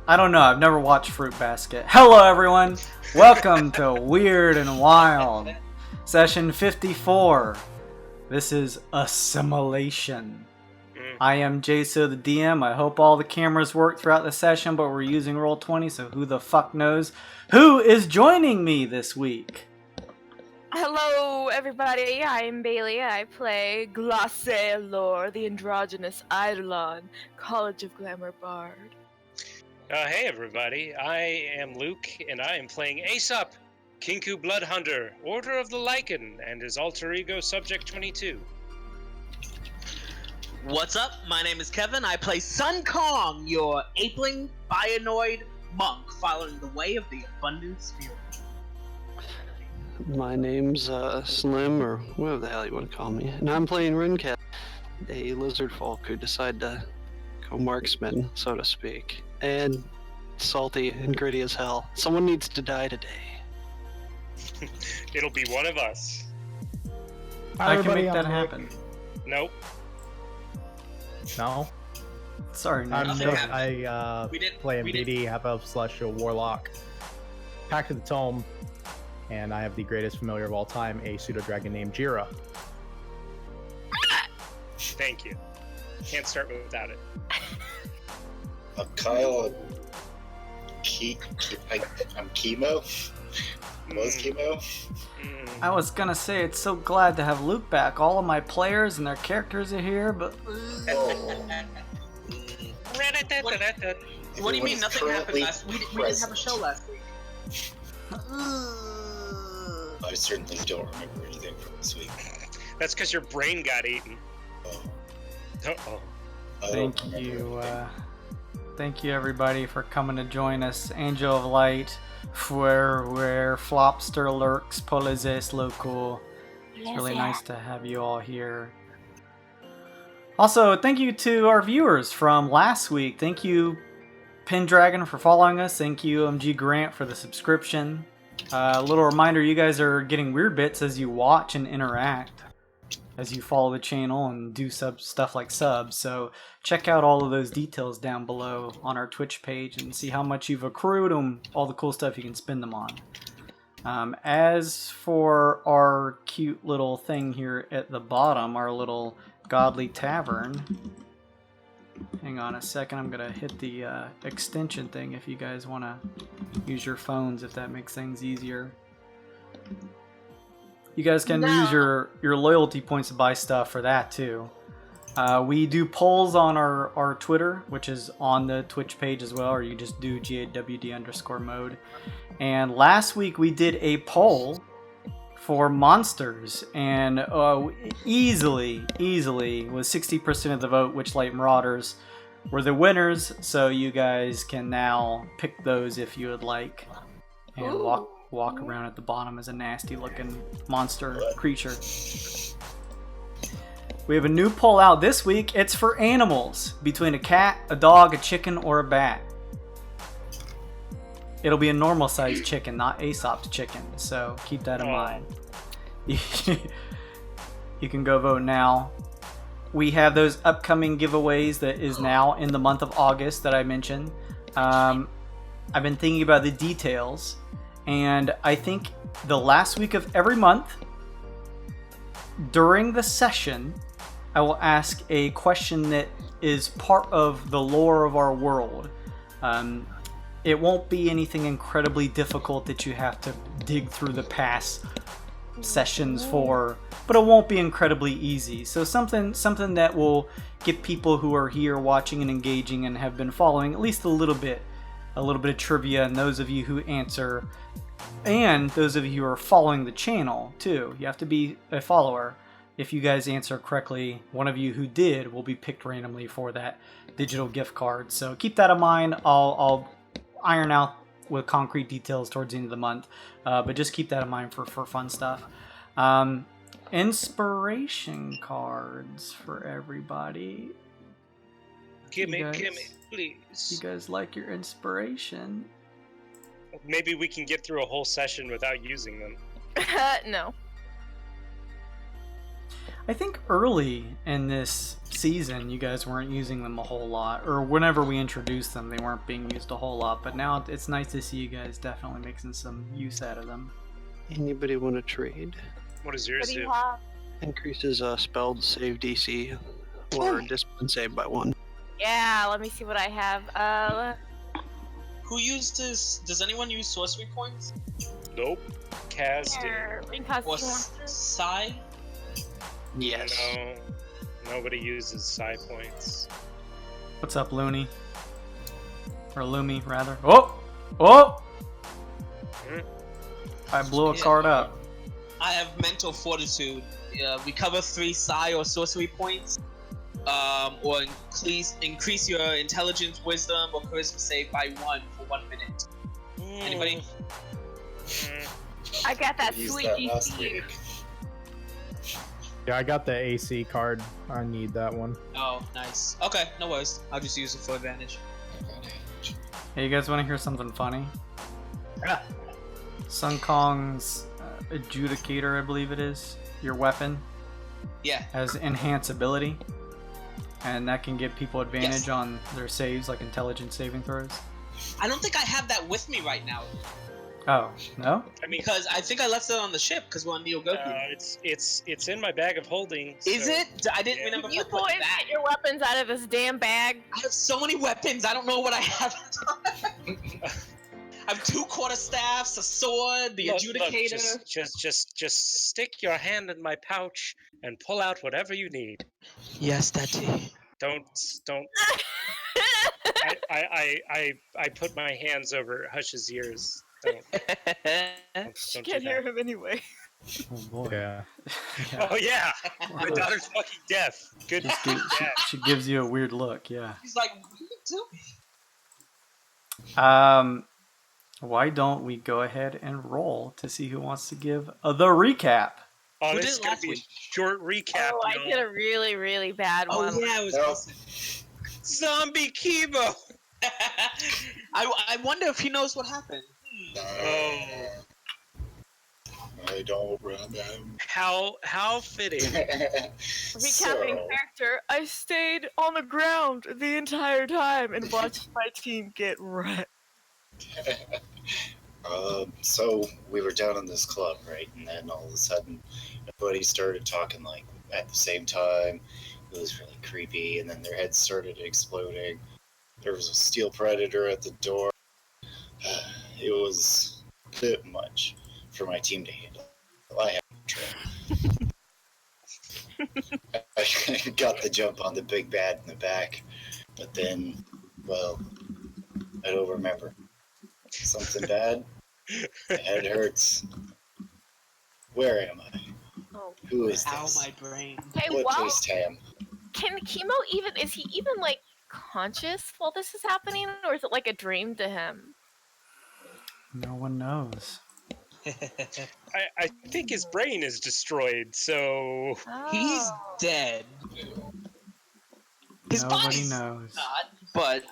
I don't know. I've never watched Fruit Basket. Hello, everyone. Welcome to Wyrd and Wyld, session 54. This is Assimilation. I am Jaso the DM. I hope all the cameras work throughout the session, but we're using Roll20, so who the fuck knows who is joining me this week? Hello, everybody. I'm Bailey. I play Glace Lore, the androgynous Eidolon, College of Glamour Bard. Hey, everybody. I am Luke, and I am playing Aesop, Kinku Bloodhunter, Order of the Lycan, and his alter ego Subject 22. What's up? My name is Kevin. I play Sun Kong, your apeling bionoid monk following the way of the abundant spirit. My name's Slim, or whatever the hell you want to call me, and I'm playing Runcat, a lizard folk who decided to go marksman, so to speak, and salty and gritty as hell. Someone needs to die today. It'll be one of us. I can make that happen. Nope. No? Sorry, no. I'm Nothing Nick. happened. I We didn't- play we MBD, half-elf / warlock. Pact of the Tome, and I have the greatest familiar of all time, a pseudo-dragon named Jira. Thank you. Can't start without it. Kyle, I'm Chemo. Was Chemo. I was gonna say, it's so glad to have Luke back. All of my players and their characters are here, but... What do you mean nothing happened last week? We didn't have a show last week. I certainly don't remember anything from this week. That's because your brain got eaten. Oh, Uh-oh. I don't remember Thank you everybody for coming to join us. Angel of Light, where Flopster lurks, Polizes Local. It's really nice to have you all here. Also, thank you to our viewers from last week. Thank you, Pendragon, for following us. Thank you, MG Grant, for the subscription. A little reminder, you guys are getting weird bits as you watch and interact, as you follow the channel and do stuff like subs. So check out all of those details down below on our Twitch page and see how much you've accrued and all the cool stuff you can spend them on. As for our cute little thing here at the bottom, our little godly tavern, hang on a second, I'm gonna hit the extension thing if you guys want to use your phones, if that makes things easier. You guys can use your loyalty points to buy stuff for that too. We do polls on our Twitter, which is on the Twitch page as well, or you just do GAWD_mode. And last week we did a poll for monsters, and easily was 60% of the vote, Witchlight Marauders were the winners, so you guys can now pick those if you would like, and walk around at the bottom as a nasty looking monster creature. We have a new poll out this week. It's for animals, between a cat, a dog, a chicken, or a bat. It'll be a normal sized chicken, not Aesop's chicken, so keep that in mind. You can go vote now. We have those upcoming giveaways that is now in the month of August that I mentioned. I've been thinking about the details, and I think the last week of every month, during the session, I will ask a question that is part of the lore of our world. It won't be anything incredibly difficult that you have to dig through the past sessions for, but it won't be incredibly easy. So something that will get people who are here watching and engaging and have been following at least a little bit of trivia, and those of you who answer, and those of you who are following the channel too. You have to be a follower. If you guys answer correctly, one of you who did will be picked randomly for that digital gift card. So keep that in mind. I'll iron out with concrete details towards the end of the month, but just keep that in mind for fun stuff. Inspiration cards for everybody. Gimme, please. You guys like your inspiration? Maybe we can get through a whole session without using them. No. I think early in this season, you guys weren't using them a whole lot, or whenever we introduced them, they weren't being used a whole lot. But now it's nice to see you guys definitely making some use out of them. Anybody want to trade? What does What yours do you do? have? Increases spelled save DC or discipline save by 1. Yeah, let me see what I have. Who uses? Does anyone use sorcery points? Nope. Kaz did. Here, Ringcast, Or do you want to? psi? Yes. No. Nobody uses psi points. What's up, Looney? Or Lumi, rather. Oh! Oh! Hmm? I blew a Yeah. card up. I have mental fortitude. Recover 3 psi or sorcery points. Or increase your intelligence, wisdom, or charisma save by 1 for 1 minute. Anybody? I got that We used sweet that last DC. week. Yeah, I got the AC card. I need that one. Oh, nice. Okay, no worries. I'll just use it for advantage. Hey, you guys want to hear something funny? Yeah. Sun Kong's Adjudicator, I believe it is, your weapon, Yeah. has enhance ability. And that can give people advantage Yes. on their saves, like intelligence saving throws. I don't think I have that with me right now Oh, no? I mean, because I think I left it on the ship because we're on Neo Goku. it's in my bag of holding. Is so- it? I didn't Yeah. remember. You if I put boys that. get your weapons out of this damn bag. I have so many weapons. I don't know what I have. I have 2 quarterstaffs, a sword, the Look, adjudicator. just stick your hand in my pouch and pull out whatever you need. Yes, Daddy. Don't. I put my hands over Hush's ears. Don't She do can't hear that. him anyway. Oh, boy. Yeah. Yeah. Oh yeah, my daughter's fucking deaf. Good. She gives you a weird look, yeah. He's like, what are you doing? Why don't we go ahead and roll to see who wants to give the recap? Oh, Who this did is it gonna last be a week? short recap. Oh, I y'all. did a really, really bad Oh one. yeah, it was. No. Wilson. Zombie chemo. I wonder if he knows what happened. Oh, I don't remember. how fitting. Recapping character, I stayed on the ground the entire time and watched my team get wrecked. So we were down in this club, right? And then all of a sudden, everybody started talking like at the same time. It was really creepy, and then their heads started exploding. There was a steel predator at the door. It was a bit much for my team to handle. I had control. I got the jump on the big bad in the back, but then, well, I don't remember. Something bad? My head hurts. Where am I? Oh. Who is Ow, this? my brain. Hey, What well, taste ham? can Chemo is he even like conscious while this is happening, or is it like a dream to him? No one knows. I think his brain is destroyed. So He's Oh. dead. His Nobody body's knows. not, but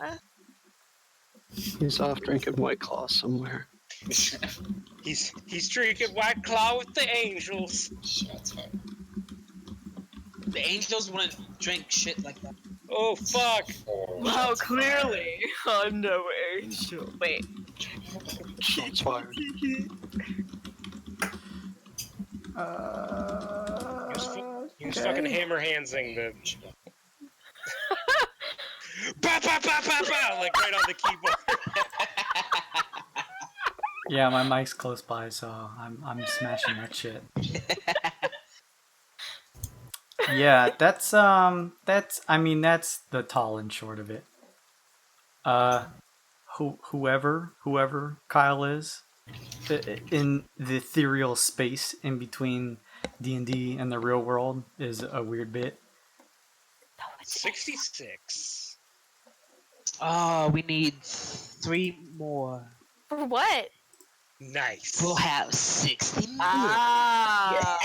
He's off drinking White Claw somewhere. he's drinking White Claw with the angels. Shots fired. the angels wouldn't drink shit like that. Oh fuck! Oh, Wow, shots clearly, I'm no angel. Wait. Shots fired. He was fucking hammer handsing the fired. pow pow pow pow pow like right on the keyboard. Yeah, my mic's close by, so I'm smashing that shit. Yeah, that's I mean that's the tall and short of it. Whoever Kyle is in the ethereal space in between D&D and the real world is a weird bit. 66. Oh, we need 3 more. For what? Nice. We'll have 60 more. Ah.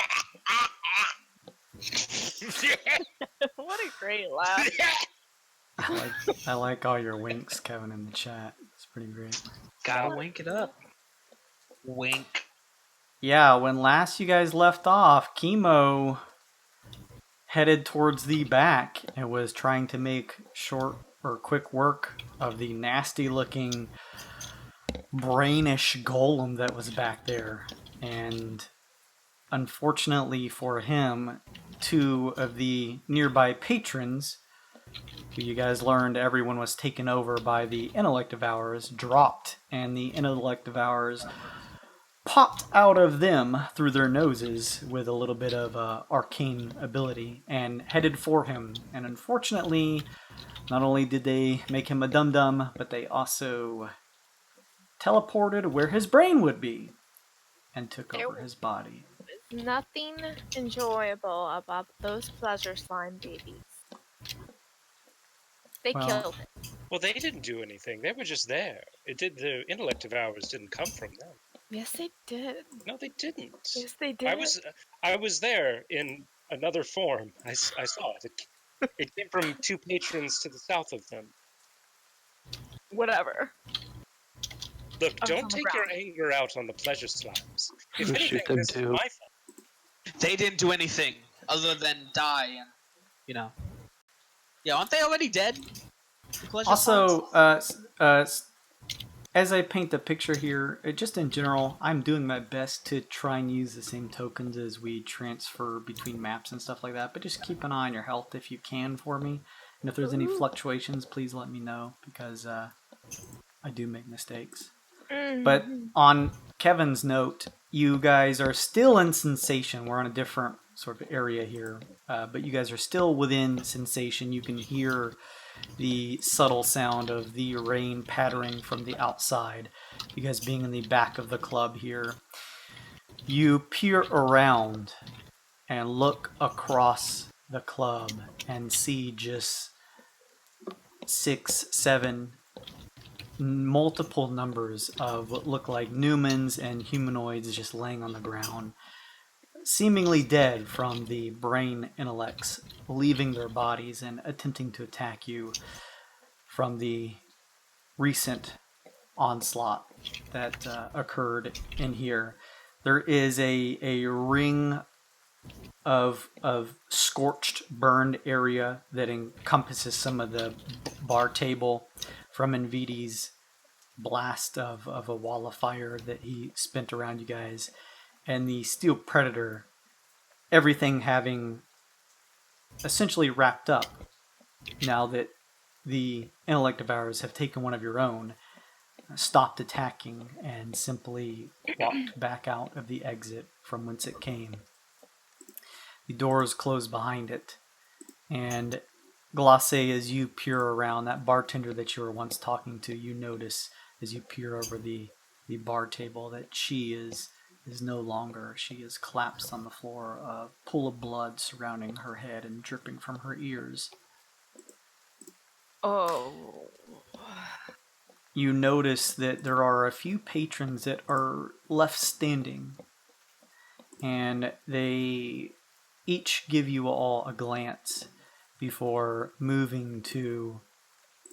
What a great laugh. I like all your winks, Kevin, in the chat. It's pretty great. Gotta wink it up. Wink. Yeah, when last you guys left off, Chemo headed towards the back and was trying to make short or quick work of the nasty-looking brainish golem that was back there. And unfortunately for him, 2 of the nearby patrons, who you guys learned everyone was taken over by the intellect devourers, dropped, and the intellect devourers popped out of them through their noses with a little bit of arcane ability and headed for him. And unfortunately, not only did they make him a dum-dum, but they also teleported where his brain would be and took over his body. Nothing enjoyable about those pleasure slime babies. They killed it. Well, they didn't do anything. They were just there. The intellect devourers didn't come from them. Yes, they did. No, they didn't. Yes, they did. I was there in another form. I saw it. It came from 2 patrons to the south of them. Whatever. Look, don't take your anger out on the pleasure slimes. If anything, this is my fault. They didn't do anything other than die, and yeah, aren't they already dead? Also, as I paint the picture here, just in general, I'm doing my best to try and use the same tokens as we transfer between maps and stuff like that, but just keep an eye on your health if you can for me. And if there's any fluctuations, please let me know, because I do make mistakes. But on Kevin's note, you guys are still in sensation. We're on a different sort of area here, but you guys are still within sensation. You can hear the subtle sound of the rain pattering from the outside. You guys being in the back of the club here. You peer around and look across the club and see just 6, 7, multiple numbers of what look like Newmans and humanoids just laying on the ground, seemingly dead from the brain intellects leaving their bodies and attempting to attack you from the recent onslaught that occurred in here. There is a ring of scorched, burned area that encompasses some of the bar table from Envidi's blast of a wall of fire that he spent around you guys, and the steel predator, everything having essentially wrapped up now that the intellect devourers have taken one of your own, stopped attacking and simply walked back out of the exit from whence it came. The doors closed behind it, and Glace, as you peer around, that bartender that you were once talking to, you notice as you peer over the bar table that she is no longer. She is collapsed on the floor, a pool of blood surrounding her head and dripping from her ears. Oh. You notice that there are a few patrons that are left standing, and they each give you all a glance before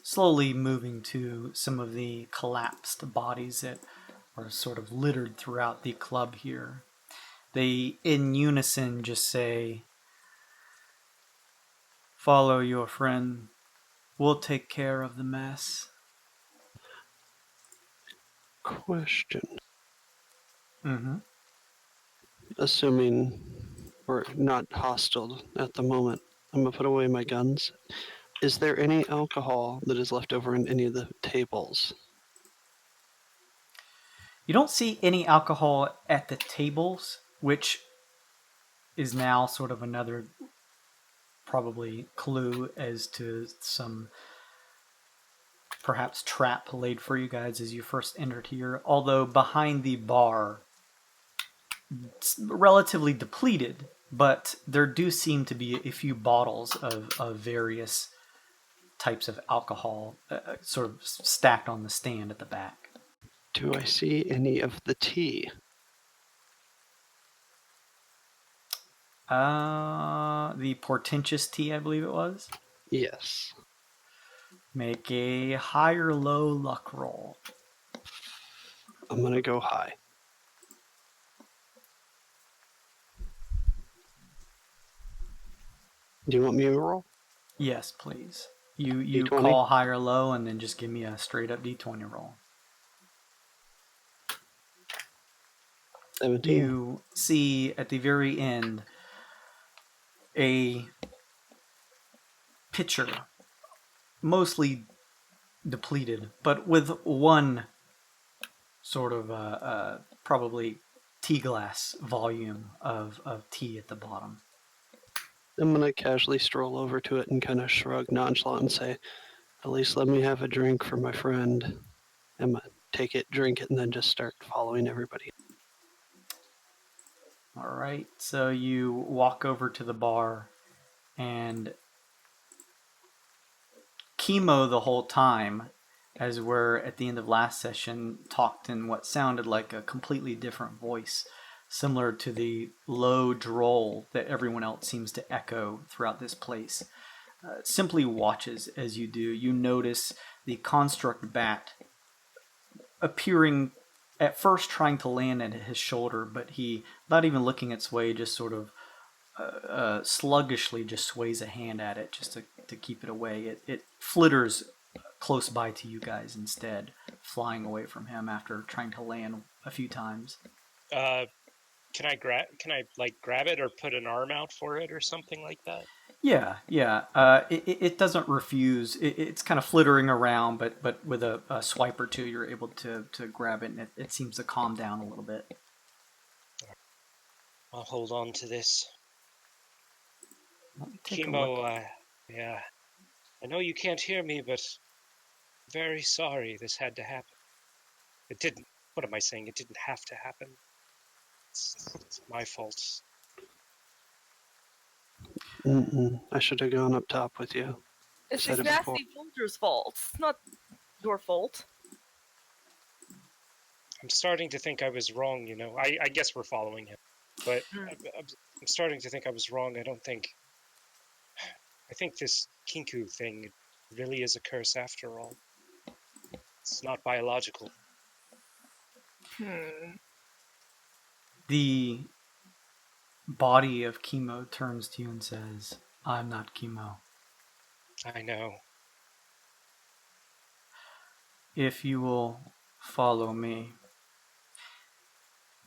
slowly moving to some of the collapsed bodies that are sort of littered throughout the club here. They, in unison, just say, "Follow your friend. We'll take care of the mess." Question. Mm-hmm. Assuming we're not hostile at the moment, I'm going to put away my guns. Is there any alcohol that is left over in any of the tables? You don't see any alcohol at the tables, which is now sort of another probably clue as to some perhaps trap laid for you guys as you first entered here. Although behind the bar, it's relatively depleted, but there do seem to be a few bottles of various types of alcohol sort of stacked on the stand at the back. Do I see any of the tea? The portentous tea, I believe it was. Yes. Make a high or low luck roll. I'm going to go high. Do you want me to roll? Yes, please. You D20? call high or low, and then just give me a straight up d20 roll. 17. You see at the very end a pitcher, mostly depleted, but with one sort of probably tea glass volume of tea at the bottom. I'm gonna casually stroll over to it and kind of shrug nonchalant and say, at least let me have a drink for my friend. I'm gonna take it, drink it, and then just start following everybody. All right, so you walk over to the bar, and Chemo the whole time, as we're at the end of last session, talked in what sounded like a completely different voice, similar to the low drawl that everyone else seems to echo throughout this place. Simply watches as you do. You notice the construct bat appearing at first trying to land at his shoulder, but he, not even looking its way, just sort of sluggishly just sways a hand at it just to keep it away. It flitters close by to you guys instead, flying away from him after trying to land a few times. Can I grab it or put an arm out for it or something like that? Yeah. It doesn't refuse. It's kind of flittering around, but with a swipe or two, you're able to grab it, and it seems to calm down a little bit. I'll hold on to this. Let me take a look. Chemo, yeah. I know you can't hear me, but very sorry this had to happen. It didn't. What am I saying? It didn't have to happen. It's my fault. I should have gone up top with you. It's Said these it before. nasty vultures' fault. It's not your fault. I'm starting to think I was wrong, you know. I guess we're following him. But I'm starting to think I was wrong. I think this Kinku thing really is a curse after all. It's not biological. The body of Chemo turns to you and says, "I'm not Chemo. I know. If you will follow me."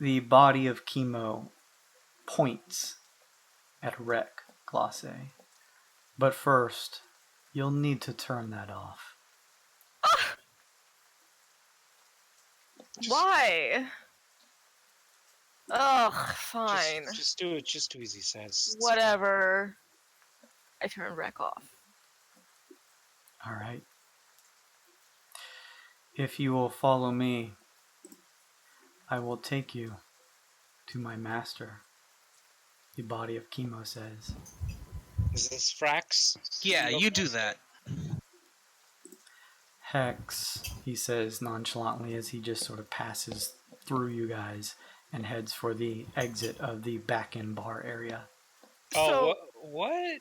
The body of Chemo points at Rec Glace. But first, you'll need to turn that off. Why? Ugh, fine. Just do it. Just do as he says. Whatever. I turn Rec off. All right. If you will follow me, I will take you to my master. The body of Chemo says. Is this Frax? Yeah, you do that. Hex, he says nonchalantly as he just sort of passes through you guys and heads for the exit of the back-end bar area. Oh, So- what?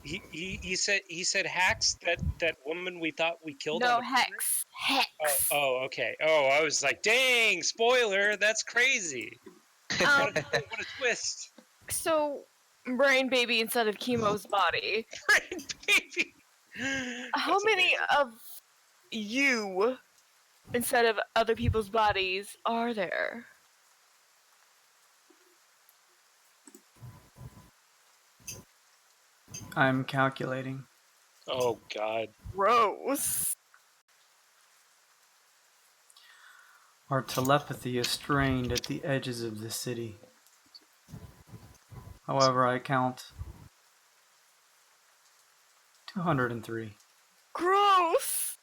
He said Hax, that woman we thought we killed. No, on the Hex. Hex. Oh, okay. Oh, I was like, dang, spoiler, that's crazy. What a twist. So, Brain Baby instead of Chemo's body. Brain baby. How That's many amazing. of you instead of other people's bodies are there? I'm calculating. Oh, God. Gross. Our telepathy is strained at the edges of the city. However, I count 203. Gross.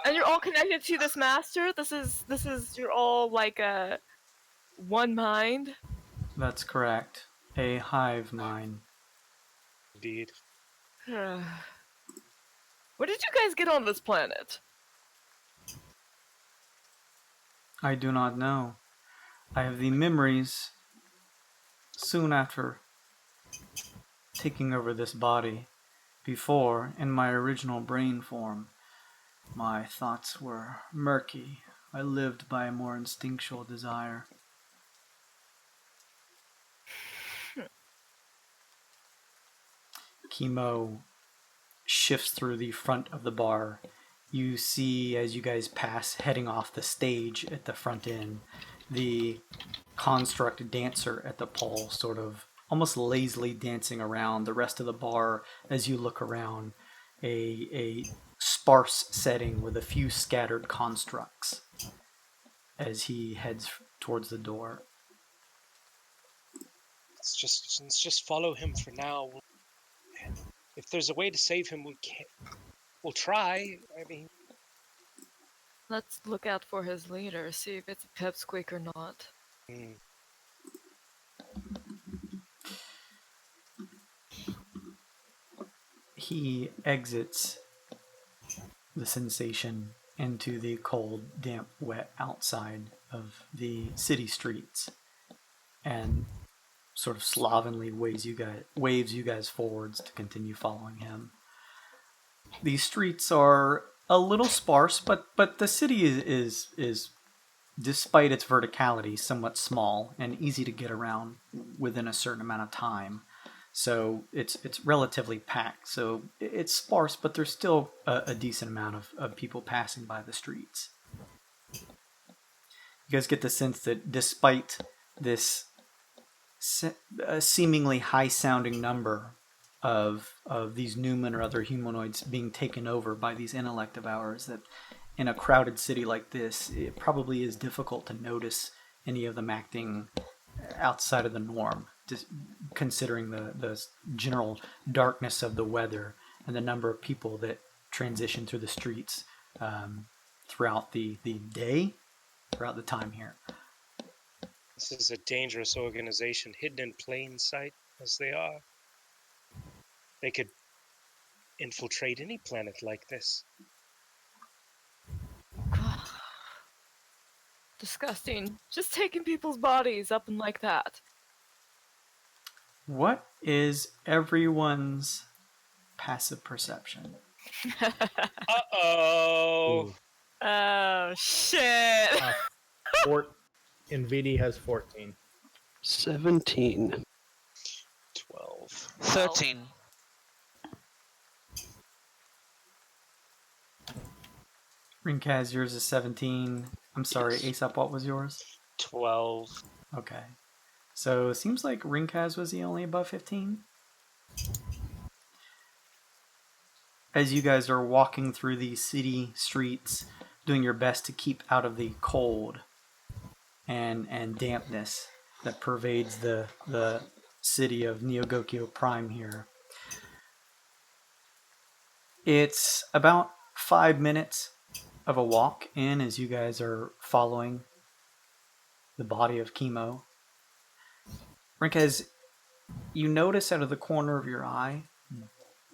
And you're all connected to this master? This is you're all like a one mind? That's correct. A hive mind. Indeed. Where did you guys get on this planet? I do not know. I have the memories soon after taking over this body. Before, in my original brain form, my thoughts were murky. I lived by a more instinctual desire. Chemo shifts through the front of the bar. You see, as you guys pass, heading off the stage at the front end, the construct dancer at the pole sort of almost lazily dancing around the rest of the bar as you look around, a sparse setting with a few scattered constructs as he heads towards the door. Let's just follow him for now. If there's a way to save him, we'll try. I mean, Let's look out for his leader, see if it's a pipsqueak or not. He exits the sensation into the cold, damp, wet outside of the city streets and sort of slovenly waves you guys forwards to continue following him. These streets are a little sparse, but the city is despite its verticality somewhat small and easy to get around within a certain amount of time. So it's relatively packed. So it's sparse, but there's still a decent amount of people passing by the streets. You guys get the sense that despite this seemingly high-sounding number of these Newman or other humanoids being taken over by these intellect devourers, that in a crowded city like this, it probably is difficult to notice any of them acting outside of the norm, just considering the general darkness of the weather and the number of people that transition through the streets throughout the day, throughout the time here. This is a dangerous organization, hidden in plain sight as they are. They could infiltrate any planet like this. Disgusting. Just taking people's bodies up and like that. What is everyone's passive perception? Uh-oh! Ooh. Oh, shit. NVD has 14. 17. 12. 13. Rinkaz, yours is 17. I'm sorry, Yes. Aesop, what was yours? 12. Okay. So it seems like Rinkaz was the only above 15. As you guys are walking through the city streets, doing your best to keep out of the cold and dampness that pervades the city of Neogokyo Prime here. It's about 5 minutes of a walk in as you guys are following the body of Chemo. Rinkaz, you notice out of the corner of your eye,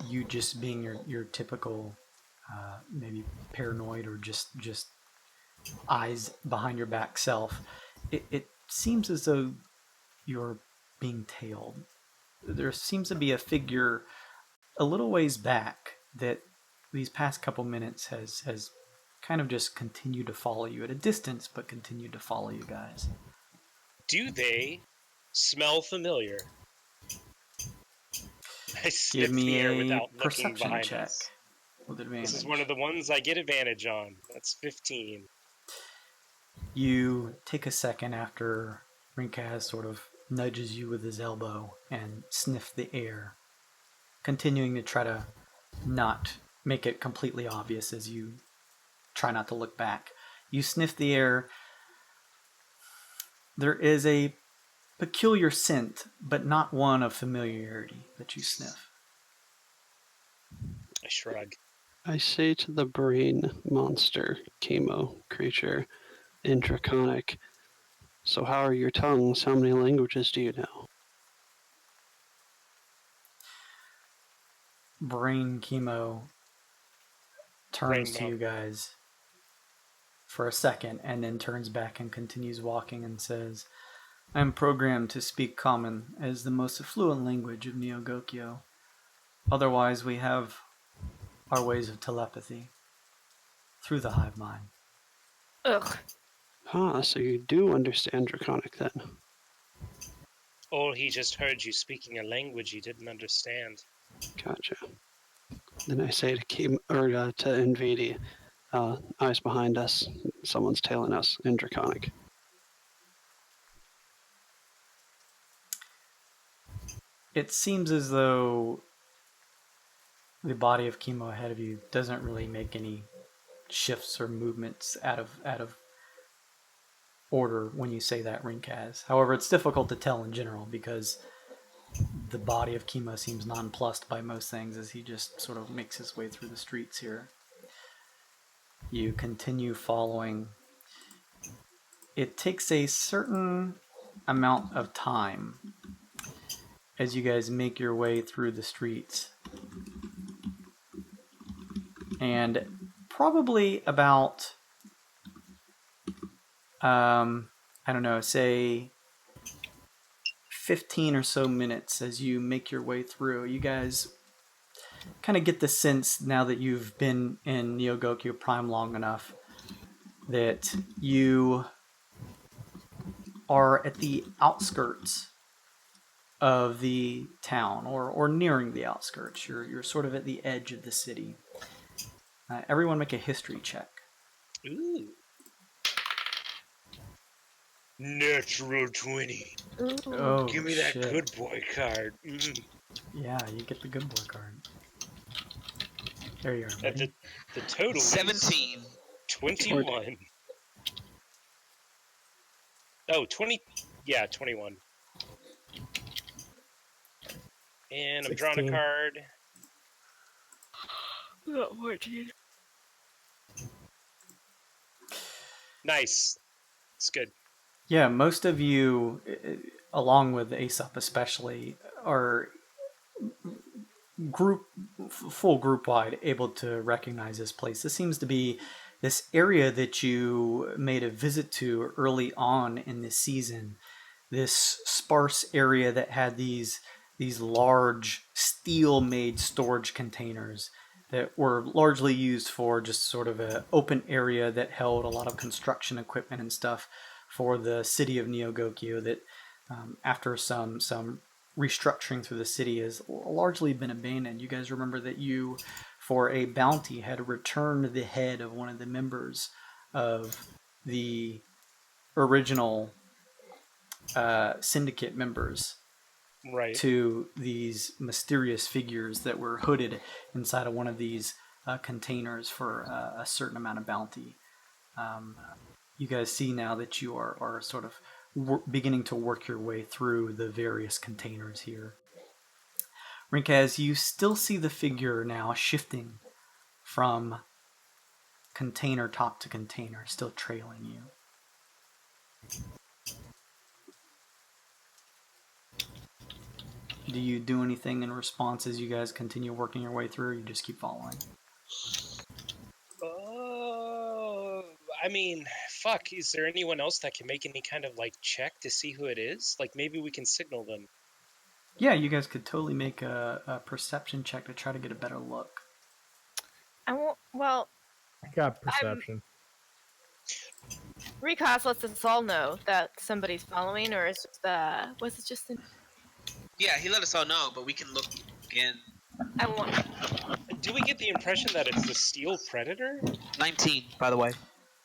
you just being your typical maybe paranoid or just eyes behind your back self, it seems as though you're being tailed. There seems to be a figure a little ways back that these past couple minutes has kind of just continued to follow you at a distance, but continued to follow you guys. Do they smell familiar? I Give sniff me the air a without looking perception behind check us. with advantage. This is one of the ones I get advantage on. That's 15. You take a second after Rinkaz sort of nudges you with his elbow and sniff the air, continuing to try to not make it completely obvious as you try not to look back. You sniff the air. There is a peculiar scent, but not one of familiarity that you sniff. I shrug. I say to the brain monster, chemo creature, in Draconic, so how are your tongues? How many languages do you know? Brain Chemo turns to you guys for a second and then turns back and continues walking and says, I am programmed to speak Common as the most fluent language of Neogokyo. Otherwise, we have our ways of telepathy through the hive mind. Ugh. Ah, so you do understand Draconic then. Or he just heard you speaking a language he didn't understand. Gotcha. Then I say to Kim or to Invidi, eyes behind us. Someone's tailing us in Draconic. It seems as though the body of Chemo ahead of you doesn't really make any shifts or movements out of order when you say that, Rinkaz. However, it's difficult to tell in general because the body of Chemo seems nonplussed by most things as he just sort of makes his way through the streets here. You continue following. It takes a certain amount of time as you guys make your way through the streets. And probably about, I don't know, say 15 or so minutes as you make your way through. You guys kind of get the sense now that you've been in Neogokyo Prime long enough that you are at the outskirts of the town, or nearing the outskirts. You're sort of at the edge of the city. Everyone make a history check. Ooh. Natural 20. Ooh. Oh, Give me that shit. good boy card. Mm. Yeah, you get the good boy card. There you are, buddy. The total is 17. 21. Oh, 20. Yeah, 21. And I'm drawing a 16. card. Got 14. Nice. It's good. Yeah, most of you, along with Aesop especially, are full group wide able to recognize this place. This seems to be this area that you made a visit to early on in this season. This sparse area that had these large steel-made storage containers that were largely used for just sort of an open area that held a lot of construction equipment and stuff for the city of Neogokyo that after some restructuring through the city has largely been abandoned. You guys remember that you, for a bounty, had returned the head of one of the members of the original syndicate members Right. to these mysterious figures that were hooded inside of one of these containers for a certain amount of bounty. You guys see now that you are sort of beginning to work your way through the various containers here. Rinkaz, you still see the figure now shifting from container top to container, still trailing you. Do you do anything in response as you guys continue working your way through, or you just keep following? I mean, fuck, is there anyone else that can make any kind of, like, check to see who it is? Like, maybe we can signal them. Yeah, you guys could totally make a perception check to try to get a better look. I won't. Well, I got perception. Recast lets us all know that somebody's following, or is just was it just? Yeah, he let us all know, but we can look again. I want. Do we get the impression that it's the Steel Predator? 19, by the way.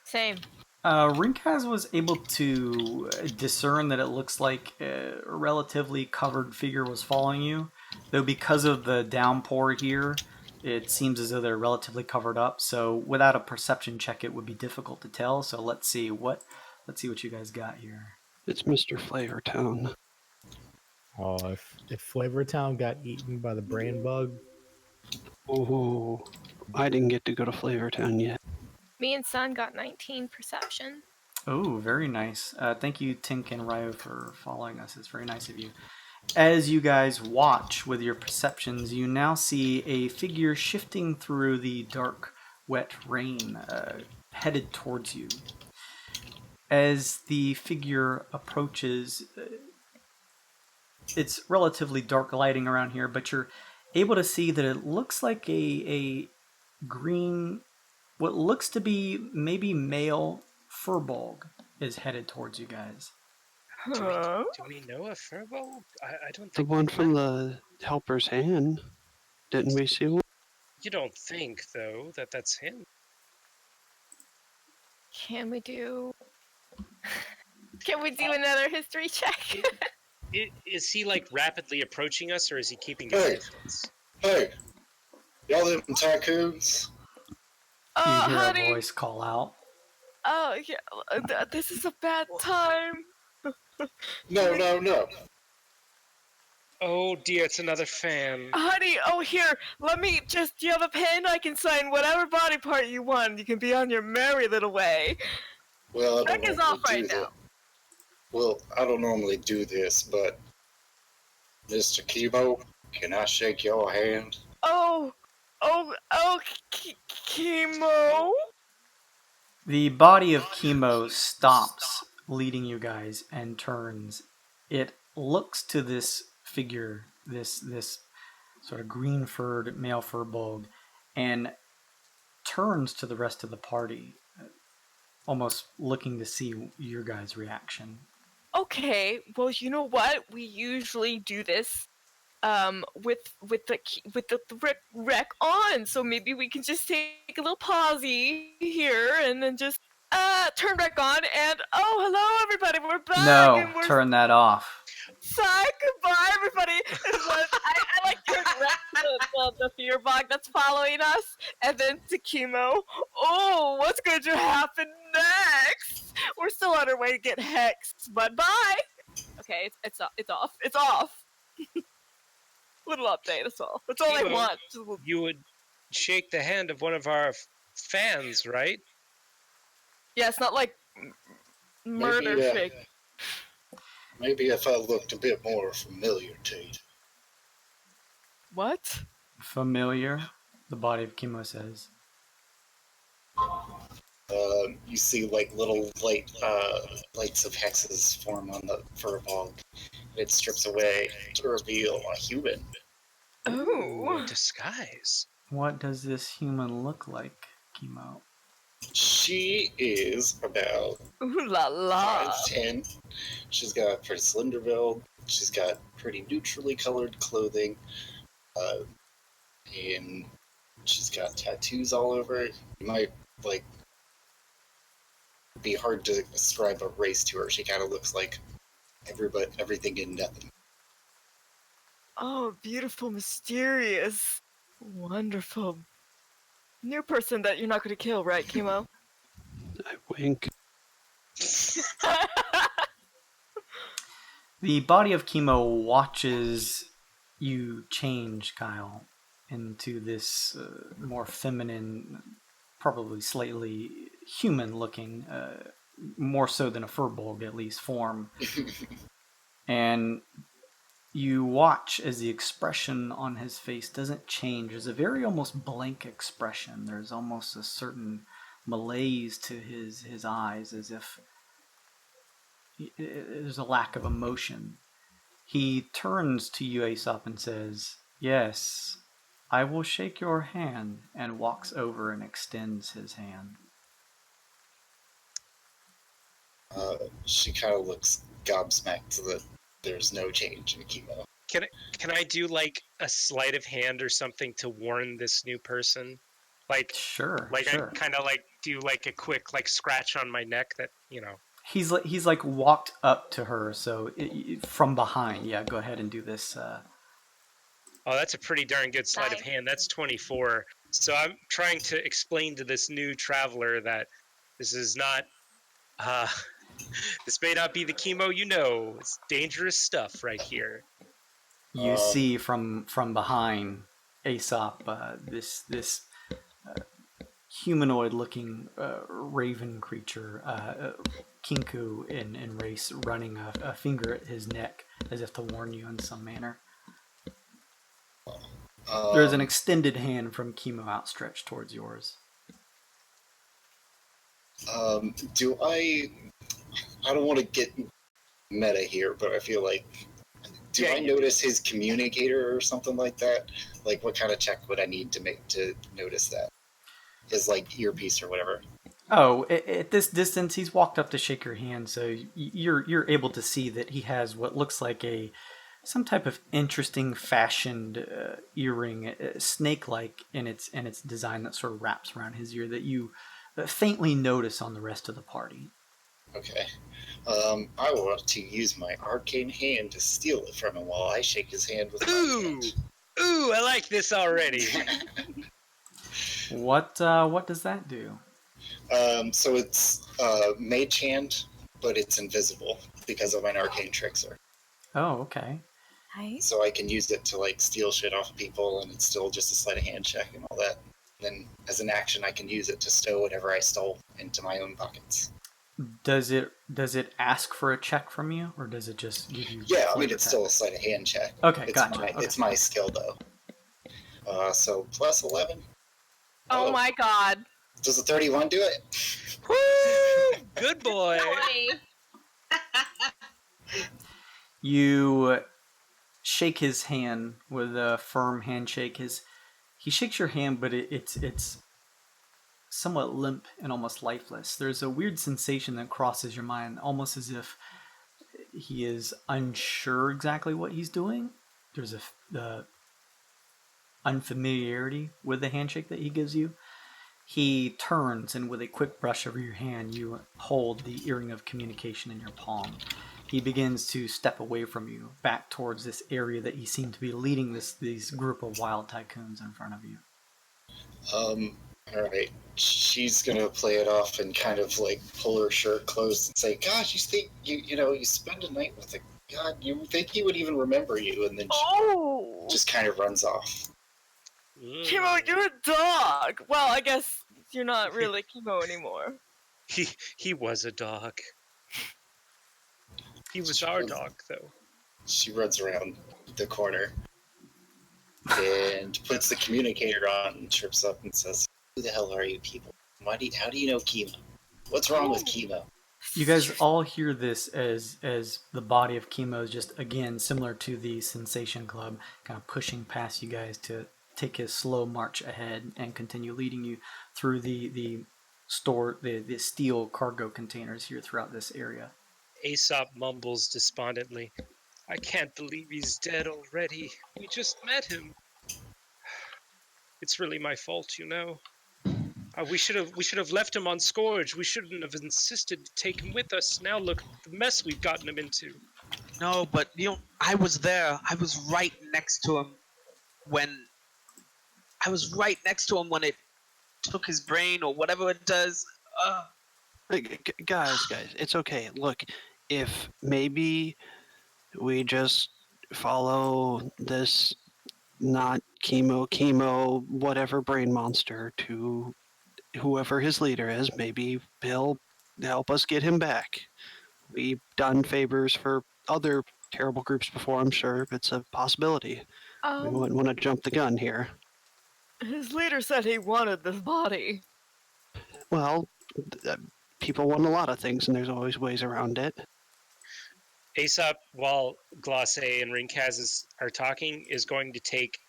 Same. Rinkaz was able to discern that it looks like a relatively covered figure was following you, though because of the downpour here, it seems as though they're relatively covered up. So without a perception check, it would be difficult to tell. So let's see what you guys got here. It's Mr. Flavortown. Oh, if Flavor Town got eaten by the brain bug. Oh, I didn't get to go to Flavortown yet. Me and Sun got 19 perception. Oh, very nice. Thank you, Tink and Ryo, for following us. It's very nice of you. As you guys watch with your perceptions, you now see a figure shifting through the dark, wet rain, headed towards you. As the figure approaches, it's relatively dark lighting around here, but you're able to see that it looks like a green, what looks to be maybe male furbolg is headed towards you guys. Huh? Do we know a Furbolg? I don't The think one from the Helper's Hand. Didn't we see one? You don't think, though, that that's him? Can we do another history check? Is he, like, rapidly approaching us, or is he keeping a Hey. distance? Hey, y'all them Tycoons? You hear honey. a voice call out. Oh, yeah. This is a bad time. No. Oh, dear, it's another fan. Honey, oh, here. Let me just. Do you have a pen? I can sign whatever body part you want. You can be on your merry little way. Well, I Check don't is normally off right do now. that. Well, I don't normally do this, but Mr. Chemo, can I shake your hand? Oh, chemo. The body of Chemo stops, leading you guys, and turns. It looks to this figure, this sort of green-furred male furbog, and turns to the rest of the party, almost looking to see your guys' reaction. Okay, well, you know what? We usually do this with the rec on, so maybe we can just take a little pausey here and then just turn rec on and oh, hello everybody, we're back No, and we're turn that off. Sigh, goodbye everybody. I like turn rec to the fear bog that's following us and then to chemo. Oh, what's going to happen next? We're still on our way to get hexed, but bye. Okay, it's off. Little update, that's all. That's all I Chemo, want. You would shake the hand of one of our fans, right? Yeah, it's not like murder Maybe, shake. Maybe if I looked a bit more familiar to you. What? Familiar, the body of Chemo says. You see like little lights of hexes form on the furbog. It strips away to reveal a human. Oh. Disguise. What does this human look like, Chemo? She is about Ooh la la. 5'10". She's got a pretty slender build. She's got pretty neutrally colored clothing. And she's got tattoos all over. It might be hard to describe a race to her. She kind of looks like everything and nothing. Oh, beautiful, mysterious, wonderful. New person that you're not going to kill, right, Chemo? I wink. The body of Chemo watches you change, Kyle, into this more feminine, probably slightly human-looking, more so than a furbog at least, form. And you watch as the expression on his face doesn't change. There's a very almost blank expression. There's almost a certain malaise to his eyes, as if there's a lack of emotion. He turns to you, Aesop, and says, "Yes, I will shake your hand," and walks over and extends his hand. She kind of looks gobsmacked that there's no change in Chemo. Can I do like a sleight of hand or something to warn this new person? Like Sure. I kind of like do like a quick like scratch on my neck that, you know. He's like walked up to her, so from behind. Yeah, go ahead and do this. Oh, that's a pretty darn good sleight of hand. That's 24. So I'm trying to explain to this new traveler that this is not this may not be the Chemo you know. It's dangerous stuff right here. You see from behind Aesop this humanoid-looking raven creature, Kinku in race, running a finger at his neck as if to warn you in some manner. There's an extended hand from Chemo outstretched towards yours. Do I don't want to get meta here, but I feel like, I notice his communicator or something like that? Like, what kind of check would I need to make to notice that? His, like, earpiece or whatever. Oh, at this distance, he's walked up to shake your hand, so you're able to see that he has what looks like a some type of interesting fashioned earring, snake-like in its design that sort of wraps around his ear that you faintly notice on the rest of the party. Okay. I want to use my arcane hand to steal it from him while I shake his hand with my Ooh, ooh, I like this already. What does that do? So it's mage hand, but it's invisible because of my arcane trickster. Oh, okay. Nice. So I can use it to like steal shit off of people, and it's still just a sleight of hand check and all that. Then, as an action, I can use it to stow whatever I stole into my own pockets. Does it ask for a check from you, or does it just give you? Yeah, I mean flavor it's text? still a sleight of hand check. Okay, It's gotcha. My, Okay. It's my skill though. So plus 11. Oh my god. Does a 31 do it? Woo! Good boy. You shake his hand with a firm handshake. He shakes your hand, but it's somewhat limp and almost lifeless. There's a weird sensation that crosses your mind, almost as if he is unsure exactly what he's doing. There's the unfamiliarity with the handshake that he gives you. He turns, and with a quick brush over your hand, you hold the earring of communication in your palm. He begins to step away from you, back towards this area that he seemed to be leading these group of wild tycoons in front of you. Alright. She's gonna play it off and kind of like pull her shirt closed and say, "God, you think you spend a night with a god, you think he would even remember you?" And then she just kind of runs off. Chemo, you're a dog! Well, I guess you're not really Chemo anymore. He was a dog. He was our dog, though. She runs around the corner and puts the communicator on and trips up and says, "Who the hell are you people? How do you know Chemo? What's wrong with Chemo?" You guys all hear this as the body of Chemo is just, again, similar to the Sensation Club, kind of pushing past you guys to take his slow march ahead and continue leading you through the steel cargo containers here throughout this area. Aesop mumbles despondently, "I can't believe he's dead already. We just met him. It's really my fault, you know. We should have left him on Scourge. We shouldn't have insisted to take him with us. Now look, the mess we've gotten him into." No, but I was there. I was right next to him when it took his brain or whatever it does. Guys, it's okay. Look, if maybe we just follow this not chemo, whatever brain monster to whoever his leader is, maybe he'll help us get him back. We've done favors for other terrible groups before, I'm sure. It's a possibility. We wouldn't want to jump the gun here. His leader said he wanted this body. Well, people want a lot of things, and there's always ways around it. Aesop, while Glace and Rinkaz are talking, is going to take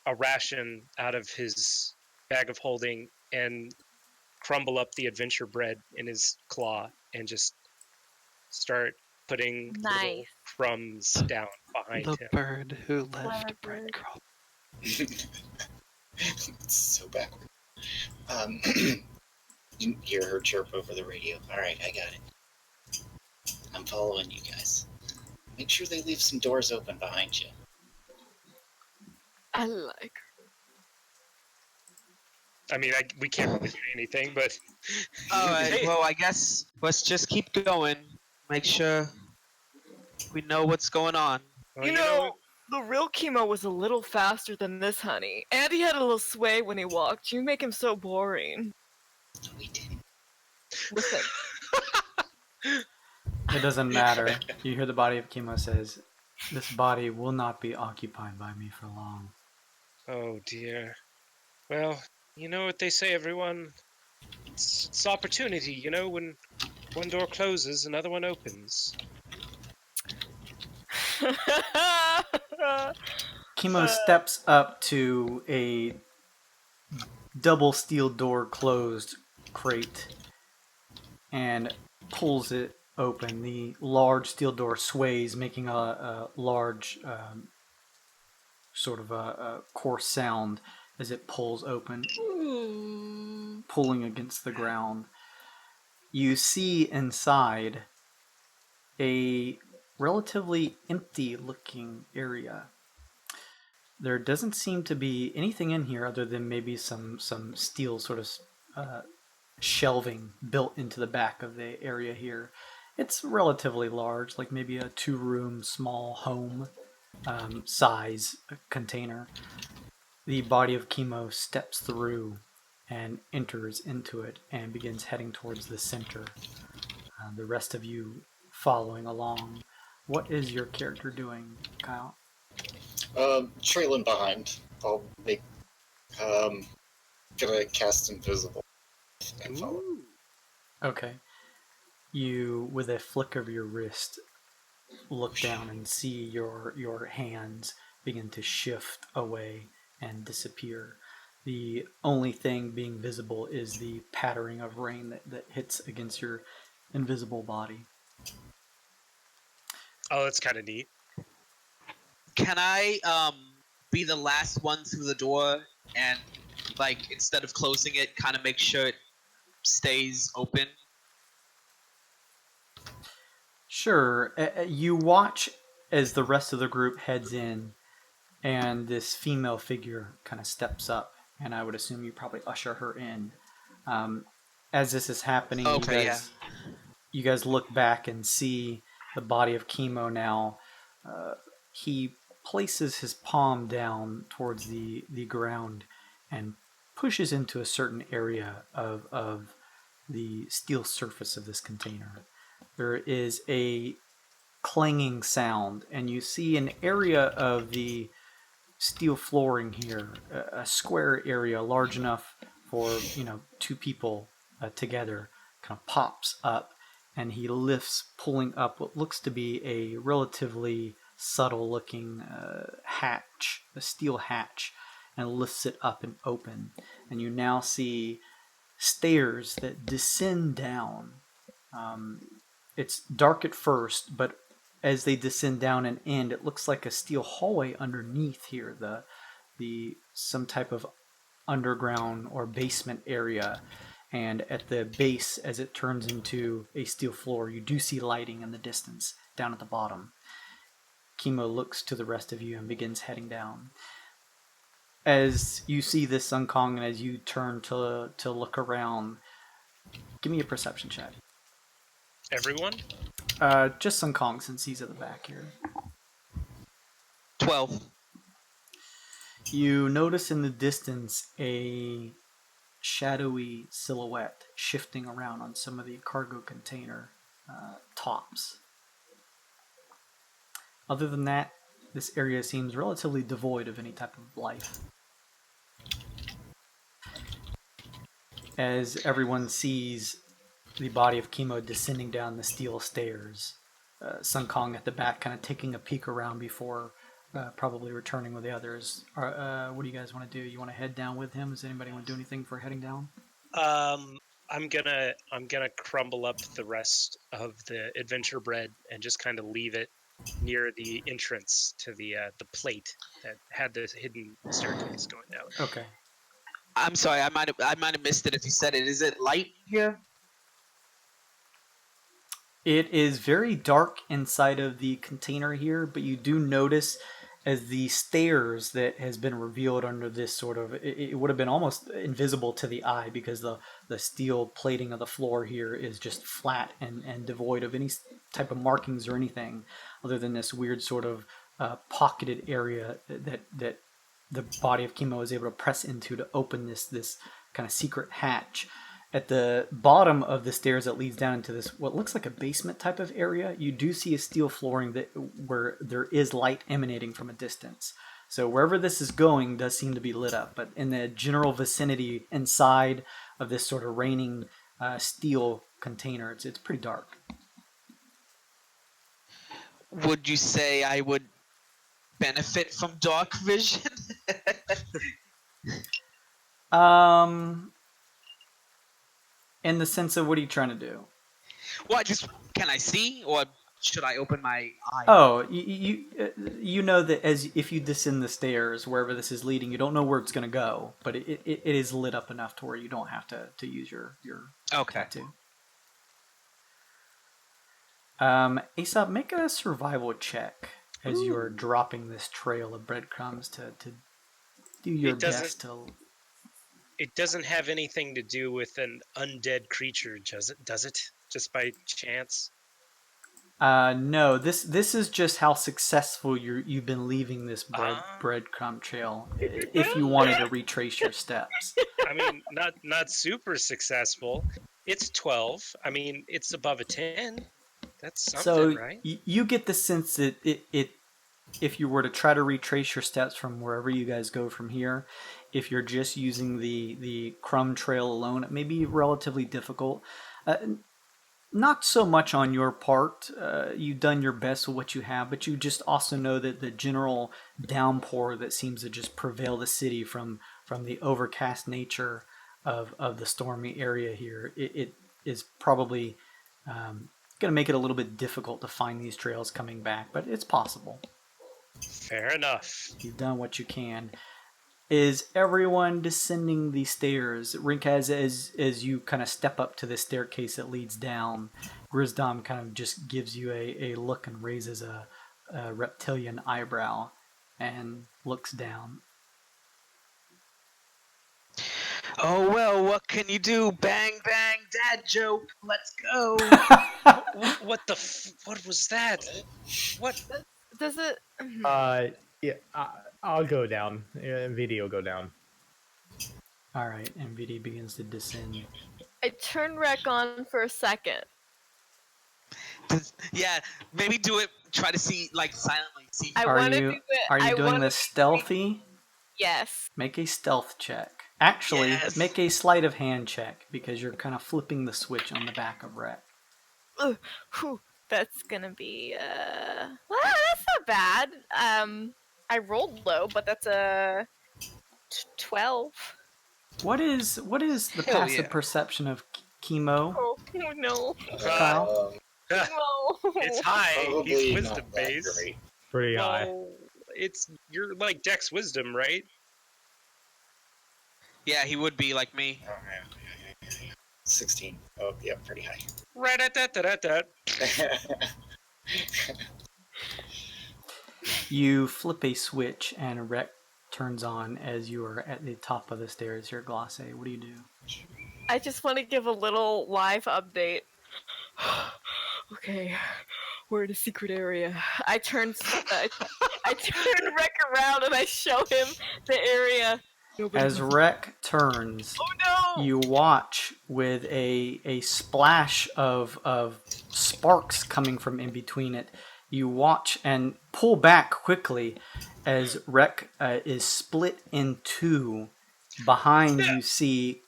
a ration out of his bag of holding and crumble up the adventure bread in his claw and just start putting little crumbs down behind The him. bird who left breadcrumbs. It's so backward. You hear her chirp over the radio. Alright, I got it. I'm following you guys. Make sure they leave some doors open behind you. I like I mean, we can't really do anything, but... Alright, well, I guess let's just keep going. Make sure we know what's going on. Well, You know, the real Chemo was a little faster than this, honey. And he had a little sway when he walked. You make him so boring. No, we didn't. Listen. It doesn't matter. You hear the body of Chemo says, "This body will not be occupied by me for long." Oh, dear. Well, you know what they say, everyone. It's opportunity, you know, when one door closes, another one opens. Chemo steps up to a double steel door closed crate and pulls it open. The large steel door sways, making a large sort of a coarse sound as it pulls open, pulling against the ground. You see inside a relatively empty-looking area. There doesn't seem to be anything in here other than maybe some steel sort of shelving built into the back of the area here. It's relatively large, like maybe a 2-room small home size container. The body of Chemo steps through and enters into it and begins heading towards the center. The rest of you following along. What is your character doing, Kyle? Trailing behind. I'll make. Gonna cast invisible and follow. Okay. You, with a flick of your wrist, look down and see your hands begin to shift away and disappear. The only thing being visible is the pattering of rain that hits against your invisible body. Oh, that's kind of neat. Can I be the last one through the door and, like, instead of closing it, kind of make sure it stays open? Sure. You watch as the rest of the group heads in, and this female figure kind of steps up, and I would assume you probably usher her in. As this is happening, Okay, you guys look back and see the body of Chemo now. He places his palm down towards the ground and pushes into a certain area of the steel surface of this container. There is a clanging sound, and you see an area of the steel flooring here, a square area large enough for 2 people together, kind of pops up, and he lifts, pulling up what looks to be a relatively subtle looking hatch, a steel hatch, and lifts it up and open, and you now see stairs that descend down. It's dark at first, but as they descend down and end, it looks like a steel hallway underneath here, the some type of underground or basement area. And at the base, as it turns into a steel floor, you do see lighting in the distance down at the bottom. Chemo looks to the rest of you and begins heading down. As you see this, Sun Kong, and as you turn to look around, give me a perception check. Everyone? Just Sun Kong, since he's at the back here. 12. You notice in the distance a shadowy silhouette shifting around on some of the cargo container tops. Other than that, this area seems relatively devoid of any type of life. As everyone sees the body of Chemo descending down the steel stairs, Sun Kong at the back kind of taking a peek around before probably returning with the others. What do you guys want to do? You want to head down with him? Does anybody want to do anything for heading down? I'm gonna crumble up the rest of the adventure bread and just kind of leave it near the entrance to the plate that had the hidden staircase going down. Okay. I'm sorry, I might have missed it if you said it. Is it light here? It is very dark inside of the container here, but you do notice as the stairs that has been revealed under this sort of, it would have been almost invisible to the eye because the steel plating of the floor here is just flat and devoid of any type of markings or anything other than this weird sort of pocketed area that the body of Chemo is able to press into to open this kind of secret hatch. At the bottom of the stairs that leads down into this, what looks like a basement type of area, you do see a steel flooring where there is light emanating from a distance. So wherever this is going does seem to be lit up, but in the general vicinity inside of this sort of raining steel container, it's pretty dark. Would you say I would benefit from dark vision? In the sense of, what are you trying to do? Well, can I see, or should I open my eye? Oh, you know that as if you descend the stairs wherever this is leading, you don't know where it's going to go, but it is lit up enough to where you don't have to use your Okay. tattoo. Aesop, make a survival check as you are dropping this trail of breadcrumbs to do your best to. It doesn't have anything to do with an undead creature, does it? Just by chance? No, this is just how successful you've been leaving this Ah. breadcrumb trail. If you wanted to retrace your steps, I mean, not super successful. It's 12. I mean, it's above a 10. That's something, so right? you get the sense that it if you were to try to retrace your steps from wherever you guys go from here, if you're just using the crumb trail alone, it may be relatively difficult. Not so much on your part. You've done your best with what you have, but you just also know that the general downpour that seems to just prevail the city from the overcast nature of the stormy area here, it is probably going to make it a little bit difficult to find these trails coming back, but it's possible. Fair enough. You've done what you can. Is everyone descending the stairs? Rinkaz, as you kind of step up to the staircase that leads down, Grizdom kind of just gives you a look and raises a reptilian eyebrow and looks down. Oh well, what can you do? Bang bang, dad joke. Let's go. What was that? What? Does it? Yeah, I'll go down. NVIDIA will go down. All right, MVD begins to descend. I turn Rec on for a second. Yeah, maybe do it. Try to see, like, silently. See. I Are want to you do it. are you I doing wanna this stealthy? Yes. Make a stealth check. Actually, Yes. make a sleight of hand check because you're kind of flipping the switch on the back of Rec. Whew, that's gonna be well, that's not bad. I rolled low, but that's a 12. What is the Hell passive yeah. perception of chemo? Oh no. Kyle? No. It's high. Probably He's not wisdom that based. great. Pretty high. Well, you're like Dex wisdom, right? Yeah, he would be like me. Oh, yeah. 16. Oh, yeah, pretty high. Right at that. You flip a switch and a Rec turns on as you are at the top of the stairs here, Glosse. What do you do? I just want to give a little live update. Okay, we're in a secret area. I turn Rec around and I show him the area. As Rec turns, Oh no! you watch with a splash of sparks coming from in between it. You watch and pull back quickly as Rec is split in two. Behind you see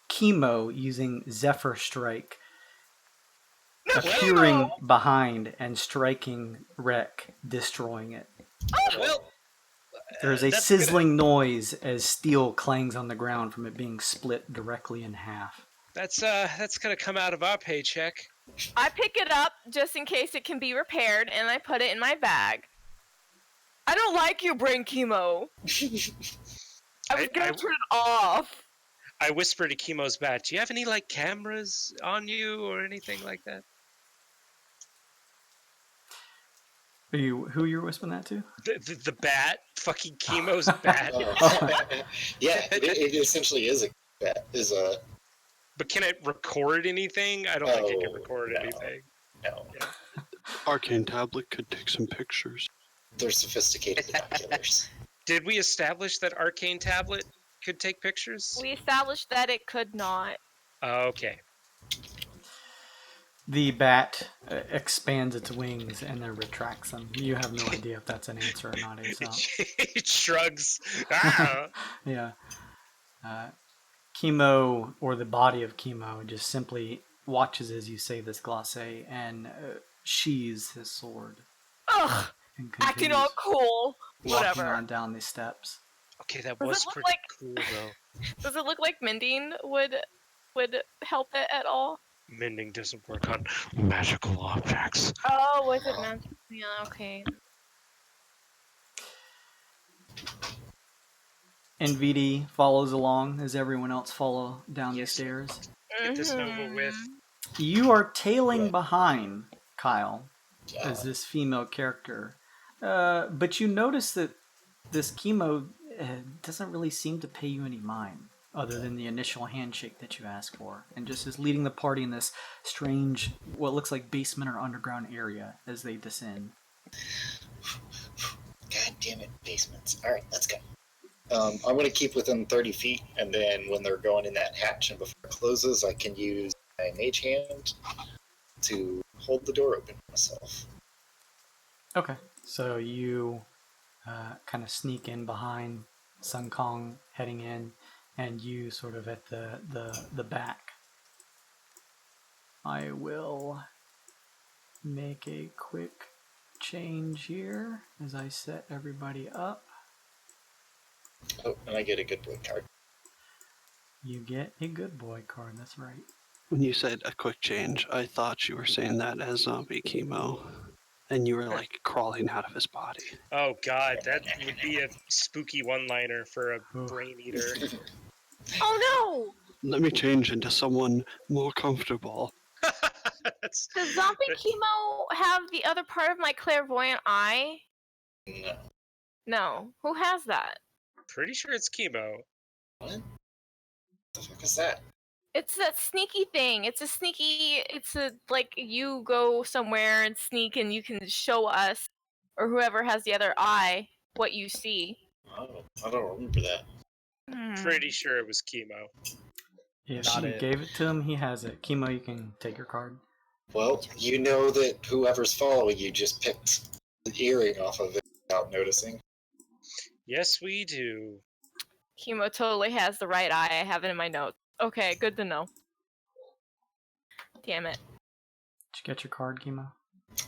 Chemo using Zephyr Strike, appearing behind and striking Rec, destroying it. Well, There is a that's sizzling noise as steel clangs on the ground from it being split directly in half. That's gonna come out of our paycheck. I pick it up just in case it can be repaired, and I put it in my bag. I don't like you, brain chemo. I was gonna turn it off. I whisper to Chemo's bat, do you have any, like, cameras on you or anything like that? Who you're whispering that to? The bat? Fucking Chemo's bat. Yeah, it essentially is a But can it record anything? I don't think it can Oh, record no. anything. no. Arcane tablet could take some pictures. They're sophisticated binoculars. Did we establish that Arcane tablet could take pictures? We established that it could not. Okay. The bat expands its wings and then retracts them. You have no idea if that's an answer or not, Aesop. It shrugs. Ah. Yeah. Chemo, or the body of Chemo, just simply watches as you say this, Glosse, and sheathes his sword. Ugh, And acting all cool. walking Whatever. on down the steps. Okay, that Does was it look pretty like- cool, though. Does it look like mending would help it at all? Mending doesn't work on magical objects. Oh, was it meant? Yeah, okay. NVD follows along as everyone else follow down the Yes. stairs. Get this over with. You are tailing behind Kyle Yeah. as this female character. But you notice that this chemo doesn't really seem to pay you any mind other than the initial handshake that you asked for, and just is leading the party in this strange, what looks like basement or underground area as they descend. God damn it, basements. Alright, let's go. I'm going to keep within 30 feet, and then when they're going in that hatch and before it closes, I can use my mage hand to hold the door open myself. Okay, so you kind of sneak in behind Sun Kong heading in, and you sort of at the back. I will make a quick change here as I set everybody up. Oh, and I get a good boy card. You get a good boy card, that's right. When you said a quick change, I thought you were saying that as zombie chemo. And you were like crawling out of his body. Oh god, that would be a spooky one-liner for a brain eater. Oh Let me change into someone more comfortable. That's, no! Does zombie chemo have the other part of my clairvoyant eye? No. No. Who has that? pretty sure it's chemo. What? The fuck is that? It's that sneaky thing. It's like you go somewhere and sneak and you can show us, or whoever has the other eye, what you see. I don't remember that. Pretty sure it was chemo. If Not she it. gave it to him, he has it. Chemo, you can take your card. Well, you know that whoever's following you just picked the earring off of it without noticing. Yes, we do. Chemo totally has the right eye. I have it in my notes. Okay, good to know. Damn it. Did you get your card, Chemo?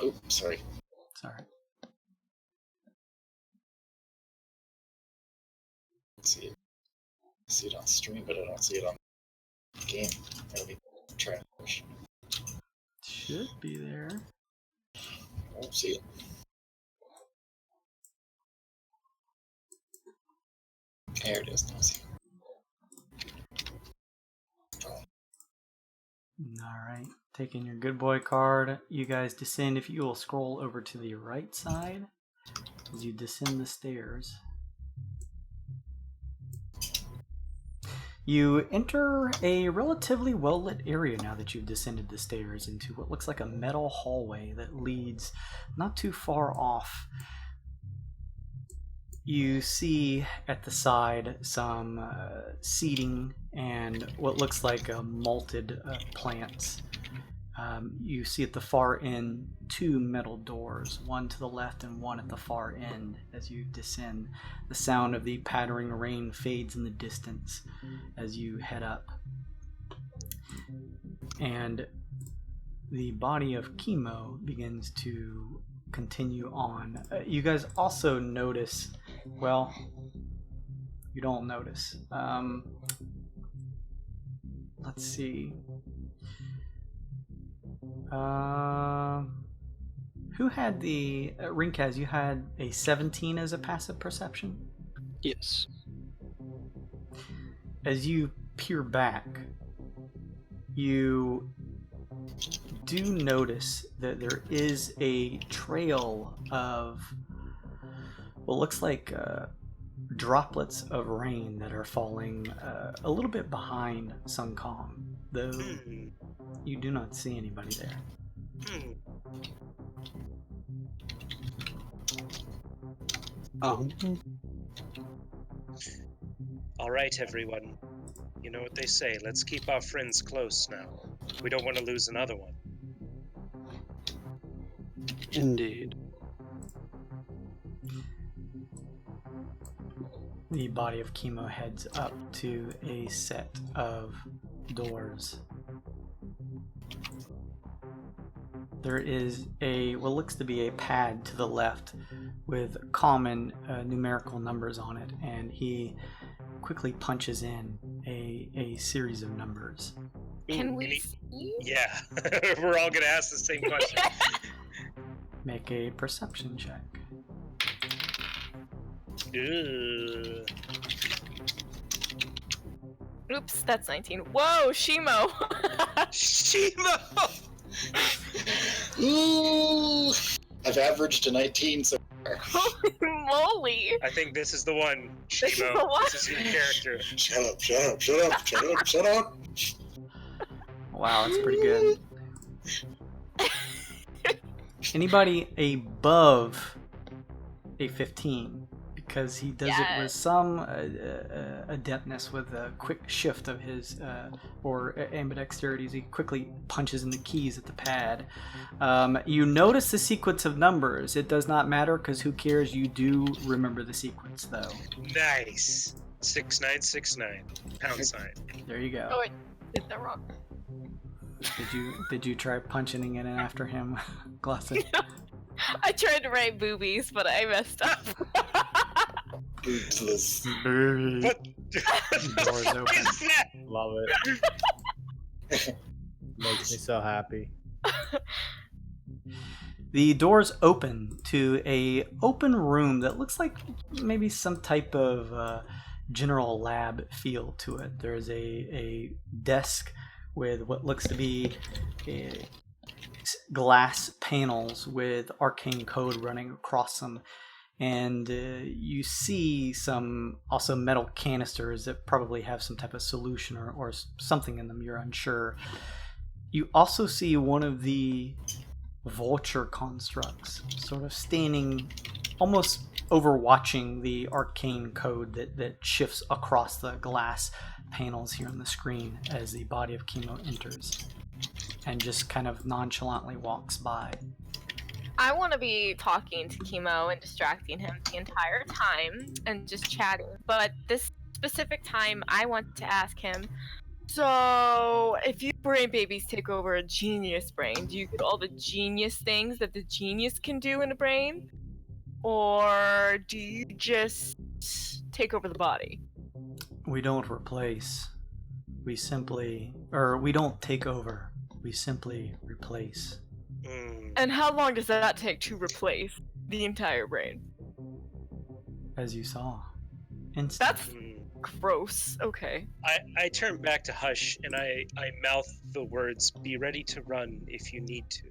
Oh, sorry. It's alright. See it. I see it on stream, but I don't see it on the game. Let me try and push. Should be there. I won't see it. There it is. Now I see it. Alright. Taking your good boy card, you guys descend. If you will scroll over to the right side as you descend the stairs. You enter a relatively well-lit area now that you've descended the stairs into what looks like a metal hallway that leads not too far off. You see at the side some seating and what looks like malted plants. You see at the far end two metal doors, one to the left and one at the far end as you descend. The sound of the pattering rain fades in the distance as you head up. And the body of Chemo begins to continue on. You guys also notice, well, you don't notice. Let's see. Who had the Rinkaz? You had a 17 as a passive perception? Yes. As you peer back, you do notice that there is a trail of what looks like droplets of rain that are falling a little bit behind Sun Kong, though you do not see anybody there. All right, everyone. You know what they say. Let's keep our friends close now. We don't want to lose another one. Indeed. The body of Chemo heads up to a set of doors. There is what looks to be a pad to the left with common numerical numbers on it, and he quickly punches in a series of numbers. Can Ooh, we see? Yeah, we're all gonna ask the same question. Make a perception check. Ooh. Oops, that's 19. Whoa, Shimo! Shimo! Ooh, I've averaged a 19 so far. Holy moly! I think this is the one, This is Shimo. the one. This is your character. Shut up, shut up, shut up, shut up, shut up. Wow, that's pretty good. Anybody above a 15? Because he does it with some adeptness, with a quick shift of his or ambidexterity as he quickly punches in the keys at the pad. You notice the sequence of numbers. It does not matter because who cares? You do remember the sequence though. Nice. 6969. Pound sign. There you go. Oh, I did that wrong. Did you try punching in after him, Glosson? I tried to write boobies, but I messed up. Bootless. What? Doors open. Love it. Makes me so happy. The doors open to a open room that looks like maybe some type of general lab feel to it. There's a desk with what looks to be glass panels with arcane code running across them. And you see some also metal canisters that probably have some type of solution or something in them, you're unsure. You also see one of the vulture constructs sort of standing almost overwatching the arcane code that shifts across the glass panels here on the screen as the body of Chemo enters and just kind of nonchalantly walks by. I want to be talking to Chemo and distracting him the entire time and just chatting. But this specific time, I want to ask him, so if you brain babies take over a genius brain, do you get all the genius things that the genius can do in a brain? Or do you just take over the body? We don't replace. We don't take over. We simply replace. And how long does that take to replace the entire brain? As you saw. Instant. That's gross. Okay. I turn back to Hush and I mouth the words, "Be ready to run if you need to."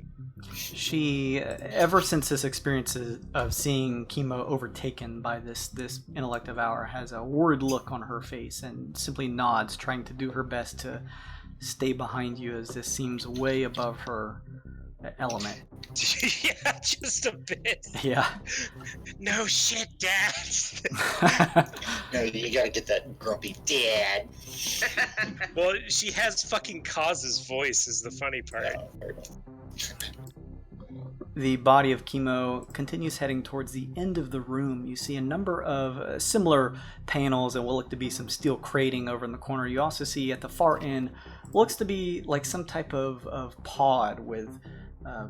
She, ever since this experience of seeing Chemo overtaken by this intellect of hour, has a worried look on her face and simply nods, trying to do her best to stay behind you as this seems way above her element. Yeah, just a bit. Yeah. No shit, Dad. No, you gotta get that grumpy dad. Well, she has fucking Kaz's voice is the funny part. No, fair enough. The body of Chemo continues heading towards the end of the room. You see a number of similar panels and what look to be some steel crating over in the corner. You also see at the far end what looks to be like some type of pod with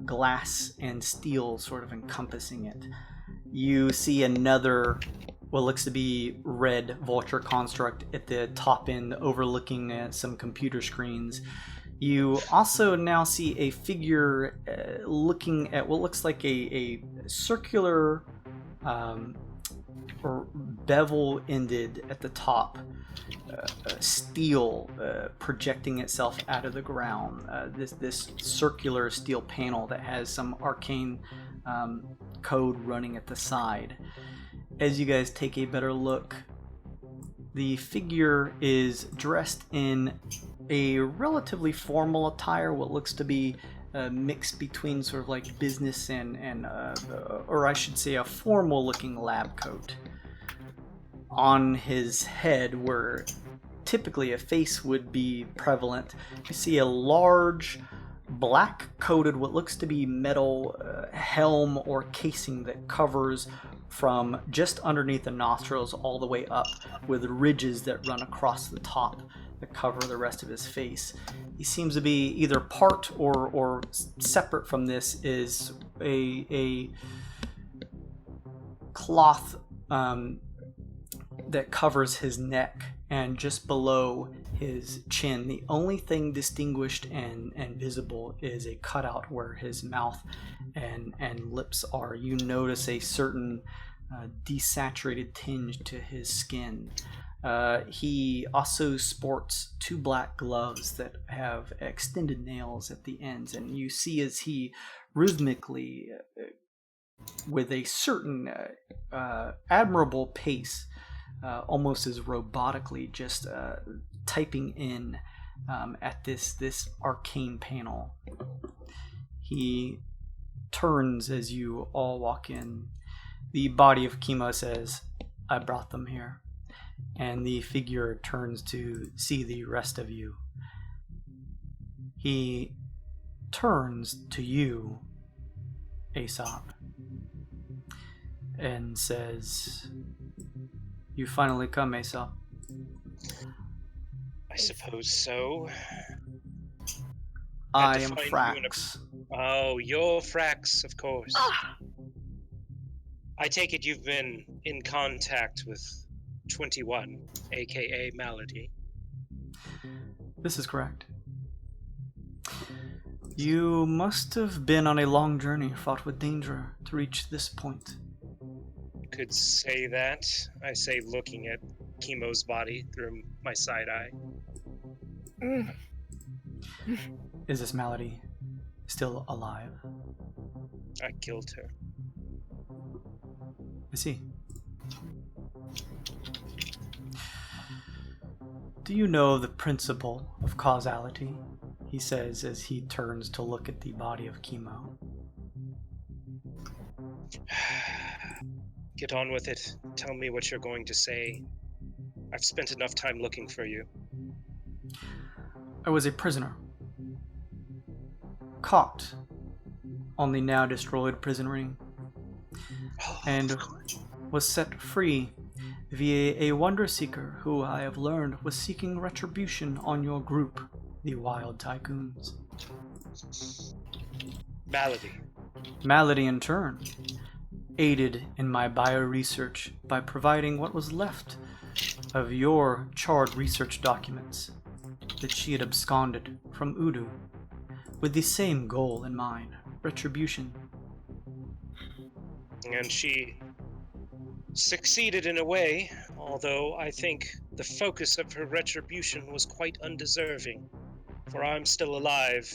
glass and steel sort of encompassing it. You see another what looks to be red vulture construct at the top end overlooking some computer screens. You also now see a figure looking at what looks like a circular or bevel-ended at the top steel projecting itself out of the ground. This circular steel panel that has some arcane code running at the side. As you guys take a better look, the figure is dressed in a relatively formal attire, what looks to be a mix between sort of like business and or I should say a formal looking lab coat. On his head, where typically a face would be prevalent, you see a large black coated what looks to be metal helm or casing that covers from just underneath the nostrils all the way up, with ridges that run across the top that cover the rest of his face. He seems to be either part or separate from this is a cloth that covers his neck and just below his chin, the only thing distinguished and visible is a cutout where his mouth and lips are. You notice a certain desaturated tinge to his skin. He also sports 2 black gloves that have extended nails at the ends, and you see as he rhythmically, with a certain admirable pace, almost as robotically, just typing in at this arcane panel. He turns as you all walk in. The body of Kima says, "I brought them here." And the figure turns to see the rest of you. He turns to you, Aesop, and says, "You finally come, Aesop." I suppose so. I to am find you in a- Frax. Oh, you're Frax, of course. I take it you've been in contact with 21, aka Malady. This is correct. You must have been on a long journey, fought with danger to reach this point. Could say that. I say, looking at Chemo's body through my side eye. Is this Malady still alive? I killed her. I see. Do you know the principle of causality? He says as he turns to look at the body of Chemo. Get on with it. Tell me what you're going to say. I've spent enough time looking for you. I was a prisoner, caught on the now destroyed prison ring, and was set free via a wonder seeker who I have learned was seeking retribution on your group, the Wyld Tycoons. Malady. Malady, in turn, aided in my bio-research by providing what was left of your charred research documents that she had absconded from Udu, with the same goal in mind, retribution. And she succeeded in a way, although I think the focus of her retribution was quite undeserving, for I'm still alive,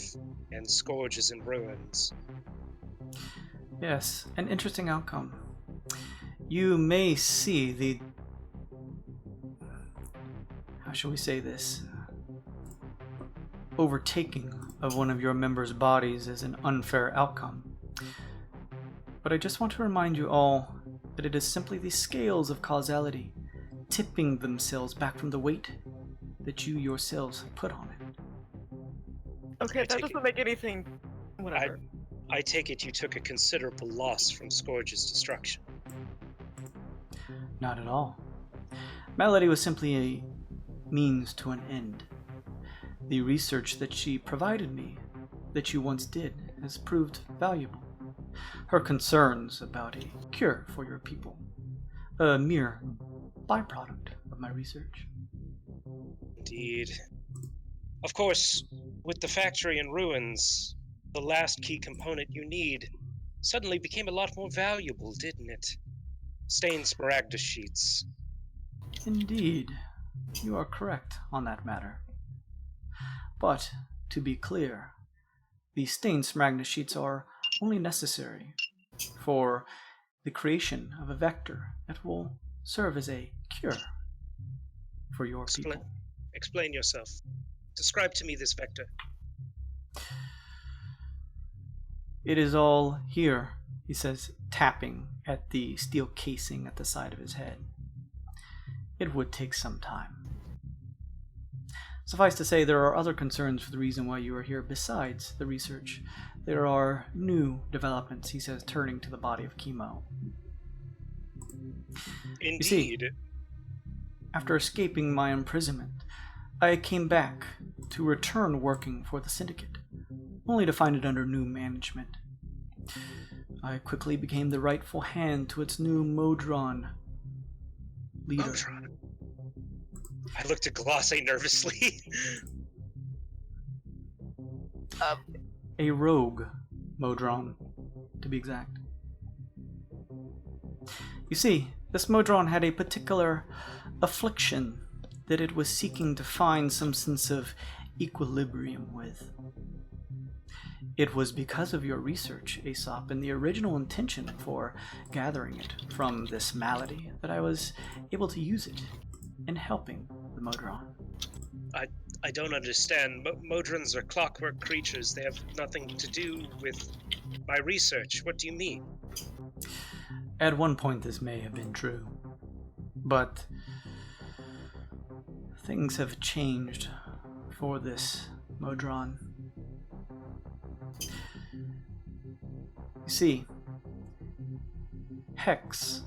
and Scourge is in ruins. Yes, an interesting outcome. You may see the... how shall we say this? Overtaking of one of your members' bodies as an unfair outcome. But I just want to remind you all that it is simply the scales of causality tipping themselves back from the weight that you yourselves put on it. Okay, that doesn't make anything... whatever. I take it you took a considerable loss from Scourge's destruction. Not at all. Malady was simply a means to an end. The research that she provided me, that you once did, has proved valuable. Her concerns about a cure for your people, a mere byproduct of my research. Indeed. Of course, with the factory in ruins, the last key component you need suddenly became a lot more valuable, didn't it? Stained smaragda sheets. Indeed, you are correct on that matter. But, to be clear, the stained smaragda sheets are only necessary for the creation of a vector that will serve as a cure for your people. Explain yourself. Describe to me this vector. It is all here, he says, tapping at the steel casing at the side of his head. It would take some time. Suffice to say, there are other concerns for the reason why you are here besides the research. There are new developments, he says, turning to the body of Chemo. Indeed. You see, after escaping my imprisonment, I came back to return working for the Syndicate, only to find it under new management. I quickly became the rightful hand to its new Modron leader. I looked at Glosse nervously. A rogue Modron, to be exact. You see, this Modron had a particular affliction that it was seeking to find some sense of equilibrium with. It was because of your research, Aesop, and the original intention for gathering it from this malady that I was able to use it in helping the Modron. I don't understand. Modrons are clockwork creatures. They have nothing to do with my research. What do you mean? At one point this may have been true, but things have changed for this Modron. You see, Hex,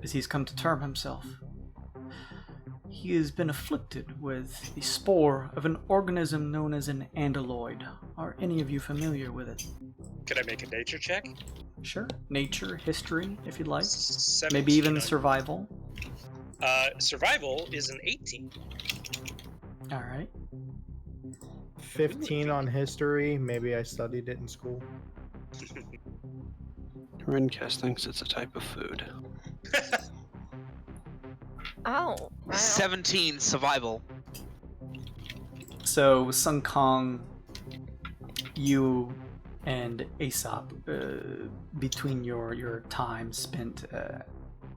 as he's come to term himself, he has been afflicted with the spore of an organism known as an andaloid. Are any of you familiar with it? Can I make a nature check? Sure. Nature, history, if you'd like. 17 Maybe even on- survival. Survival is an 18. All right. 15 on history. Maybe I studied it in school. Runcast thinks it's a type of food. Oh, wow. 17 survival. So, Sun Kong, you and Aesop, between your time spent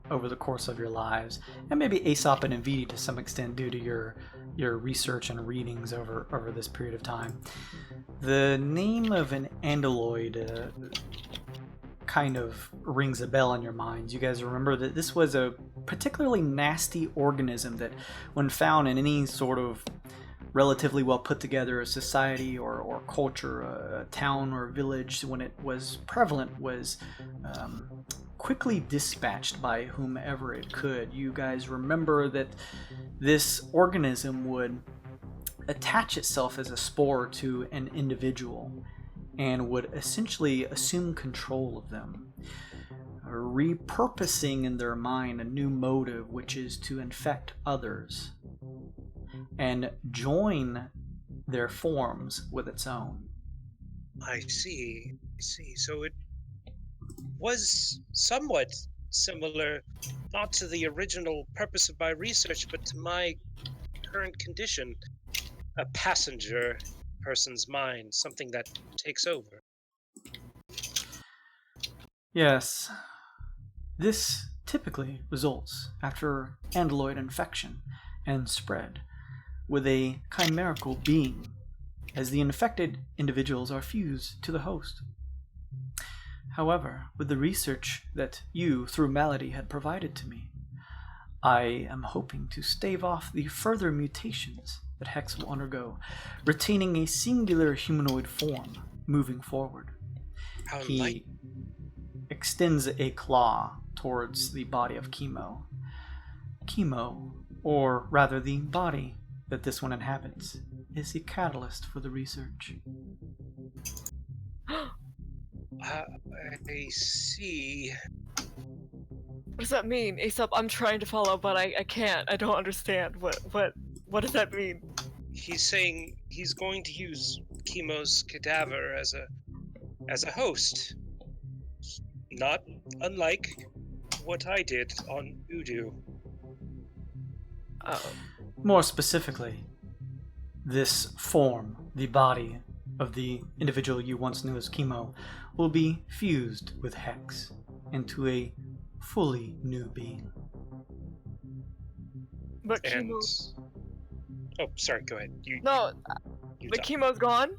over the course of your lives, and maybe Aesop and Envidi to some extent due to your research and readings over this period of time, the name of an andaloid kind of rings a bell in your minds. You guys remember that this was a particularly nasty organism that, when found in any sort of relatively well put together society or culture, a town or village, when it was prevalent, was quickly dispatched by whomever it could. You guys remember that this organism would attach itself as a spore to an individual and would essentially assume control of them, repurposing in their mind a new motive, which is to infect others and join their forms with its own. I see. So it was somewhat similar, not to the original purpose of my research, but to my current condition. A passenger person's mind, something that takes over. Yes. This typically results after andaloid infection and spread with a chimerical being, as the infected individuals are fused to the host. However, with the research that you, through malady, had provided to me, I am hoping to stave off the further mutations that Hex will undergo, retaining a singular humanoid form moving forward. How He extends a claw towards the body of Chemo. Chemo, or rather the body that this one inhabits, is the catalyst for the research. I see. What does that mean? Aesop, I'm trying to follow, but I can't. I don't understand. What does that mean? He's saying he's going to use Chemo's cadaver as a host. Not unlike what I did on Udu. More specifically, this form, the body of the individual you once knew as Chemo, will be fused with Hex into a fully new being. But And Chemo... oh, sorry. Go ahead. No, You the talk. Chemo's gone?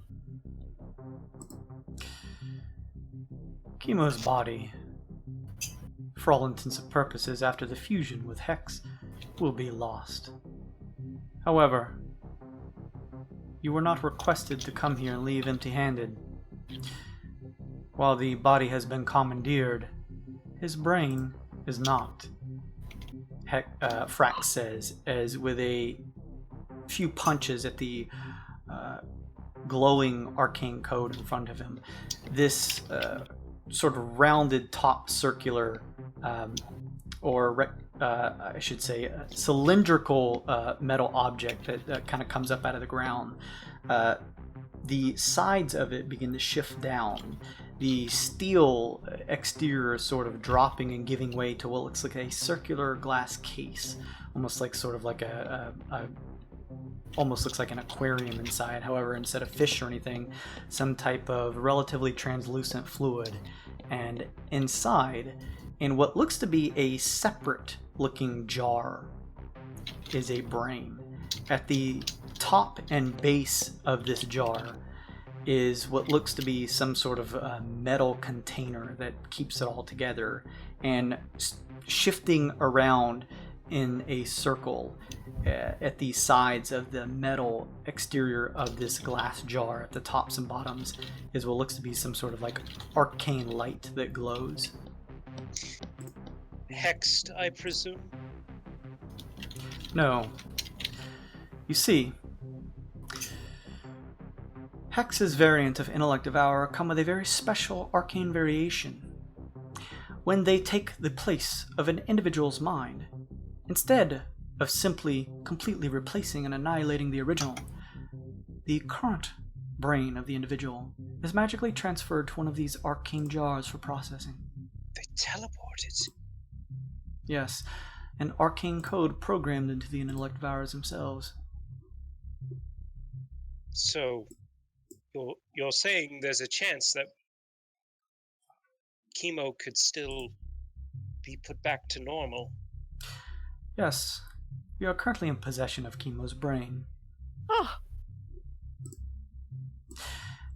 Chemo's body, for all intents and purposes after the fusion with Hex, will be lost. However, you were not requested to come here and leave empty-handed. While the body has been commandeered, his brain is not. Frax says, as with a few punches at the glowing arcane code in front of him, this sort of rounded top circular I should say, a cylindrical metal object that kind of comes up out of the ground. The sides of it begin to shift down. The steel exterior is sort of dropping and giving way to what looks like a circular glass case, almost like sort of like almost looks like an aquarium inside. However, instead of fish or anything, some type of relatively translucent fluid. And inside, in what looks to be a separate looking jar, is a brain. At the top and base of this jar is what looks to be some sort of metal container that keeps it all together, and shifting around in a circle at the sides of the metal exterior of this glass jar at the tops and bottoms is what looks to be some sort of like arcane light that glows. Hexed, I presume? No. You see, Hex's variant of Intellect Devourer come with a very special arcane variation. When they take the place of an individual's mind, instead of simply completely replacing and annihilating the original, the current brain of the individual is magically transferred to one of these arcane jars for processing. They teleported. Yes, an arcane code programmed into the Intellect Devourers themselves. So, you're saying there's a chance that Chemo could still be put back to normal? Yes, we are currently in possession of Chemo's brain. Oh,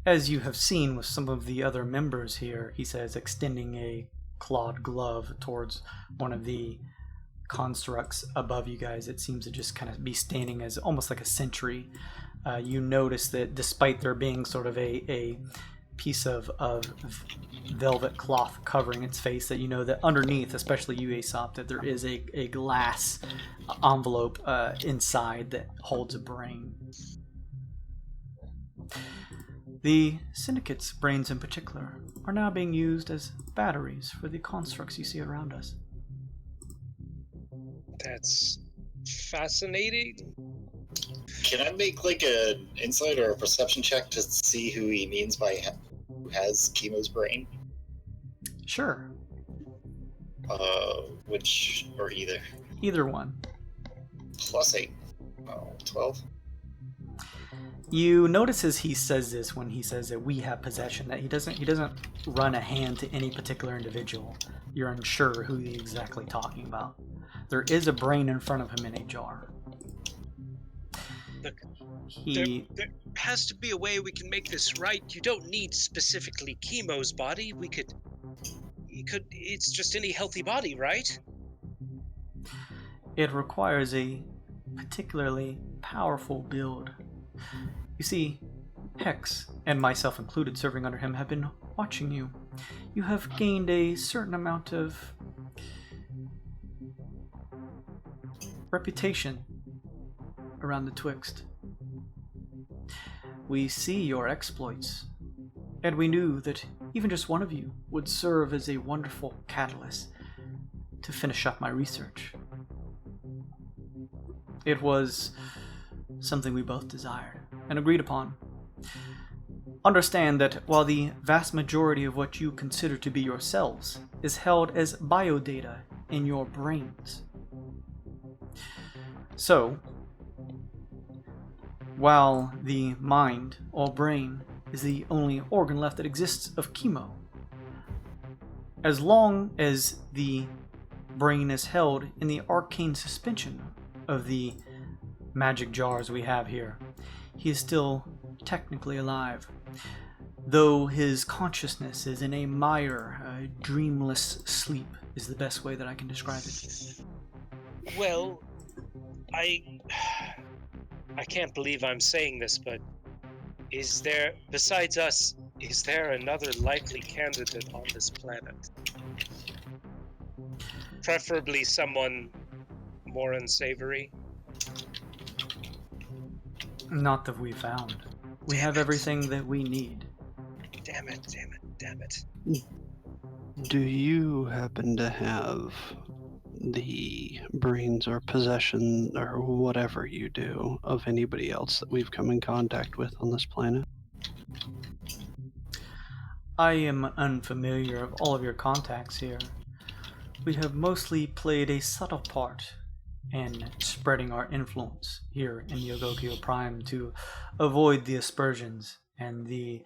As you have seen with some of the other members here, he says, extending a clawed glove towards one of the constructs above you guys. It seems to just kind of be standing as almost like a sentry. You notice that despite there being sort of a piece of velvet cloth covering its face, that you know that underneath, especially you, Aesop, that there is a glass envelope inside that holds a brain. The Syndicate's brains in particular are now being used as batteries for the constructs you see around us. That's fascinating. Can I make like an insight or a perception check to see who he means by who has Chemo's brain? Sure. Which, or either? Either one. +8. 12. You notice as he says this, when he says that we have possession, that he doesn't run a hand to any particular individual. You're unsure who he's exactly talking about. There is a brain in front of him in a jar. Look, There has to be a way we can make this right. You don't need specifically Chemo's body. It's just any healthy body, right? It requires a particularly powerful build. You see, Hex, and myself included serving under him, have been watching you. You have gained a certain amount of reputation around the Twixt. We see your exploits, and we knew that even just one of you would serve as a wonderful catalyst to finish up my research. It was something we both desired and agreed upon. Understand that while the vast majority of what you consider to be yourselves is held as biodata in your brains. So, while the mind or brain is the only organ left that exists of Chemo, as long as the brain is held in the arcane suspension of the magic jars we have here, he is still technically alive, though his consciousness is in a mire, a dreamless sleep is the best way that I can describe it. Well, I can't believe I'm saying this, but is there, besides us, is there another likely candidate on this planet? Preferably someone more unsavory? Not that we found. We have everything that we need. Damn it. Do you happen to have the brains or possession or whatever you do of anybody else that we've come in contact with on this planet? I am unfamiliar of all of your contacts here. We have mostly played a subtle part in spreading our influence here in Yogokyo Prime to avoid the aspersions and the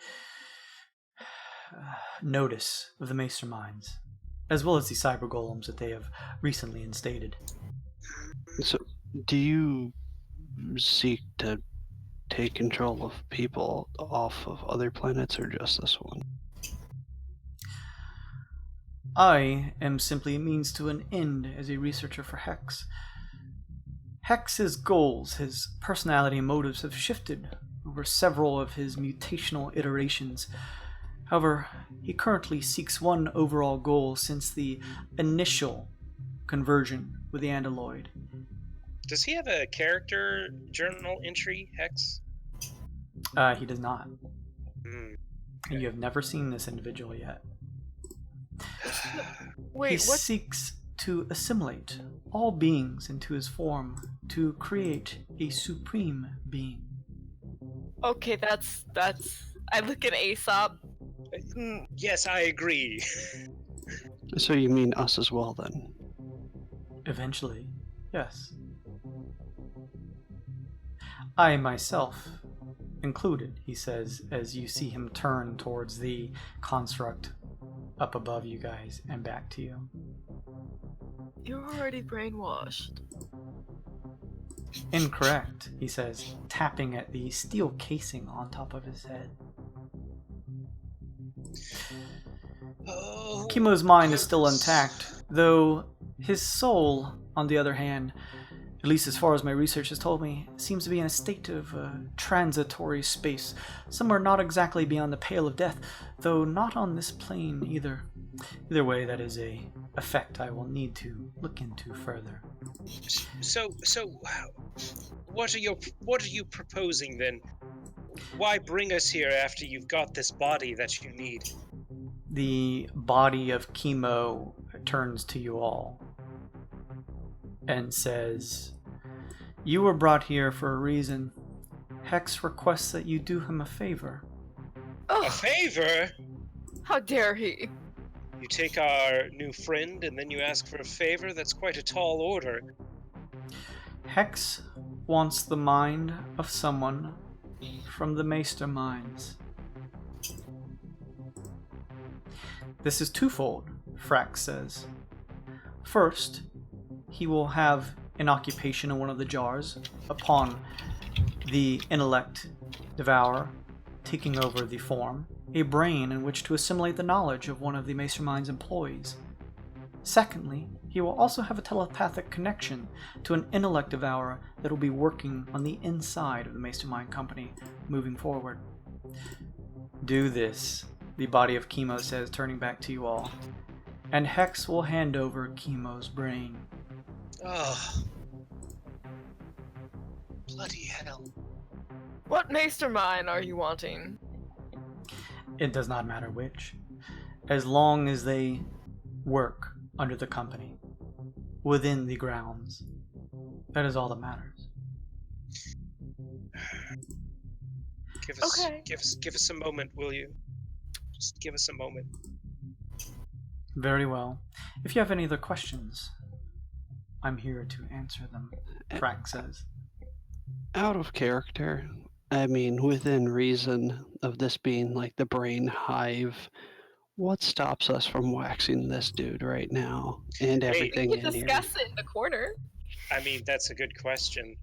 notice of the masterminds, as well as the cyber golems that they have recently instated. So, do you seek to take control of people off of other planets or just this one? I am simply a means to an end as a researcher for Hex. Hex's goals, his personality and motives have shifted over several of his mutational iterations. However, he currently seeks one overall goal since the initial conversion with the Andaloid. Does he have a character journal entry, Hex? He does not. Okay. You have never seen this individual yet. Wait, He what? seeks to assimilate all beings into his form to create a supreme being. Okay, that's. I look at Aesop. Yes, I agree. So you mean us as well, then? Eventually, yes. I myself included, he says, as you see him turn towards the construct up above you guys and back to you. You're already brainwashed. Incorrect, he says, tapping at the steel casing on top of his head. Oh. Kimo's mind is still intact, though his soul, on the other hand, at least as far as my research has told me, seems to be in a state of transitory space, somewhere not exactly beyond the pale of death, though not on this plane either. Either way, that is a effect I will need to look into further. So, what are you proposing then? Why bring us here after you've got this body that you need? The body of Kimo turns to you all and says, "You were brought here for a reason. Hex requests that you do him a favor." A favor? How dare he? You take our new friend and then you ask for a favor? That's quite a tall order. Hex wants the mind of someone from the Maester Minds. This is twofold, Frax says. First, he will have an occupation in one of the jars upon the intellect devourer taking over the form, a brain in which to assimilate the knowledge of one of the Mastermind's employees. Secondly, he will also have a telepathic connection to an intellect devourer that will be working on the inside of the Mastermind company moving forward. Do this, the body of Kimo says, turning back to you all, and Hex will hand over Kimo's brain. Oh. Bloody hell. What mastermind are you wanting? It does not matter which, as long as they work under the company, within the grounds. That is all that matters. Give us a moment, will you? Just give us a moment. Very well. If you have any other questions, I'm here to answer them, Frank says. Out of character, I mean, within reason of this being like the brain hive, what stops us from waxing this dude right now and Hey, everything We can in here? discuss it in the corner. I mean, that's a good question.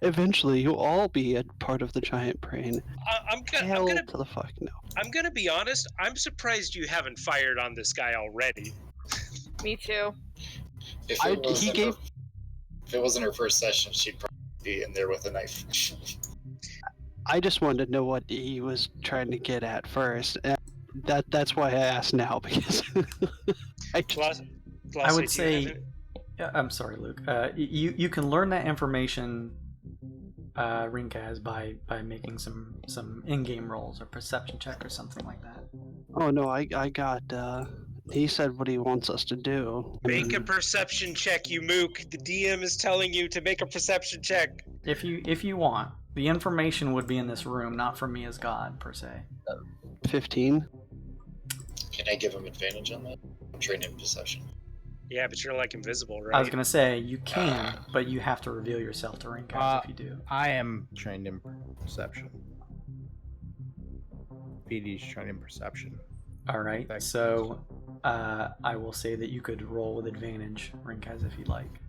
Eventually, you'll all be a part of the giant brain. I'm Hell gonna to the fuck no. I'm gonna be honest. I'm surprised you haven't fired on this guy already. Me too. If it wasn't her first session, she'd probably be in there with a knife. I just wanted to know what he was trying to get at first. And that's why I asked now, because I would say, I'm sorry, Luke. You can learn that information, Rinkaz, by making some in-game rolls or perception check or something like that. Oh no, I got He said what he wants us to do. Make a perception check, you mook. The DM is telling you to make a perception check. If you want. The information would be in this room, not from me as God, per se. 15. Can I give him advantage on that? I'm trained in perception. Yeah, but you're like invisible, right? I was going to say, you can, but you have to reveal yourself to Ringcast if you do. I am trained in perception. BD's trained in perception. Alright, so I will say that you could roll with advantage, Ringcast, if you'd like.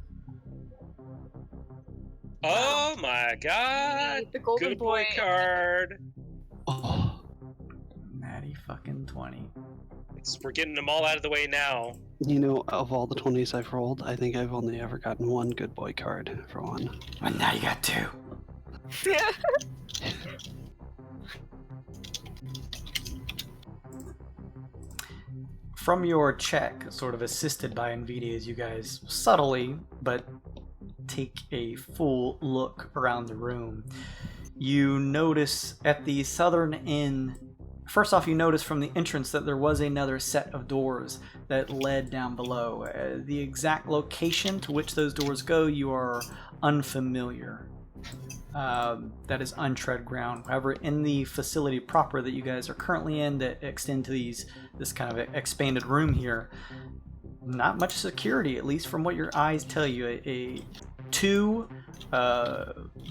Oh my god! The golden Good boy card. Oh, Natty fucking 20. We're getting them all out of the way now. you know, of all the 20s I've rolled, I think I've only ever gotten one good boy card for one. And now you got 2. From your check, sort of assisted by NVIDIA, as you guys subtly, but take a full look around the room, you notice at the southern end, first off, you notice from the entrance that there was another set of doors that led down below. The exact location to which those doors go, you are unfamiliar. That is untread ground. However, in the facility proper that you guys are currently in, that extend to this kind of expanded room here, not much security, at least from what your eyes tell you. Two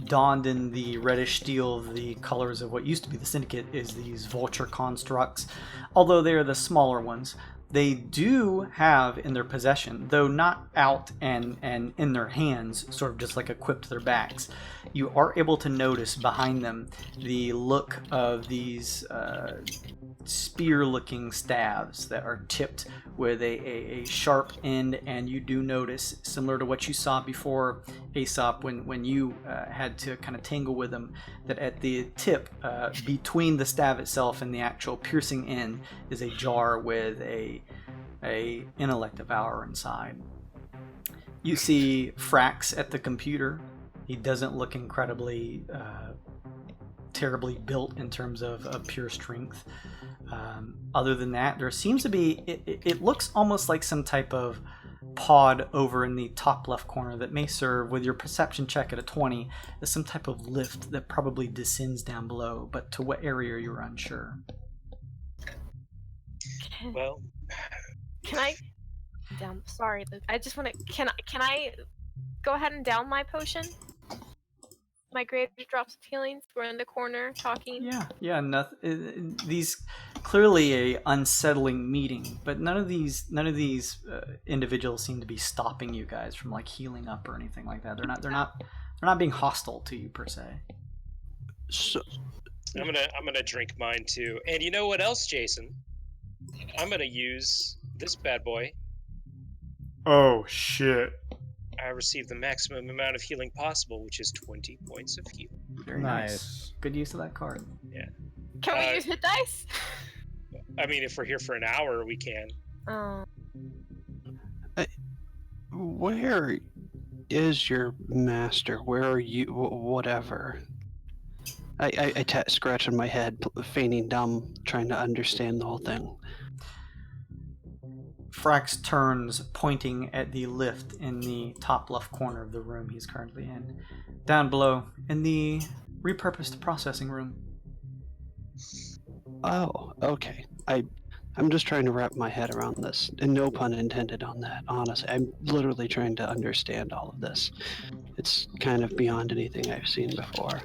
donned in the reddish steel of the colors of what used to be the Syndicate is these vulture constructs, although they are the smaller ones. They do have in their possession, though not out and in their hands, sort of just like equipped to their backs, you are able to notice behind them the look of these spear-looking staves that are tipped with a sharp end, and you do notice, similar to what you saw before, Aesop, when you had to kind of tangle with them, that at the tip, between the staff itself and the actual piercing end, is a jar with a intellect devourer inside. You see Frax at the computer. He doesn't look incredibly terribly built in terms of pure strength. Other than that, there seems to be, it looks almost like some type of pod over in the top left corner that may serve, with your perception check at a 20, as some type of lift that probably descends down below, but to what area you're unsure. Well, Can I down? Sorry, I just want to. Can I go ahead and down my potion? My greater drops of healings. We're in the corner talking. Yeah. Nothing. These clearly a unsettling meeting, but none of these individuals seem to be stopping you guys from like healing up or anything like that. They're not being hostile to you per se. So, I'm gonna drink mine too. And you know what else, Jason? I'm gonna use this bad boy. Oh shit! I received the maximum amount of healing possible, which is 20 points of healing. Very nice. Good use of that card. Yeah. Can we use hit dice? I mean, if we're here for an hour, we can. Oh. where is your master? Where are you? Whatever. I scratching my head, feigning dumb, trying to understand the whole thing. Frax turns, pointing at the lift in the top left corner of the room he's currently in. Down below, in the repurposed processing room. Oh, okay. I'm just trying to wrap my head around this, and no pun intended on that, honestly. I'm literally trying to understand all of this. It's kind of beyond anything I've seen before.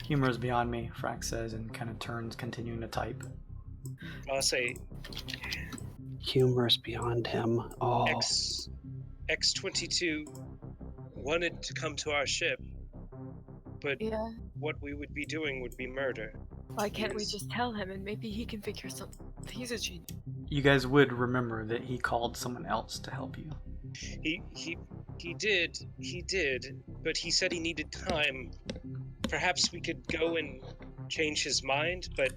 Humor is beyond me, Frax says, and kind of turns, continuing to type. I'll say Humor is beyond him. Oh. X-22 wanted to come to our ship, but what we would be doing would be murder. Why can't we just tell him and maybe he can figure something? He's a genius. You guys would remember that he called someone else to help you. He did, but he said he needed time. Perhaps we could go and change his mind, but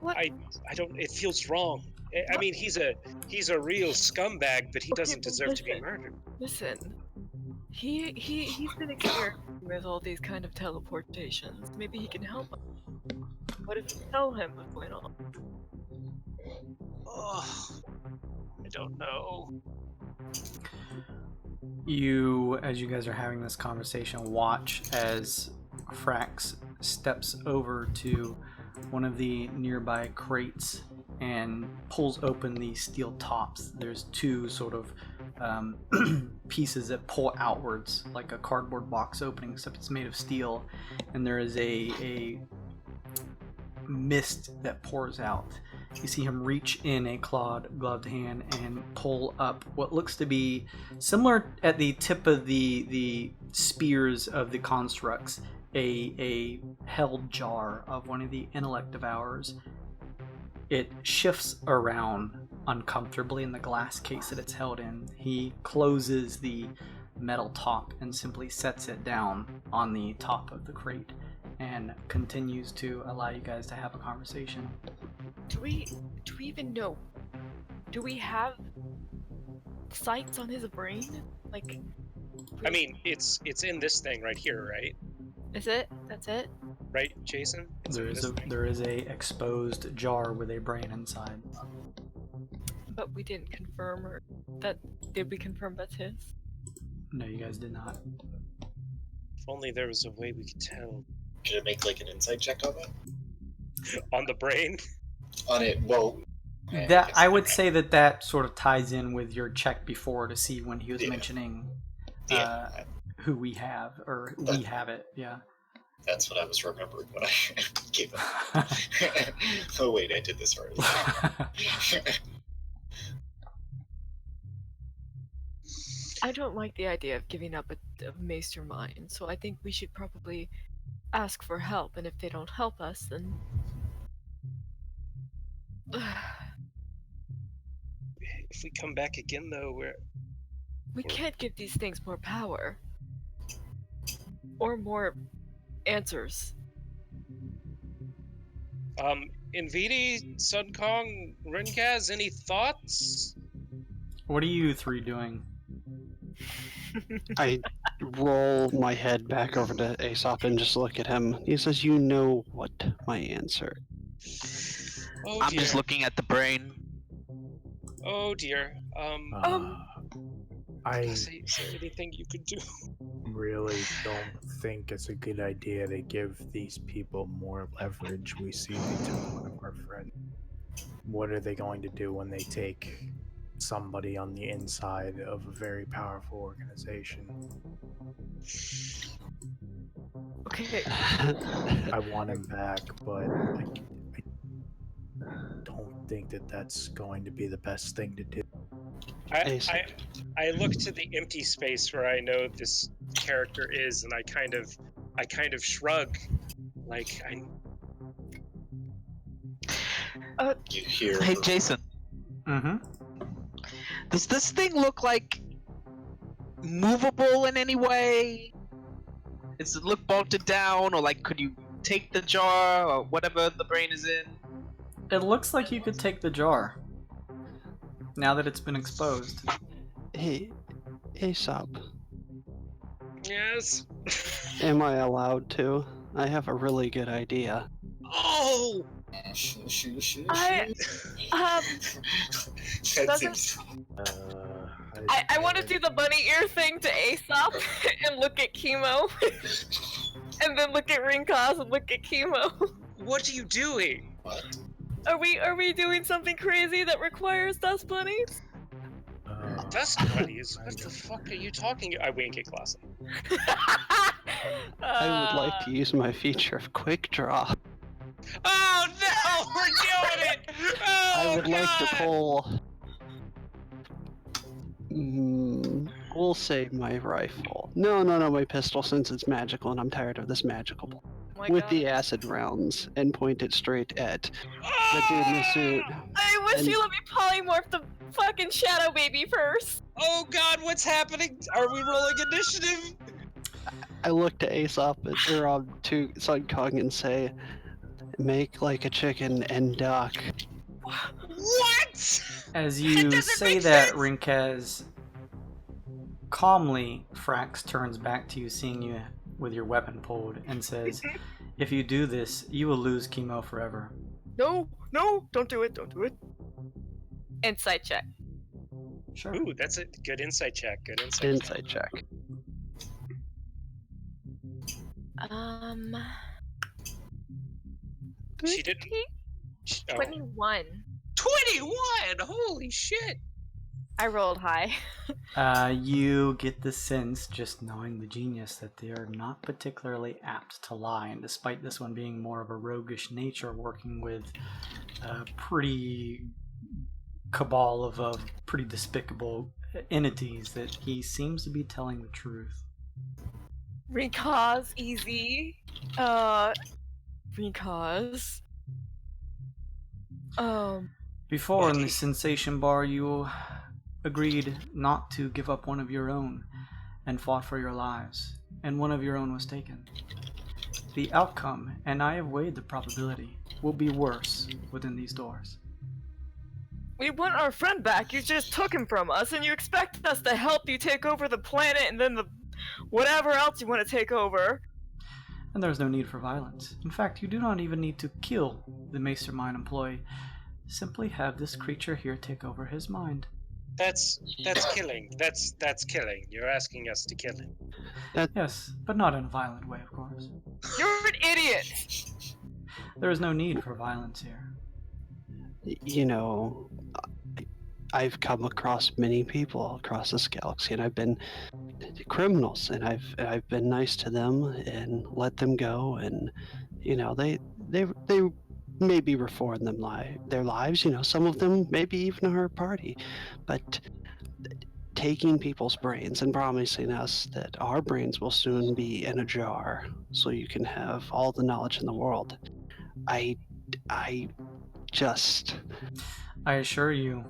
What? I don't. It feels wrong. I mean, he's a real scumbag, but he doesn't deserve to be murdered. Listen, he's been experimenting with all these kind of teleportations. Maybe he can help us. What if we tell him what's going on? Oh, don't know. You, as you guys are having this conversation, watch as Frax steps over to one of the nearby crates and pulls open the steel tops. There's two sort of pieces that pull outwards like a cardboard box opening, except it's made of steel, and there is a mist that pours out. You see him reach in a gloved hand and pull up what looks to be similar at the tip of the spears of the constructs, a held jar of one of the intellect devourers. It shifts around uncomfortably in the glass case that it's held in. He closes the metal top and simply sets it down on the top of the crate and continues to allow you guys to have a conversation. Do we even know? Do we have sights on his brain? Like, I mean, it's in this thing right here, right? is it? That's it? Right, Jason? It's in this thing. There is a exposed jar with a brain inside. But we didn't confirm, or that did we confirm that's his? No, you guys did not. If only there was a way we could tell. Could it make like an insight check on that? On the brain? On it, well. That I would say that sort of ties in with your check before to see when he was mentioning who we have, or we have it. Yeah. That's what I was remembering when I gave up. Oh wait, I did this already. I don't like the idea of giving up a mastermind, so I think we should probably ask for help, and if they don't help us, then... If we come back again, though, we can't give these things more power. Or more answers. Invidi, Sun Kong, Runkaz, any thoughts? What are you three doing? I roll my head back over to Aesop and just look at him. He says, "You know what my answer." Oh, I'm dear. just looking at the brain. Oh dear. Is there anything you could do? Really don't think it's a good idea to give these people more leverage. We see they took one of our friends. What are they going to do when they take somebody on the inside of a very powerful organization? Okay. I want him back, but I don't think that that's going to be the best thing to do. I look to the empty space where I know this character is, and I kind of shrug, like You hear? Hey, Jason. Mm-hmm. Does this thing look like movable in any way? Does it look bolted down, or like could you take the jar or whatever the brain is in? It looks like you could take the jar. Now that it's been exposed. Hey, Aesop, yes. am I allowed to? I have a really good idea. Oh. I That seems. I want to do the bunny ear thing to Aesop and look at Chemo, and then look at Rinkaz and look at Chemo. What are you doing? What? Are we doing something crazy that requires dust bunnies? Dust bunnies? What the fuck are you talking? I wink at Classy. I would like to use my feature of quick draw. Oh no! We're doing it! Oh, I would like to God! pull. We'll say my rifle. No, my pistol, since it's magical, and I'm tired of this magical. Oh my With God. the acid rounds, and point it straight at the dude in the suit. I wish and- you let me polymorph the fucking shadow baby first. Oh God, what's happening? Are we rolling initiative? I look to Aesop or to Sun Kong and say, "Make like a chicken and duck." What? As That you doesn't say make that, sense! Rinkaz, calmly, Frax turns back to you, seeing you with your weapon pulled, and says, "If you do this, you will lose Chemo forever." No, don't do it, don't do it. Insight check. Sure. Ooh, that's a good insight check. Good insight. Insight check. She didn't. 21. 21! Holy shit! I rolled high. You get the sense, just knowing the genius, that they are not particularly apt to lie, and despite this one being more of a roguish nature, working with a pretty cabal of pretty despicable entities, that he seems to be telling the truth. Recause easy. Recause. Before in the sensation bar, you agreed not to give up one of your own and fought for your lives, and one of your own was taken. The outcome, and I have weighed the probability, will be worse within these doors. We want our friend back. You just took him from us, and you expect us to help you take over the planet and then the whatever else you want to take over. And there is no need for violence. In fact, you do not even need to kill the mastermind employee. Simply have this creature here take over his mind. That's killing. That's killing. You're asking us to kill him. Yes, but not in a violent way, of course. You're an idiot! There is no need for violence here. You know, I've come across many people across this galaxy, and I've been criminals, and I've been nice to them and let them go, and you know they maybe reform their lives. You know, some of them maybe even our party, but taking people's brains and promising us that our brains will soon be in a jar, so you can have all the knowledge in the world. I assure you,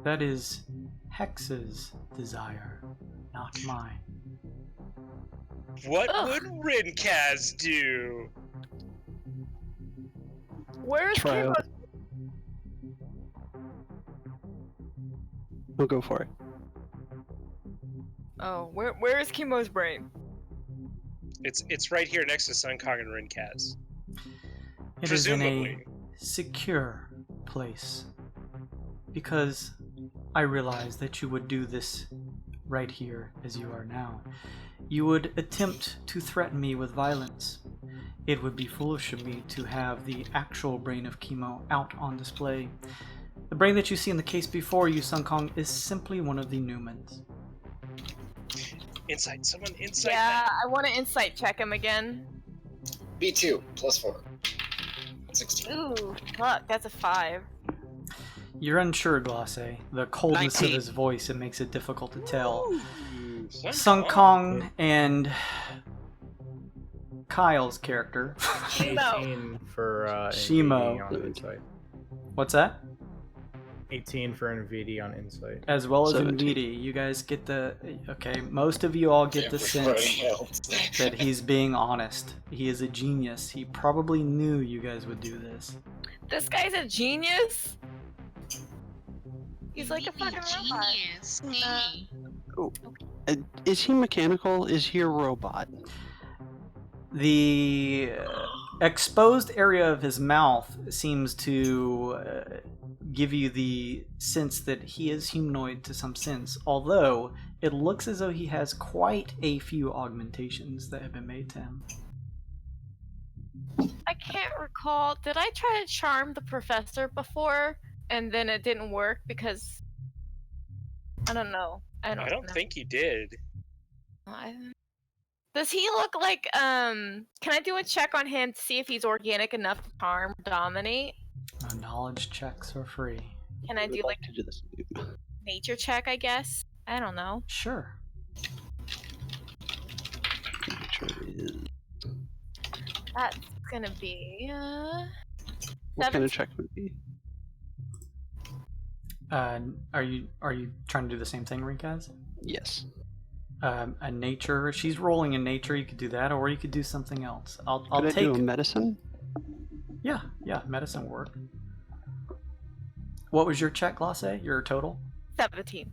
that is Hex's desire, not mine. What would Rinkaz do? Where's Trial. Kimbo? We'll go for it. Oh, where is Kimbo's brain? It's right here next to Sun Kong and Rinkaz. It is in Presumably. a secure place, because I realize that you would do this right here as you are now. You would attempt to threaten me with violence. It would be foolish of me to have the actual brain of Chemo out on display. The brain that you see in the case before you, Sun Kong, is simply one of the Newmans. Insight. Someone insight. Yeah, I want to insight check him again. B2 +4. 16. Ooh, fuck, that's a 5. You're unsure, Glace. The coldness 19. of his voice, it makes it difficult to tell. Sun Sun Kong and Kyle's character. 18 for Shimo. NVD on insight. What's that? 18 for NVD on insight. As well as 17. Nvidia. You guys get the... Okay, most of you all get the sense Everybody else. that he's being honest. He is a genius. He probably knew you guys would do this. This guy's a genius? He's like a fucking robot. Genius. Me. Is he mechanical? Is he a robot? The exposed area of his mouth seems to give you the sense that he is humanoid to some sense, although it looks as though he has quite a few augmentations that have been made to him. I can't recall. Did I try to charm the professor before and then it didn't work because I don't know. I don't know. think you did. Does he look like can I do a check on him to see if he's organic enough to charm or dominate? Knowledge checks are free. Can I do like to do this? nature check, I guess? I don't know. Sure. That's gonna be What kind of check would it be? Are you trying to do the same thing, Rinkaz? Yes. A nature. She's rolling in nature. You could do that, or you could do something else. I'll Could I take. do a medicine? Yeah, medicine work. What was your check, Glace? Your total? 17.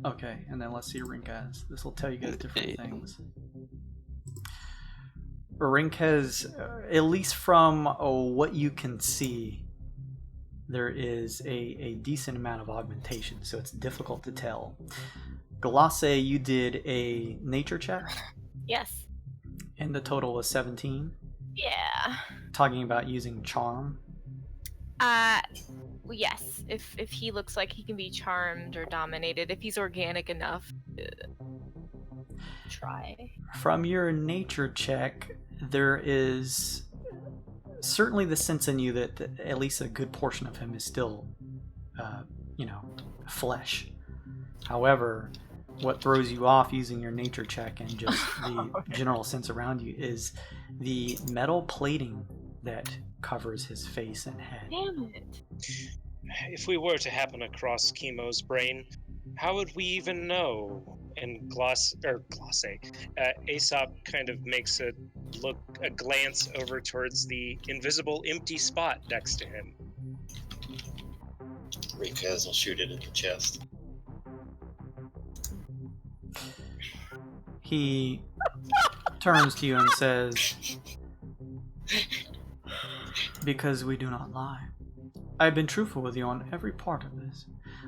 Okay, and then let's see Rinkaz. This will tell you guys different things. Rinkaz, at least from what you can see, there is a decent amount of augmentation, so it's difficult to tell. Glace, you did a nature check, Yes. and the total was 17. Yeah. Talking about using charm. Yes. If he looks like he can be charmed or dominated, if he's organic enough, try. From your nature check, there is certainly the sense in you that at least a good portion of him is still, flesh. However, what throws you off using your nature check and just the general sense around you is the metal plating that covers his face and head. Damn it. If we were to happen across Chemo's brain, how would we even know? And Aesop kind of makes a glance over towards the invisible empty spot next to him. Rikaz will shoot it in the chest. He turns to you and says, "Because we do not lie. I have been truthful with you on every part of this.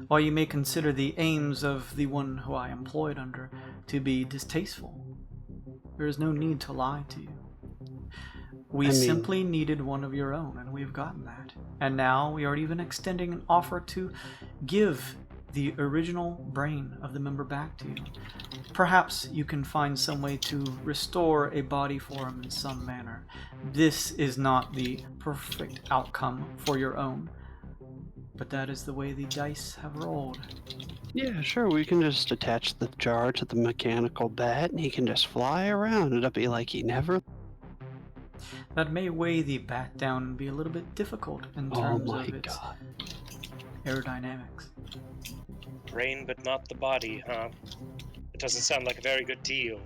While you may consider the aims of the one who I employed under to be distasteful, there is no need to lie to you. We simply needed one of your own, and we've gotten that. And now we are even extending an offer to give the original brain of the member back to you. Perhaps you can find some way to restore a body for him in some manner. This is not the perfect outcome for your own, but that is the way the dice have rolled." Yeah, sure, we can just attach the jar to the mechanical bat and he can just fly around. It'll be like he never... That may weigh the bat down and be a little bit difficult in terms of its aerodynamics. Brain but not the body, huh? It doesn't sound like a very good deal.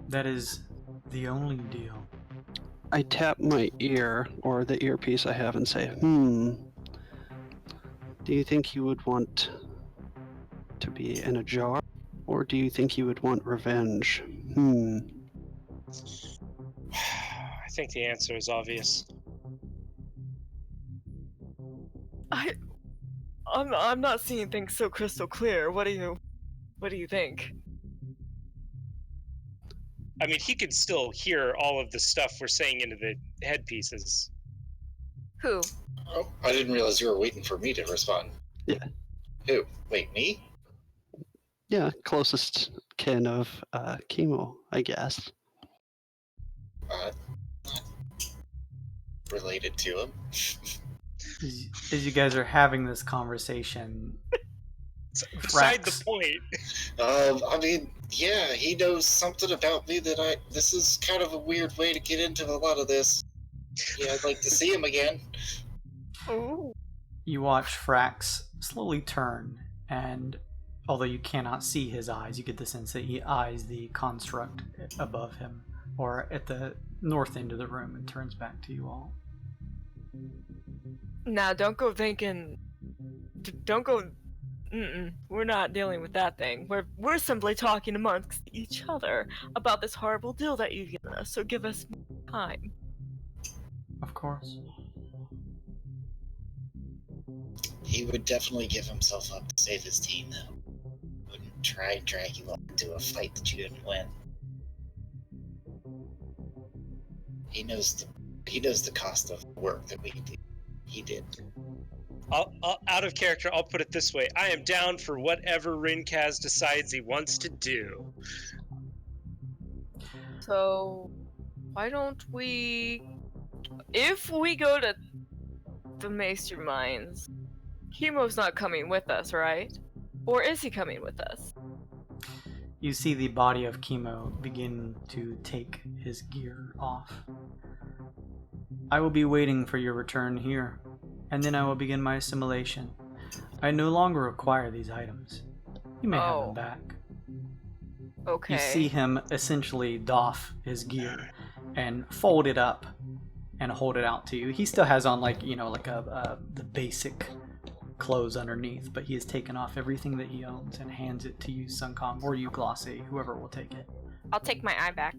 That is the only deal. I tap my ear, or the earpiece I have, and say, do you think you would want to be in a jar? Or do you think you would want revenge? I think the answer is obvious. I'm not seeing things so crystal clear. What do you think? I mean, he could still hear all of the stuff we're saying into the headpieces. Who? Oh, I didn't realize you were waiting for me to respond. Yeah. Who? Wait, me? Yeah, closest kin of Chemo, I guess. Not related to him. As you guys are having this conversation, Beside the point. I mean, yeah, he knows something about me that this is kind of a weird way to get into a lot of this. Yeah, I'd like to see him again. Oh. You watch Frax slowly turn, and although you cannot see his eyes, you get the sense that he eyes the construct above him, or at the north end of the room, and turns back to you all. Now, don't go thinking... Don't go... We're not dealing with that thing. We're simply talking amongst each other about this horrible deal that you've given us, so give us time. Of course. He would definitely give himself up to save his team, though. Wouldn't try and drag you up into a fight that you didn't win. He knows the cost of work that he did. I'll, out of character, I'll put it this way. I am down for whatever Rinkaz decides he wants to do. So, why don't we... If we go to the Masterminds, Chemo's not coming with us, right? Or is he coming with us? You see the body of Chemo begin to take his gear off. I will be waiting for your return here, and then I will begin my assimilation. I no longer require these items. You may have them back. Okay. You see him essentially doff his gear and fold it up and hold it out to you. He still has on the basic clothes underneath, but he has taken off everything that he owns and hands it to you, Suncom, or you, Glossy, whoever will take it. I'll take my eye back.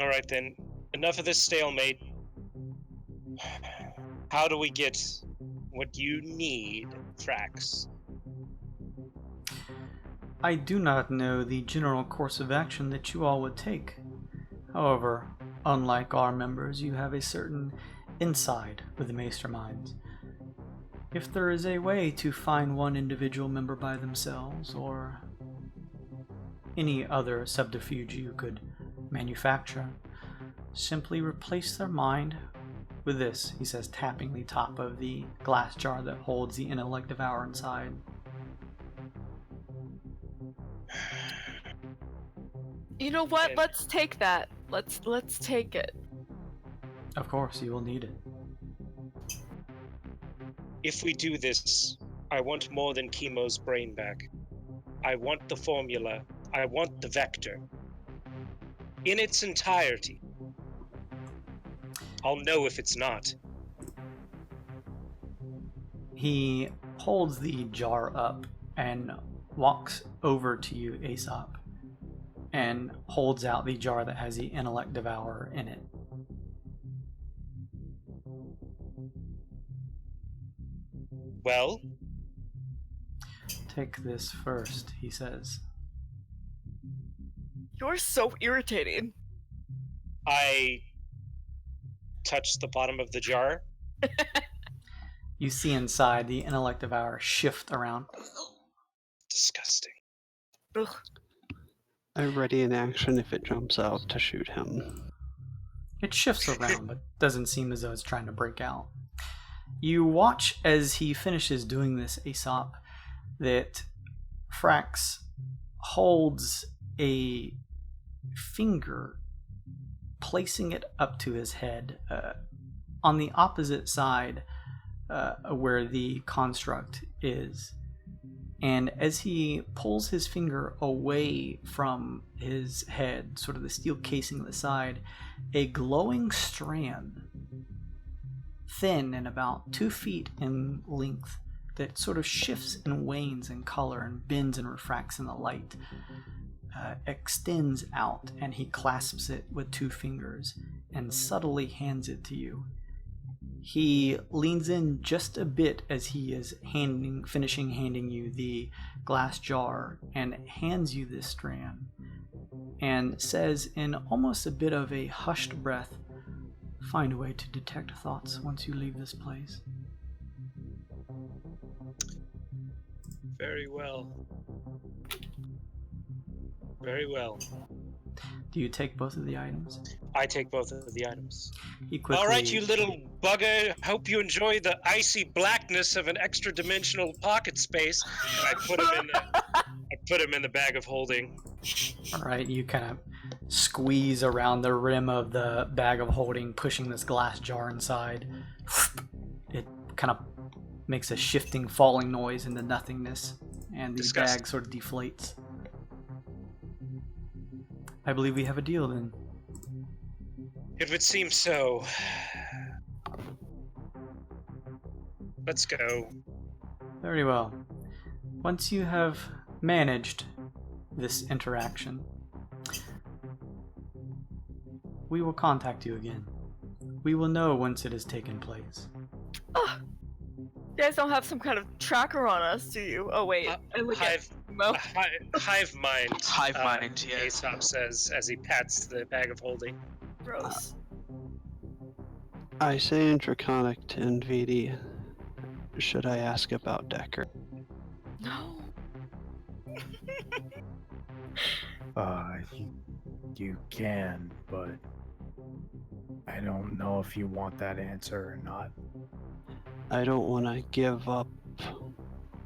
Alright then. enough of this stalemate. How do we get what you need, Thrax? I do not know the general course of action that you all would take. However, unlike our members, you have a certain insight with the masterminds. If there is a way to find one individual member by themselves, or any other subterfuge you could manufacture, simply replace their mind with this, he says, tapping the top of the glass jar that holds the intellect devour inside. You know what? Let's take that. Let's take it. Of course, you will need it. If we do this, I want more than Chemo's brain back. I want the formula. I want the vector. In its entirety. I'll know if it's not. He holds the jar up and walks over to you, Aesop, and holds out the jar that has the intellect devourer in it. Well? Take this first, he says. You're so irritating. I touch the bottom of the jar. You see inside the intellect devourer shift around. Disgusting. Ugh. I ready in action if it jumps out to shoot him. It shifts around, but doesn't seem as though it's trying to break out. You watch as he finishes doing this, Aesop, that Frax holds a finger, placing it up to his head on the opposite side where the construct is. And as he pulls his finger away from his head, sort of the steel casing of the side, a glowing strand, thin and about 2 feet in length, that sort of shifts and wanes in color and bends and refracts in the light, extends out, and he clasps it with 2 fingers and subtly hands it to you. He leans in just a bit as he is finishing handing you the glass jar, and hands you this strand, and says in almost a bit of a hushed breath, "Find a way to detect thoughts once you leave this place." Very well. Very well. Do you take both of the items? I take both of the items. He quickly... All right, you little bugger. Hope you enjoy the icy blackness of an extra-dimensional pocket space. And I put him in the bag of holding. All right, you kind of squeeze around the rim of the bag of holding, pushing this glass jar inside. It kind of makes a shifting, falling noise into nothingness, and the bag sort of deflates. I believe we have a deal then. It would seem so. Let's go. Very well. Once you have managed this interaction, we will contact you again. We will know once it has taken place. Oh, you guys don't have some kind of tracker on us, do you? Oh wait, I look at Mo. Hive mind. Hive mind, yeah. Aesop says as he pats the bag of holding. Gross. I say in Draconic to NVD, should I ask about Decker? No. You can, but I don't know if you want that answer or not. I don't want to give up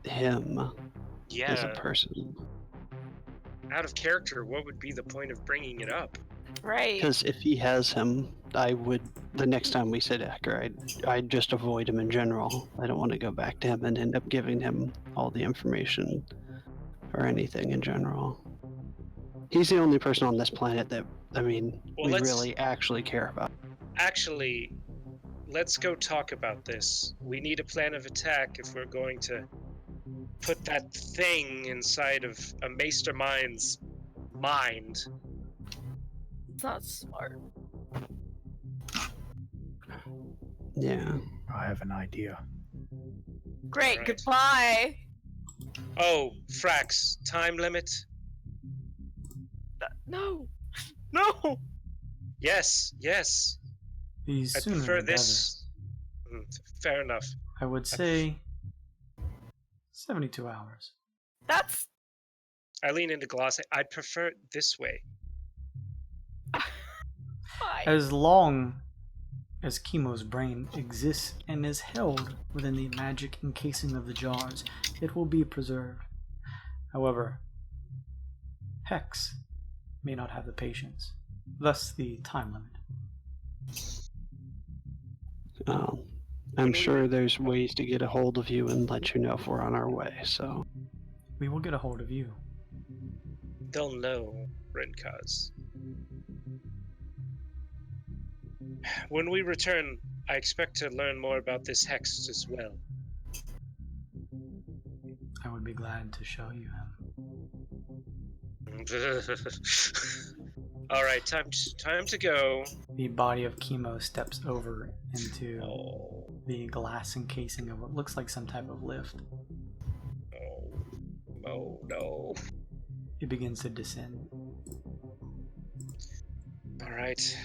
him as a Yeah. person. Out of character, what would be the point of bringing it up? Right. Because if he has him, I would, the next time we say Decker, I'd just avoid him in general. I don't want to go back to him and end up giving him all the information or anything in general. He's the only person on this planet that, we really actually care about. Actually, let's go talk about this. We need a plan of attack if we're going to put that thing inside of a mastermind's mind. It's not smart. Yeah. I have an idea. Great, Alright. goodbye. Oh, Frax, time limit? No, no. Yes, yes. The I sooner prefer the better. this. Fair enough. I would say 72 hours. That's I lean into Gloss. I'd prefer it this way. fine. As long as Chemo's brain exists and is held within the magic encasing of the jars, it will be preserved. However, Hex may not have the patience, thus the time limit. I'm sure there's ways to get a hold of you and let you know if we're on our way, so... We will get a hold of you. They'll know, Rinkaz. When we return, I expect to learn more about this hex as well. I would be glad to show you him. Alright, time to go. The body of Chemo steps over into the glass encasing of what looks like some type of lift. Oh no. It begins to descend. Alright.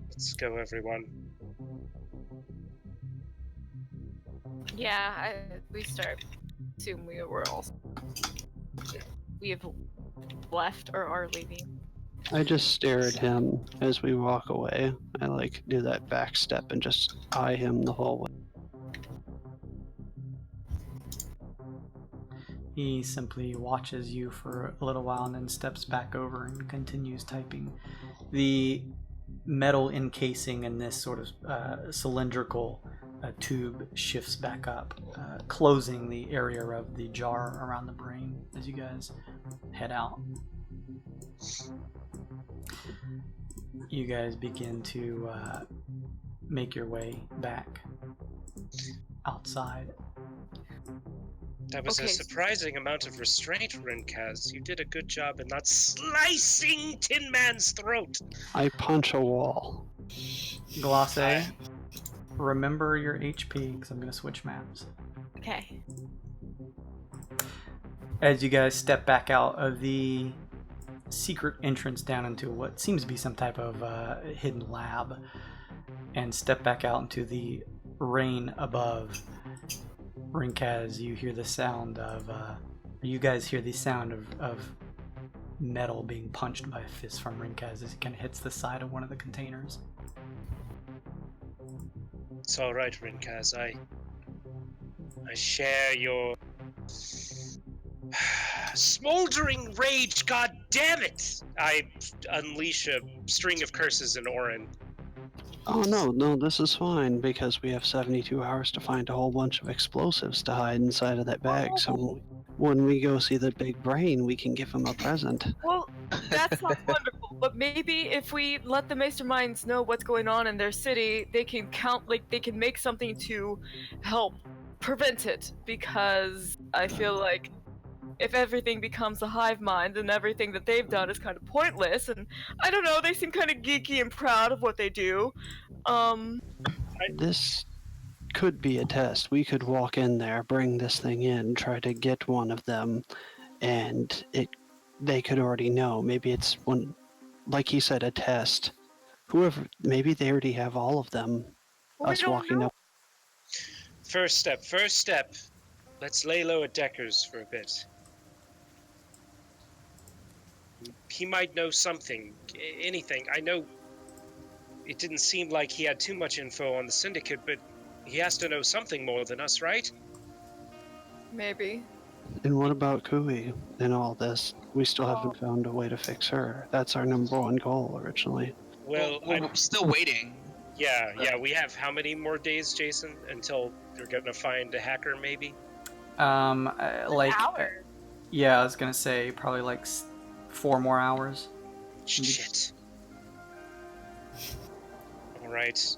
Let's go, everyone. Yeah, we start. Assume we were all. We have left or are leaving. I just stare at him as we walk away. I like do that back step and just eye him the whole way. He simply watches you for a little while and then steps back over and continues typing. The metal encasing in this sort of cylindrical tube shifts back up, closing the area of the jar around the brain as you guys head out. You guys begin to make your way back outside. That was a surprising amount of restraint, Rinkaz. You did a good job in not slicing Tin Man's throat. I punch a wall. Glosse, remember your HP, because I'm going to switch maps. Okay. As you guys step back out of the secret entrance down into what seems to be some type of hidden lab, and step back out into the rain above, Rinkaz, you hear the sound of, you guys hear the sound of metal being punched by a fist from Rinkaz as it kind of hits the side of one of the containers. It's alright, Rinkaz. I share your smoldering rage, god damn it! I unleash a string of curses in Orin. Oh no, this is fine, because we have 72 hours to find a whole bunch of explosives to hide inside of that bag, so when we go see the big brain, we can give him a present. Well, that's not wonderful, but maybe if we let the masterminds know what's going on in their city, they can they can make something to help prevent it, because I feel like if everything becomes a hive mind, then everything that they've done is kind of pointless, and I don't know, they seem kind of geeky and proud of what they do. This could be a test. We could walk in there, bring this thing in, try to get one of them, and they could already know. Maybe it's one, like he said, a test. Whoever, maybe they already have all of them. Well, Us walking up. First step. Let's lay low at Decker's for a bit. He might know something, anything. I know it didn't seem like he had too much info on the Syndicate, but he has to know something more than us, right? Maybe. And what about Kui in all this? We still haven't found a way to fix her. That's our #1 goal originally. Well, I'm still waiting. Yeah, we have how many more days, Jason, until you're gonna find a hacker, maybe? Like, Hour. yeah, I was gonna say probably like 4 more hours. Shit. Alright.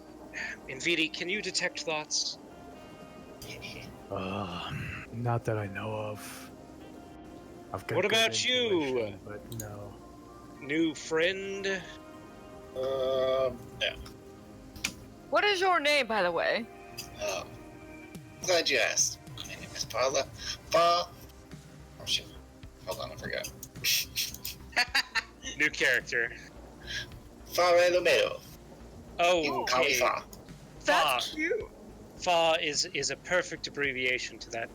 Nvidi, can you detect thoughts? Not that I know of. I've got What good about you? intuition, but no. New friend? Yeah. What is your name, by the way? Oh, glad you asked. My name is Paula. Oh shit. Hold on, I forgot. New character. Lumero. Oh, You can call me okay. Fa. That's cute. Fa is a perfect abbreviation to that.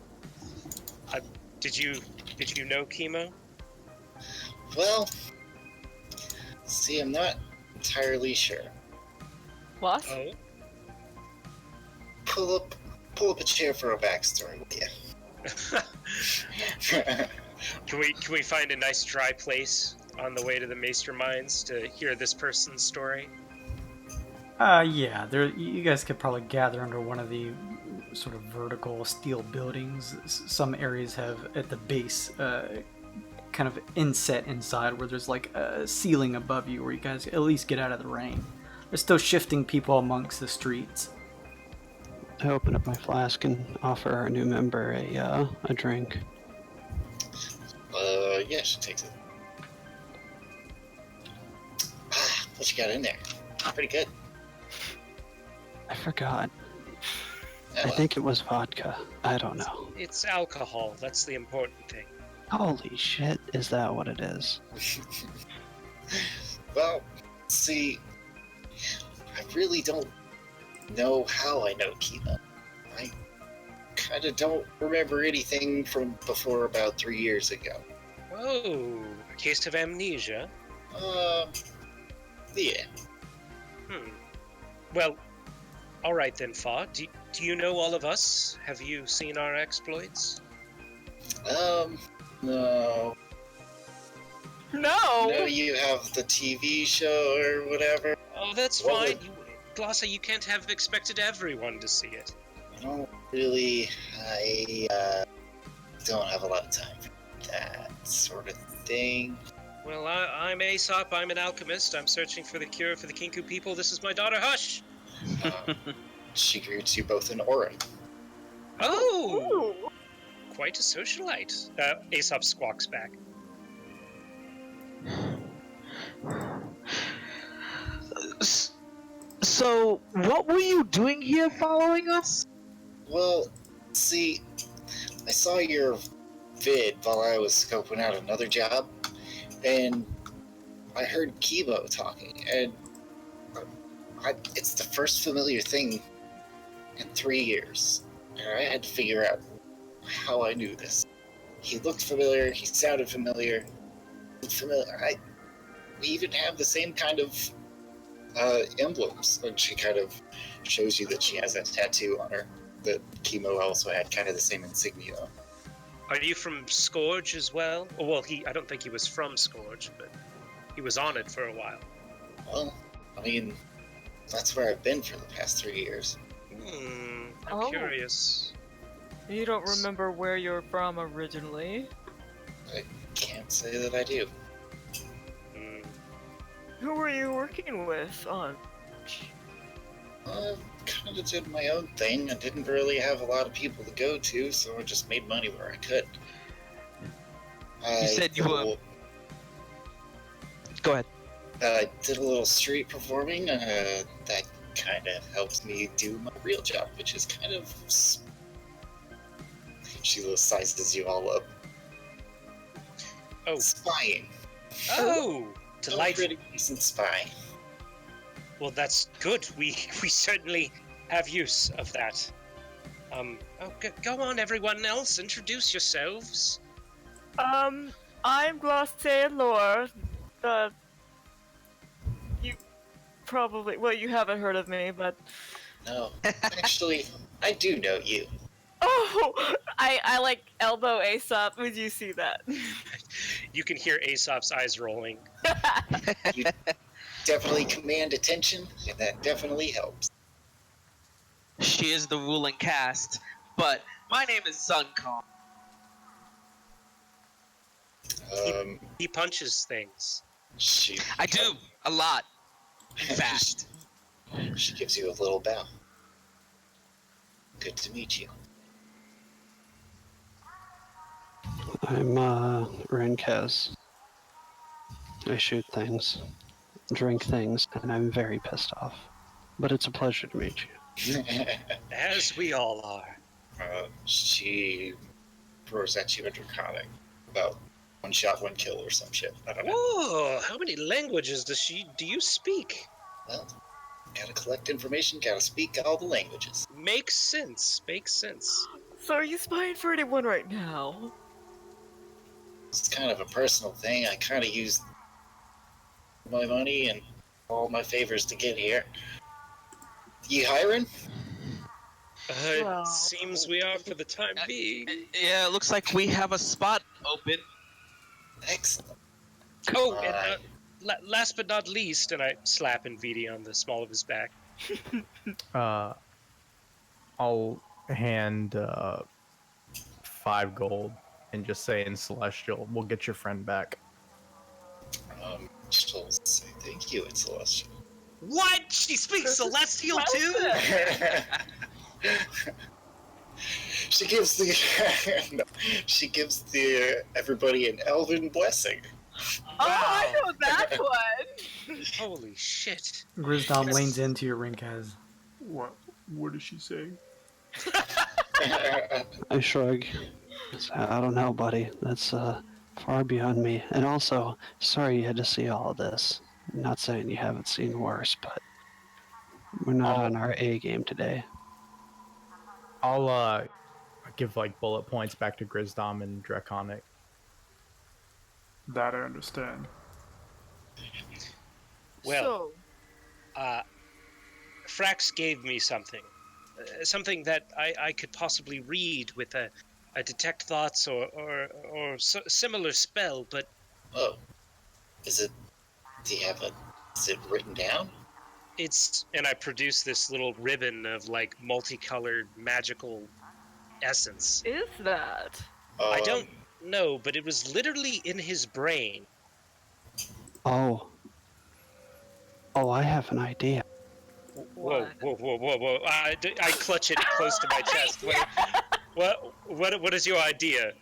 Did you know Chemo? Well, see, I'm not entirely sure. What? Oh. Pull up a chair for a backstory, will you? Can we find a nice dry place on the way to the Maester Mines to hear this person's story? Yeah, you guys could probably gather under one of the sort of vertical steel buildings. Some areas have at the base kind of inset inside where there's like a ceiling above you where you guys at least get out of the rain. There's still shifting people amongst the streets. I open up my flask and offer our new member a drink. Yeah, she takes it. What you got in there? Pretty good. I forgot. Oh, I think it was vodka. I don't know. It's alcohol. That's the important thing. Holy shit, is that what it is? Well, see, I really don't know how I know Kina. I kind of don't remember anything from before about 3 years ago. Oh, a case of amnesia? Yeah. Well, alright then, Fa. Do you know all of us? Have you seen our exploits? No. No. No, you have the TV show or whatever. Oh, that's What fine. Glossa, you can't have expected everyone to see it. I don't really. I don't have a lot of time for that sort of thing. Well, I'm Aesop. I'm an alchemist. I'm searching for the cure for the Kinku people. This is my daughter, Hush. She greets you both in Aura. Oh, Ooh. quite a socialite. Aesop squawks back. So, what were you doing here following us? Well, see, I saw your vid while I was scoping out another job, and I heard Kibo talking, and it's the first familiar thing in 3 years. And I had to figure out how I knew this. He looked familiar, he sounded familiar. We even have the same kind of emblems, and she kind of shows you that she has a tattoo on her that Chemo also had, kind of the same insignia. Are you from Scourge as well? Oh, well, I don't think he was from Scourge, but he was on it for a while. Well, I mean, that's where I've been for the past 3 years. I'm curious. You don't remember where you're from originally? I can't say that I do. Who were you working with on? I kind of did my own thing. I didn't really have a lot of people to go to, so I just made money where I could. You said you were... Go ahead. I did a little street performing. That kind of helps me do my real job, which is kind of... She sizes you all up. Oh. Spying. Oh! I'm a Delightful. pretty decent spy. Well, that's good. We certainly have use of that. Go on, everyone else. Introduce yourselves. I'm Glosse Lore. You probably... Well, you haven't heard of me, but... No, actually, I do know you. Oh! I like elbow Aesop. Would you see that? You can hear Aesop's eyes rolling. You definitely command attention, and that definitely helps. She is the ruling caste, but My name is Sun Kong. He punches things. I do a lot. Fast. She gives you a little bow. Good to meet you. I'm Renkez. I shoot things, drink things, and I'm very pissed off. but it's a pleasure to meet you. As we all are. She throws at you in Draconic about one shot, one kill or some shit. I don't know. Whoa! How many languages do you speak? Well, gotta collect information, gotta speak all the languages. Makes sense. Makes sense. So are you spying for anyone right now? It's kind of a personal thing. I kind of used my money and all my favors to get here. You hiring? Well- It seems we are for the time being. Yeah, it looks like we have a spot open. Excellent. Oh, and last but not least, and I slap NVD on the small of his back. I'll hand 5 gold and just say in Celestial, we'll get your friend back. She'll say thank you in Celestial. What? She speaks Celestial too? She gives the no, she gives the everybody an elven blessing. Oh, I know that one! Holy shit. Grizdom leans into your Rinkaz. What does she say? I shrug. I don't know, buddy. That's far beyond me. And also, sorry you had to see all of this. I'm not saying you haven't seen worse, but we're not on our A game today. I'll give like bullet points back to Grizdom and Draconic. That I understand. Well, So, Frax gave me something. Something that I could possibly read with a detect thoughts or similar spell, but... Oh. Is it written down? It's... And I produce this little ribbon of, like, multicolored magical essence. is that? I don't know, but it was literally in his brain. Oh, I have an idea. Whoa. I clutch it close to my chest. What is your idea?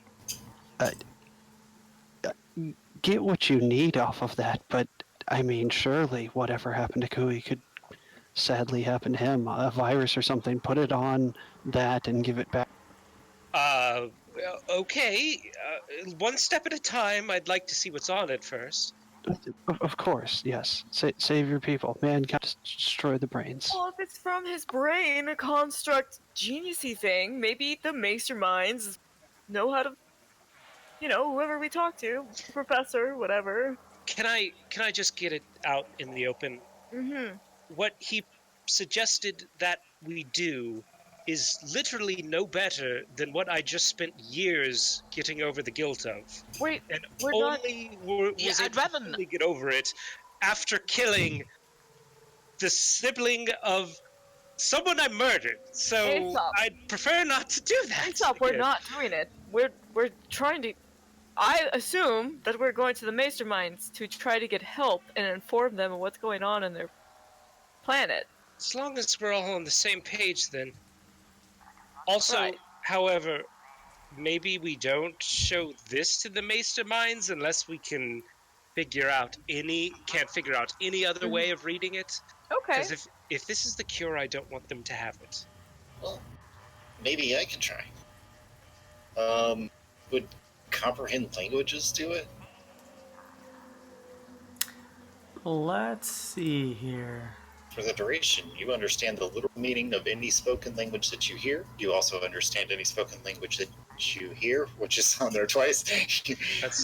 Get what you need off of that, but I mean, surely whatever happened to Kui could sadly happen to him. A virus or something. Put it on that and give it back. Okay. One step at a time. I'd like to see what's on it first. Of course, yes. Save your people. Man, gotta destroy the brains. Well, if it's from his brain, a construct geniusy thing, maybe the masterminds know how to, whoever we talk to, professor, whatever. Can I just get it out in the open? Mm-hmm. What he suggested that we do is literally no better than what I just spent years getting over the guilt of. Wait, And we're not... only was I'd able rather to fully get over it after killing the sibling of someone I murdered. So Aesop. I'd prefer not to do that. Stop, we're again. not doing it. We're trying to... I assume that we're going to the masterminds to try to get help and inform them of what's going on in their planet. As long as we're all on the same page, then. Also, Right. however, maybe we don't show this to the masterminds unless we can't figure out any other way of reading it. Okay. Because if this is the cure, I don't want them to have it. Well, maybe I can try. Would comprehend languages do it? Let's see here. For the duration, you understand the literal meaning of any spoken language that you hear. You also understand any spoken language that you hear, which is on there twice. You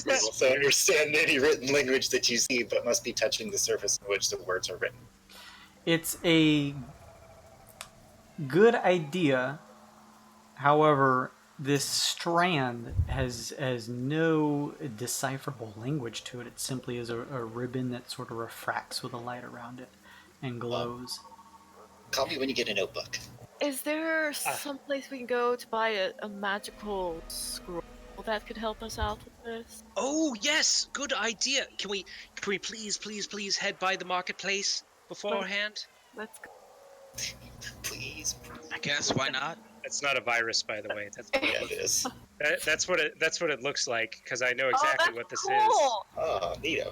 also understand any written language that you see, but must be touching the surface in which the words are written. It's a good idea. However, this strand has no decipherable language to it. It simply is a ribbon that sort of refracts with a light around it and glows. Call me when you get a notebook. Is there some place we can go to buy a magical scroll that could help us out with this? Oh yes, good idea. Can we please head by the marketplace beforehand? Let's go. Please. I guess, why not? That's not a virus, by the way. That's what Yeah, it is. that's what it looks like. Because I know exactly what this is. Cool. Oh, neato.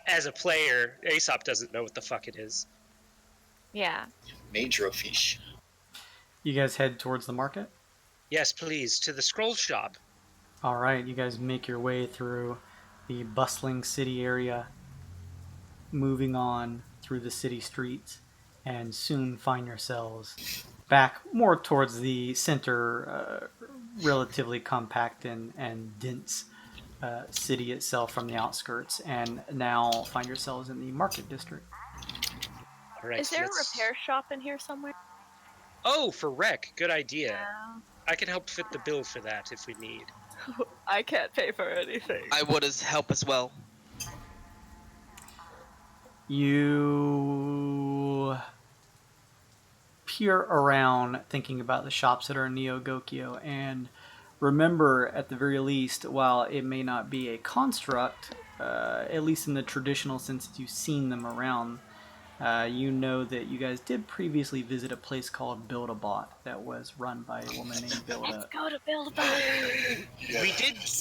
As a player, Aesop doesn't know what the fuck it is. Yeah. Major fish. You guys head towards the market? Yes, please, to the scroll shop. All right, you guys make your way through the bustling city area, moving on through the city streets, and soon find yourselves back more towards the center, relatively compact and dense city itself from the outskirts, and now find yourselves in the market district. All right, Is there a let's- repair shop in here somewhere? Oh, for wreck. Good idea. Yeah. I can help fit the bill for that if we need. I can't pay for anything. I would help as well. You peer around thinking about the shops that are in Neo Gokyo, and remember, at the very least, while it may not be a construct, at least in the traditional sense that you've seen them around, you know that you guys did previously visit a place called Build-A-Bot that was run by a woman named Build-A. Go to Build-A-Bot.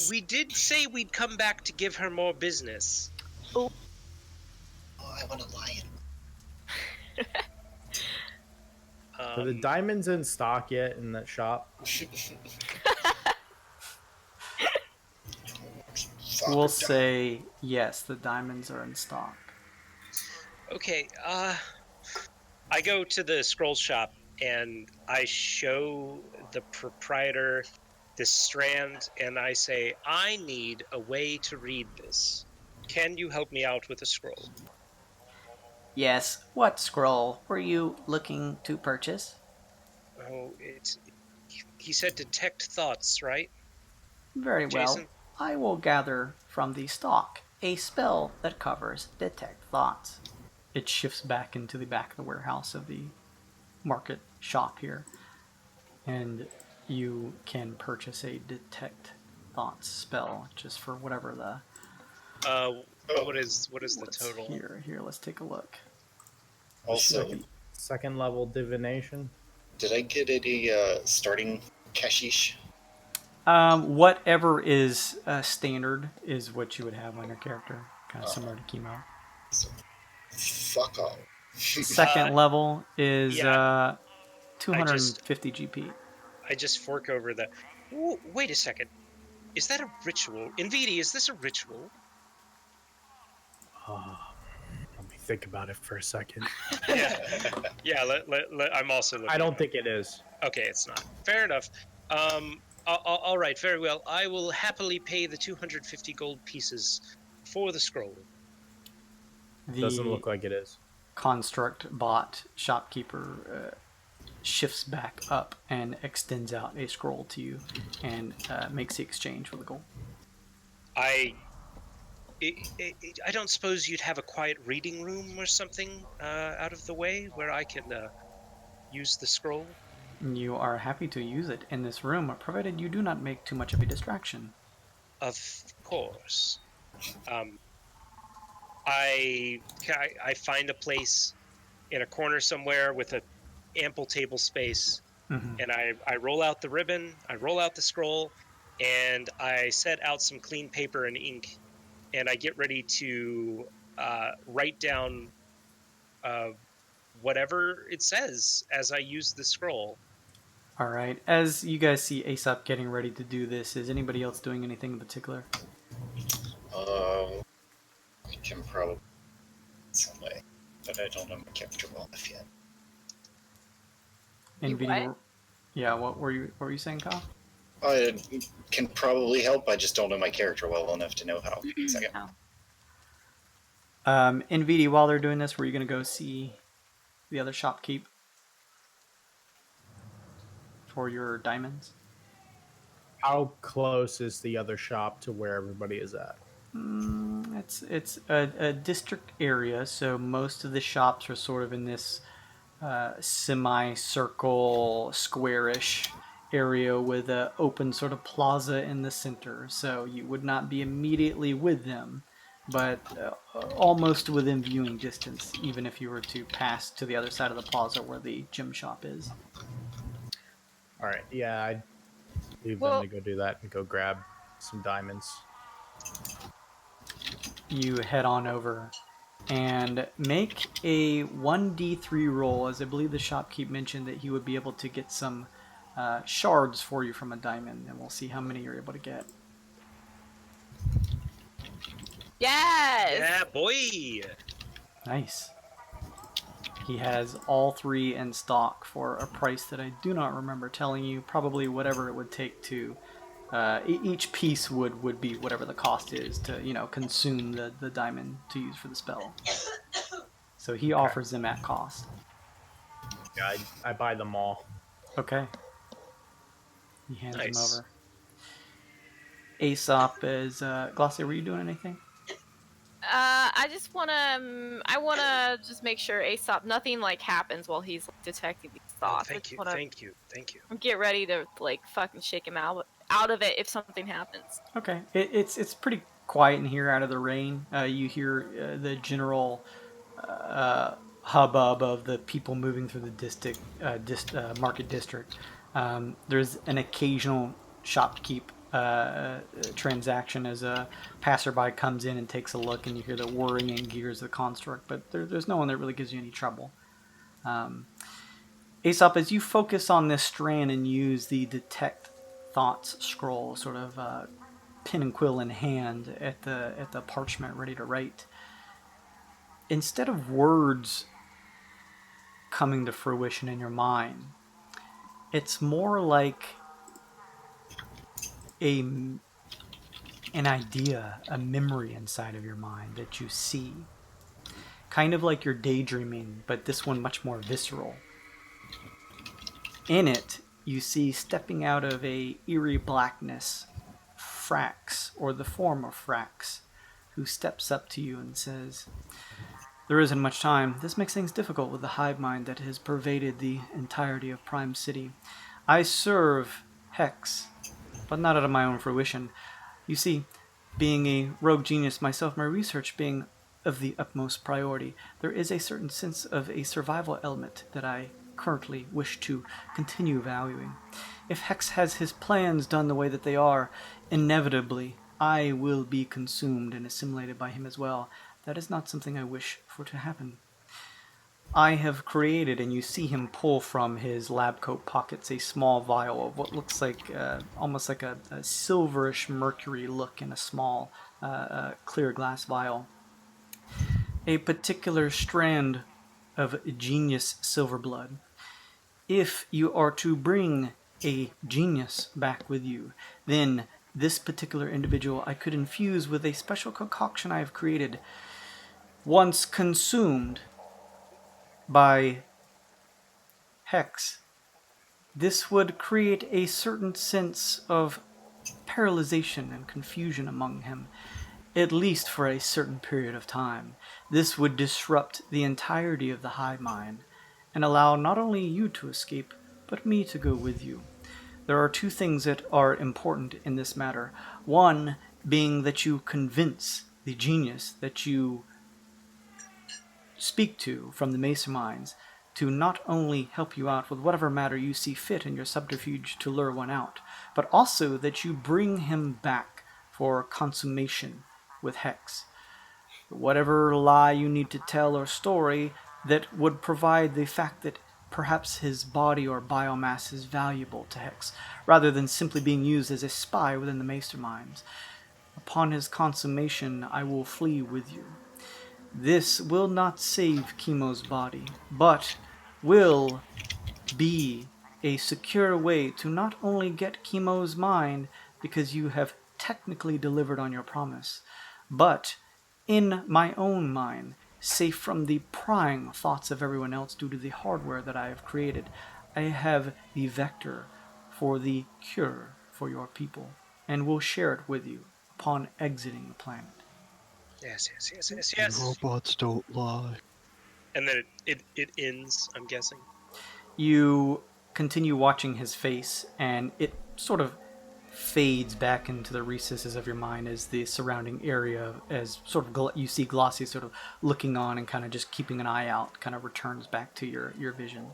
We did say we'd come back to give her more business. Oh, I want a lion. Are the diamonds in stock yet in that shop? We'll say yes, the diamonds are in stock. Okay, I go to the scroll shop and I show the proprietor this strand and I say, I need a way to read this. Can you help me out with a scroll? Yes, what scroll were you looking to purchase? Oh, he said detect thoughts, right? Very well. Jason? I will gather from the stock a spell that covers detect thoughts. It shifts back into the back of the warehouse of the market shop here, and you can purchase a detect thoughts spell just for whatever the What is the what's total? here. Let's take a look. Also, Second level divination. did I get any starting cashish? Whatever is standard is what you would have on your character, kind of similar to chemo. So, fuck off. Second level is yeah. 250 GP. I just fork over the... Ooh, wait a second. Is that a ritual? Invidi, is this a ritual? Let me think about it for a second. Yeah, I'm also looking. I don't think it is. Okay, it's not. Fair enough. All right, very well. I will happily pay the 250 gold pieces for the scroll. Doesn't look like it is. Construct bot shopkeeper shifts back up and extends out a scroll to you and makes the exchange for the gold. I don't suppose you'd have a quiet reading room or something out of the way where I can use the scroll? You are happy to use it in this room, provided you do not make too much of a distraction. Of course. I find a place in a corner somewhere with a ample table space, and I roll out the ribbon, I roll out the scroll, and I set out some clean paper and ink, and I get ready to write down whatever it says as I use the scroll. All right. As you guys see Aesop getting ready to do this, is anybody else doing anything in particular? I can probably some way, but I don't know my character well enough yet. NVIDIA. Yeah. What were you saying, Kyle? I can probably help. I just don't know my character well enough to know how. Second. NVIDIA, while they're doing this, were you going to go see the other shopkeep for your diamonds? How close is the other shop to where everybody is at? It's a district area, so most of the shops are sort of in this semicircle, squarish area with an open sort of plaza in the center. So you would not be immediately with them, but almost within viewing distance, even if you were to pass to the other side of the plaza where the gym shop is. All right, yeah, I'd leave them to go do that and go grab some diamonds. You head on over and make a 1d3 roll, as I believe the shopkeep mentioned that he would be able to get some shards for you from a diamond, and we'll see how many you're able to get. Yes. Yeah, boy. Nice. He has all 3 in stock for a price that I do not remember telling you. Probably whatever it would take to... each piece would be whatever the cost is to, consume the diamond to use for the spell. So he offers them at cost. Yeah, I buy them all. Okay. He hands them Nice. over. Aesop is... Glossier, were you doing anything? I just wanna just make sure Aesop nothing like happens while he's detecting these Oh, thoughts. thank you, thank you. Get ready to like fucking shake him out of it if something happens. Okay. It's pretty quiet in here out of the rain. You hear the general hubbub of the people moving through the market district. There's an occasional shopkeep transaction as a passerby comes in and takes a look, and you hear the whirring and gears of the construct, but there's no one that really gives you any trouble. Aesop, as you focus on this strand and use the detect thoughts scroll, sort of pen and quill in hand at the parchment ready to write, instead of words coming to fruition in your mind, it's more like an idea, a memory inside of your mind that you see. Kind of like you're daydreaming, but this one much more visceral. In it, you see stepping out of a eerie blackness, Frax, or the form of Frax, who steps up to you and says, "There isn't much time. This makes things difficult with the hive mind that has pervaded the entirety of Prime City. I serve Hex, but not out of my own fruition. You see, being a rogue genius myself, my research being of the utmost priority, there is a certain sense of a survival element that I currently wish to continue valuing. If Hex has his plans done the way that they are, inevitably I will be consumed and assimilated by him as well. That is not something I wish for to happen. I have created," and you see him pull from his lab coat pockets a small vial of what looks like almost like a silverish mercury look in a small clear glass vial. "A particular strand of genius silver blood. If you are to bring a genius back with you, then this particular individual I could infuse with a special concoction I have created. Once consumed by Hex, this would create a certain sense of paralyzation and confusion among him, at least for a certain period of time. This would disrupt the entirety of the hive mind and allow not only you to escape, but me to go with you. There are 2 things that are important in this matter. One being that you convince the genius that you speak to from the masterminds to not only help you out with whatever matter you see fit in your subterfuge to lure one out, but also that you bring him back for consummation with Hex. Whatever lie you need to tell or story that would provide the fact that perhaps his body or biomass is valuable to Hex, rather than simply being used as a spy within the masterminds. Upon his consummation, I will flee with you. This will not save Chemo's body, but will be a secure way to not only get Chemo's mind, because you have technically delivered on your promise, but in my own mind, safe from the prying thoughts of everyone else due to the hardware that I have created. I have the vector for the cure for your people, and will share it with you upon exiting the planet." Yes. Robots don't lie. And then it ends, I'm guessing. You continue watching his face, and it sort of fades back into the recesses of your mind as the surrounding area, as sort of you see Glossy sort of looking on and kind of just keeping an eye out, kind of returns back to your vision.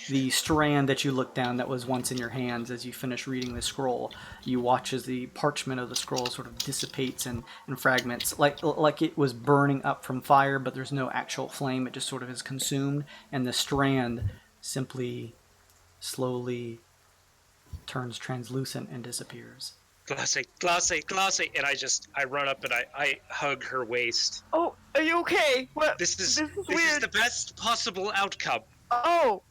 the strand that you look down that was once in your hands as you finish reading the scroll. You watch as the parchment of the scroll sort of dissipates and fragments, like it was burning up from fire, but there's no actual flame. It just sort of is consumed, and the strand simply, slowly turns translucent and disappears. Glace, and I run up and I hug her waist. Oh, are you okay? What? This is weird. the best possible outcome. Oh,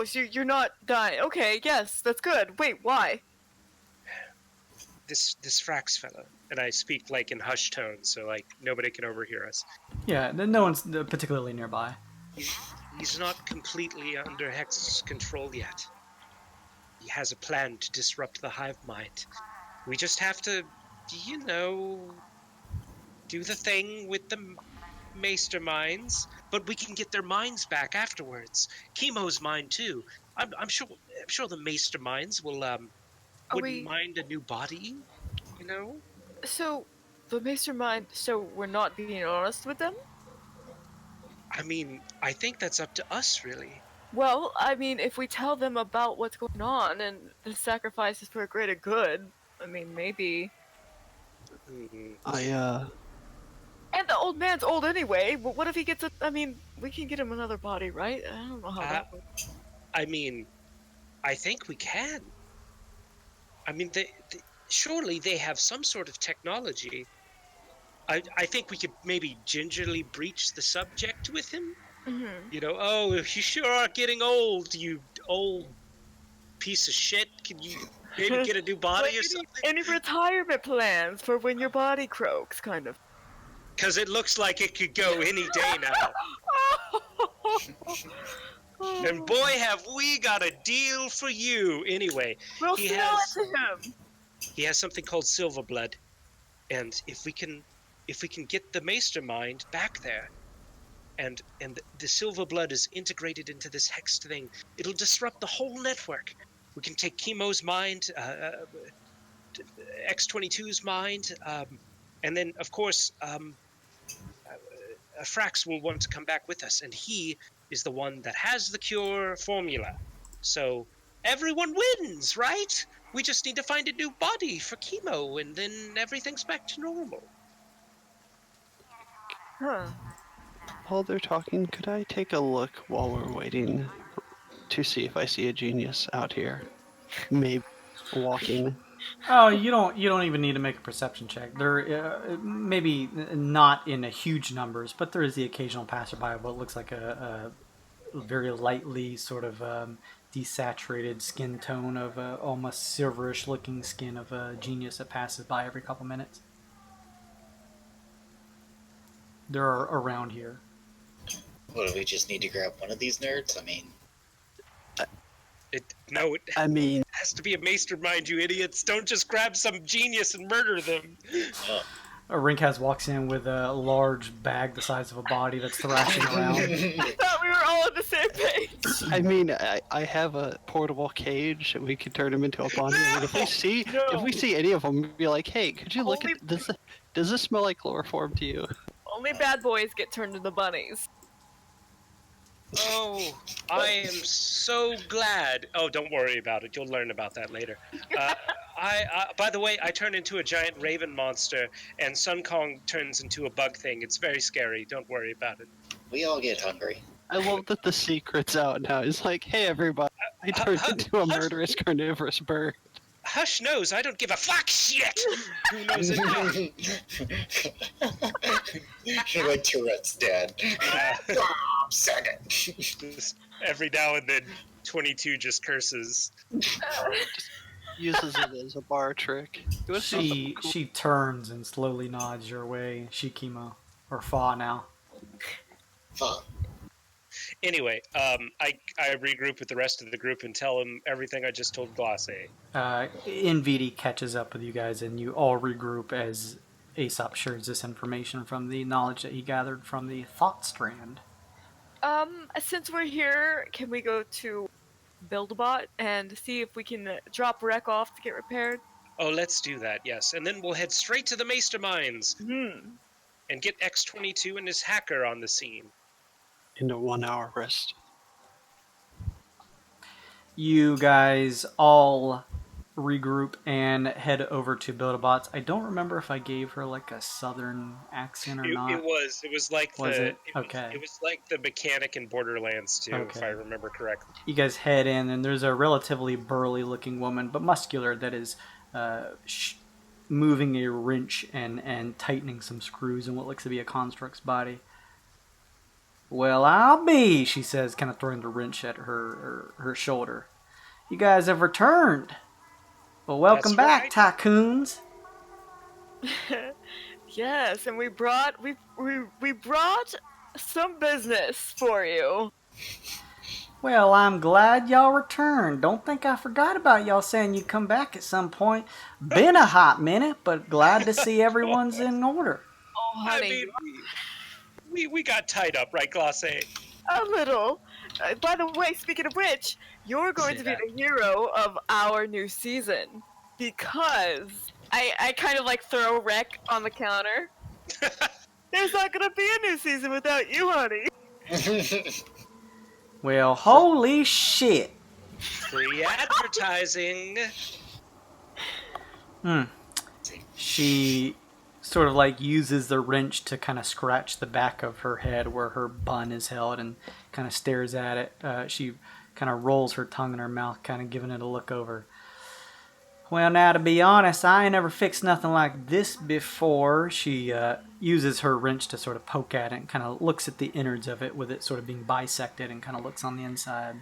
so you're not dying. Okay, yes, that's good. Wait, why? This Frax fella, and I speak like in hushed tones, so like nobody can overhear us. Yeah, no one's particularly nearby. He's not completely under Hex's control yet. He has a plan to disrupt the hive mind. We just have to, do the thing with the masterminds, but we can get their minds back afterwards. Chemo's mind too. I'm sure the masterminds will wouldn't mind a new body, So, the mastermind. So we're not being honest with them. I mean, I think that's up to us, really. Well, I mean, if we tell them about what's going on and the sacrifice is for a greater good, I mean, maybe. I And the old man's old anyway. But what if he gets I mean, we can get him another body, right? I don't know how that works. I mean, I think we can. I mean, surely they have some sort of technology. I think we could maybe gingerly breach the subject with him. Mm-hmm. Oh, you sure are getting old, you old piece of shit. Can you maybe get a new body or something? Any retirement plans for when your body croaks, kind of? Because it looks like it could go any day now. And boy, have we got a deal for you. Anyway, We'll sell it to him. He has something called silver blood, and if we can get the mastermind back there, and the silver blood is integrated into this hexed thing, it'll disrupt the whole network. We can take Chemo's mind, X-22's mind, and then of course Frax will want to come back with us, and he is the one that has the cure formula. So everyone wins, right? We just need to find a new body for Chemo, and then everything's back to normal. Huh. while they're talking, could I take a look while we're waiting to see if I see a genius out here? Maybe walking. Oh, you don't even need to make a perception check. There, maybe not in a huge numbers, but there is the occasional passerby of what looks like a very lightly sort of desaturated skin tone of almost silverish looking skin of a genius that passes by every couple minutes. They're around here. What, do we just need to grab one of these nerds? I mean... It has to be a mastermind, you idiots. Don't just grab some genius and murder them. Rinkaz walks in with a large bag the size of a body that's thrashing around. I thought we were all on the same page. I mean, I have a portable cage, and we could turn them into a body. And if we see any of them, be like, hey, could you look at this? Does this smell like chloroform to you? Only bad boys get turned into bunnies. Oh, I am so glad. Oh, don't worry about it. You'll learn about that later. By the way, I turn into a giant raven monster, and Sun Kong turns into a bug thing. It's very scary. Don't worry about it. We all get hungry. I love that the secret's out now. It's like, hey, everybody, I turned into a murderous carnivorous bird. Hush knows I don't give a fuck shit! Who knows it? You're like Tourette's dad. Second. Every now and then, 22 just curses. Uses it as a bar trick. She turns and slowly nods your way. Shikimo. Or Fa now. Fa. Anyway, I regroup with the rest of the group and tell them everything I just told Glace. NVD catches up with you guys and you all regroup as Aesop shares this information from the knowledge that he gathered from the Thought Strand. Since we're here, can we go to Build-A-Bot and see if we can drop Wreck off to get repaired? Oh, let's do that, yes. And then we'll head straight to the Masterminds. And get X-22 and his hacker on the scene. In a 1 hour rest. You guys all regroup and head over to Build-A-Bots. I don't remember if I gave her like a southern accent or not. It was like Was the it? Okay. It was like the mechanic in Borderlands too, if I Okay. remember correctly. You guys head in, and there's a relatively burly-looking woman, but muscular, that is moving a wrench and tightening some screws in what looks to be a construct's body. Well, I'll be, she says, kind of throwing the wrench at her shoulder. You guys have returned. Well, welcome That's back, right. Tycoons. Yes, and we brought some business for you. Well, I'm glad y'all returned. Don't think I forgot about y'all saying you'd come back at some point. Been a hot minute, but glad to see everyone's in order. Oh, honey, We got tied up, right, Glace? a little. By the way, speaking of which, you're going to be the hero of our new season because I kind of like throw wreck on the counter. There's not gonna be a new season without you, honey. Well, holy shit. Free advertising. She sort of like uses the wrench to kind of scratch the back of her head where her bun is held and kind of stares at it. She kind of rolls her tongue in her mouth, kind of giving it a look over. Well, now, to be honest, I ain't ever fixed nothing like this before. She uses her wrench to sort of poke at it and kind of looks at the innards of it with it sort of being bisected and kind of looks on the inside.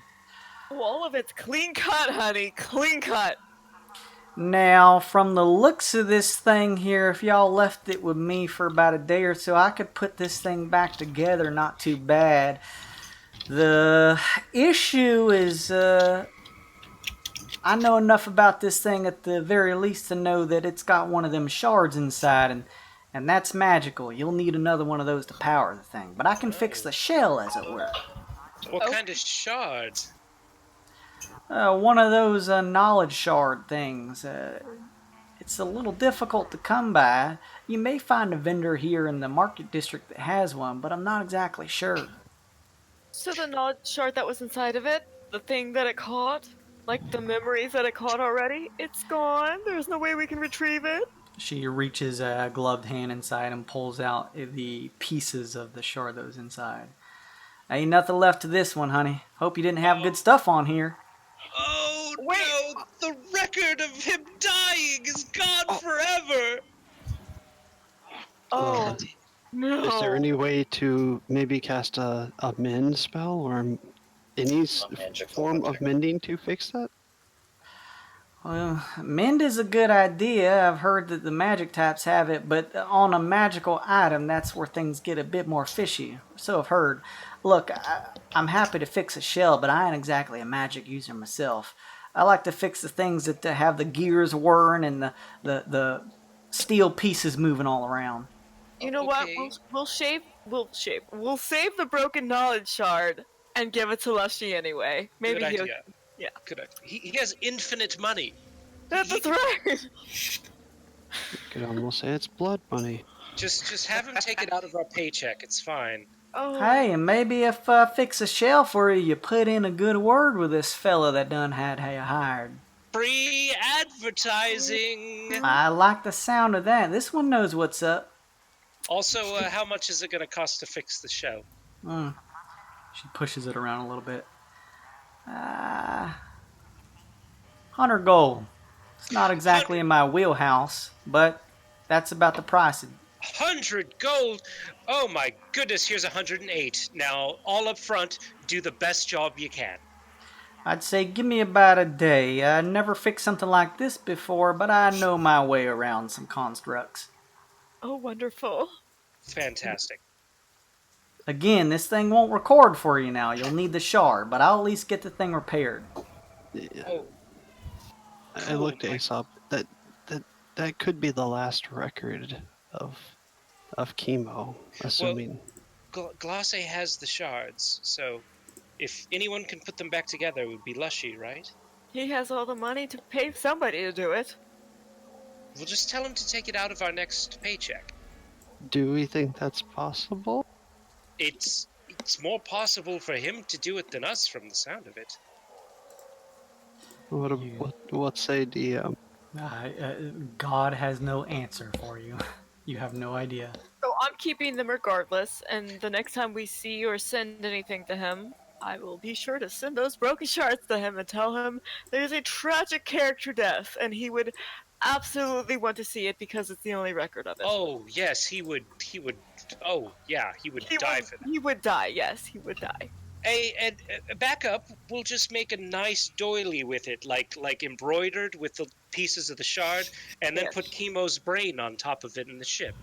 Oh, all of it's clean cut, honey. Clean cut. Now, from the looks of this thing here, if y'all left it with me for about a day or so, I could put this thing back together not too bad. The issue is, I know enough about this thing at the very least to know that it's got one of them shards inside, and that's magical. You'll need another one of those to power the thing. But I can fix the shell, as it were. What kind of shards? One of those knowledge shard things. It's a little difficult to come by. You may find a vendor here in the market district that has one, but I'm not exactly sure. So the knowledge shard that was inside of it, the thing that it caught, like the memories that it caught already, it's gone. There's no way we can retrieve it. She reaches a gloved hand inside and pulls out the pieces of the shard that was inside. Ain't nothing left to this one, honey. Hope you didn't have good stuff on here. Oh Wait. no! The record of him dying is gone forever! Oh, no. Is there any way to maybe cast a mend spell or any form of mending to fix that? Well, mend is a good idea. I've heard that the magic types have it, but on a magical item, that's where things get a bit more fishy. So I've heard. Look, I'm happy to fix a shell, but I ain't exactly a magic user myself. I like to fix the things that have the gears whirring and the steel pieces moving all around. You know Okay. what? We'll save the broken knowledge shard and give it to Lushy anyway. Maybe Good he'll. idea. Yeah. Good idea. He has infinite money. That's right. Could almost say it's blood money. Just have him take it out of our paycheck. It's fine. Oh. Hey, and maybe if I fix a shell for you, you put in a good word with this fella that done had you hired. Free advertising. I like the sound of that. This one knows what's up. Also, how much is it going to cost to fix the show? She pushes it around a little bit. 100 gold. It's not exactly in my wheelhouse, but that's about the price. 100 gold. Oh my goodness! Here's 108. Now, all up front, do the best job you can. I'd say give me about a day. I never fixed something like this before, but I know my way around some constructs. Oh, wonderful. Fantastic. Again, this thing won't record for you now. You'll need the shard, but I'll at least get the thing repaired. Yeah. Oh, I looked at Aesop. That could be the last record of chemo, assuming. Glace has the shards, so if anyone can put them back together, it would be Lushy, right? He has all the money to pay somebody to do it. We'll just tell him to take it out of our next paycheck. Do we think that's possible? It's more possible for him to do it than us, from the sound of it. What say DM? God has no answer for you. You have no idea. So I'm keeping them regardless, and the next time we see or send anything to him, I will be sure to send those broken shards to him and tell him there's a tragic character death, and he would absolutely want to see it because it's the only record of it. Oh yes, he would. Oh yeah, he would die for that. He would die. Yes, he would die. Hey, and back up. We'll just make a nice doily with it, like embroidered with the pieces of the shard, and then put Chemo's brain on top of it in the ship.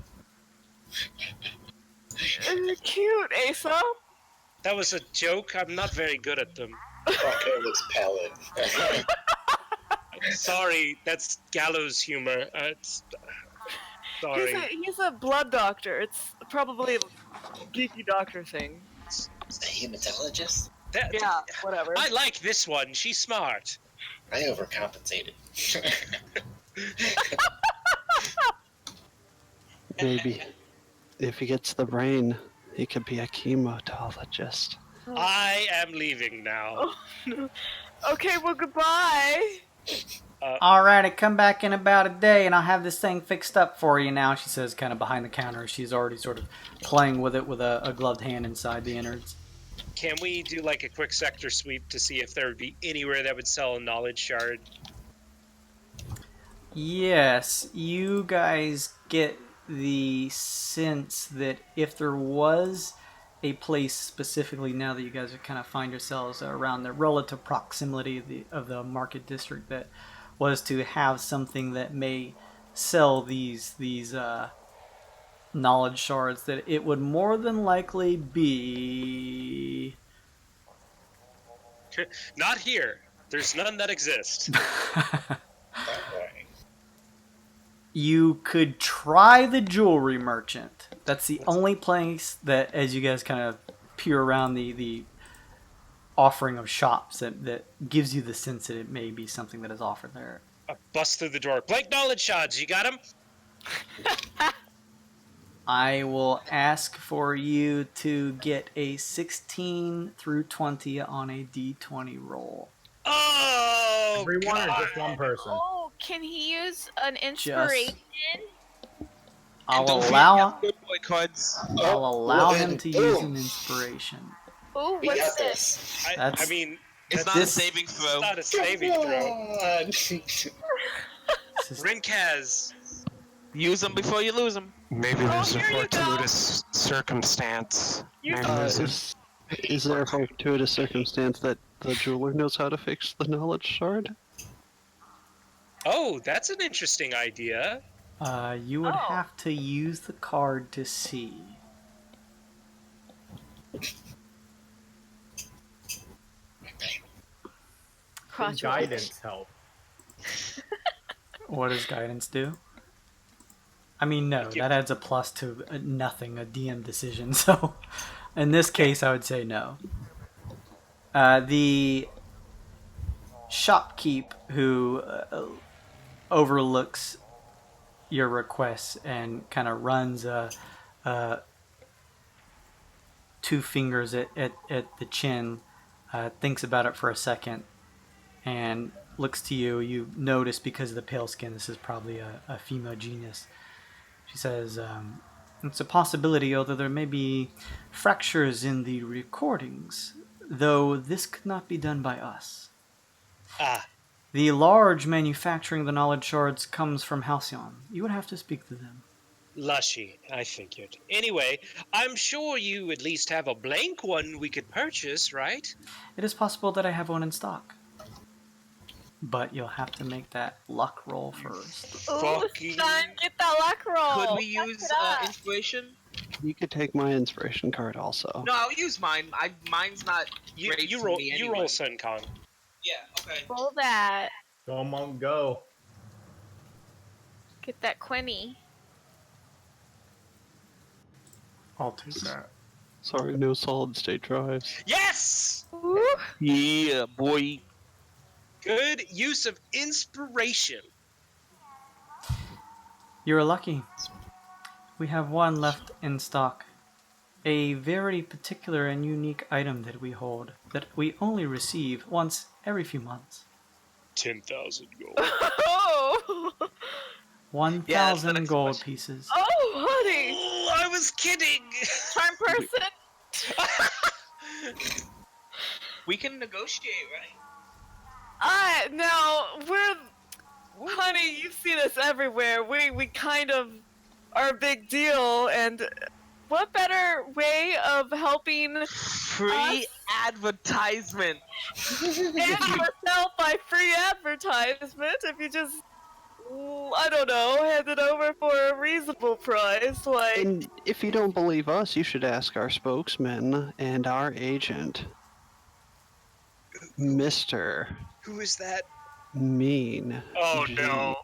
Cute, Asa. That was a joke. I'm not very good at them. Fucker looks pallid. Sorry, that's gallows humor. Sorry. He's a blood doctor. It's probably a geeky doctor thing. A hematologist? Yeah, whatever. I like this one. She's smart. I overcompensated. Maybe if he gets the brain, he could be a chematologist. I am leaving now. Oh, no. Okay, well, goodbye. Alrighty, come back in about a day and I'll have this thing fixed up for you now, she says, kind of behind the counter. She's already sort of playing with it with a gloved hand inside the innards. Can we do like a quick sector sweep to see if there would be anywhere that would sell a knowledge shard? Yes, you guys get the sense that if there was a place specifically, now that you guys are kind of find yourselves around the relative proximity of the market district, that was to have something that may sell these knowledge shards, that it would more than likely be Not here. There's none that exist. You could try the jewelry merchant. That's the only place that, as you guys kind of peer around the offering of shops, that gives you the sense that it may be something that is offered there. Bust through the door. Blank knowledge shards. You got them? I will ask for you to get a 16 through 20 on a d20 roll. Oh, Everyone or God. just one person? Oh, can he use an inspiration? I'll Don't allow forget good boy cards. I'll allow him to use an inspiration. Oh, We what's got this? this. I That's- mean, It's not This- a saving it's throw. not a saving throw. This is- Rinkaz. Use them before you lose them. Maybe there's a here you go. fortuitous circumstance. You- Maybe there's a Is there a fortuitous circumstance that the jeweler knows how to fix the knowledge shard? Oh, that's an interesting idea. You would Oh. have to use the card to see. Cross your Guidance help. What does guidance do? I mean, no, you- that adds a plus to nothing, a DM decision. So, in this case, I would say no. The shopkeep who overlooks your requests and kind of runs two fingers at the chin, thinks about it for a second, and looks to you. You notice, because of the pale skin, this is probably a female genius. She says, it's a possibility, although there may be fractures in the recordings, though this could not be done by us. Ah, The large manufacturing of the knowledge shards comes from Halcyon. You would have to speak to them. Lushy, I figured. Anyway, I'm sure you at least have a blank one we could purchase, right? It is possible that I have one in stock. But you'll have to make that luck roll first. Ooh, Fucking- son, get that luck roll. Could we Back use it up. inspiration? You could take my inspiration card also. No, I'll use mine. Mine's not You, great you for roll. me You anyway. roll, Sun Kong. Yeah. Okay. Roll that. Come on, go. Get that Quimmy. I'll take that. Sorry, no solid state drives. Yes. Ooh. Yeah, boy. Good use of inspiration. You're lucky. We have one left in stock. A very particular and unique item that we hold, that we only receive once every few months. 10,000 gold. Oh, 1,000 gold pieces. oh, honey, Oh, I was kidding! charm person. We can negotiate, right? No, honey, you've seen us everywhere. We kind of are a big deal, and what better way of helping Free advertisement. and yourself by free advertisement if you just, I don't know, hand it over for a reasonable price, like... And if you don't believe us, you should ask our spokesman and our agent, Mr. Who is that? Mean. Oh Gene. no.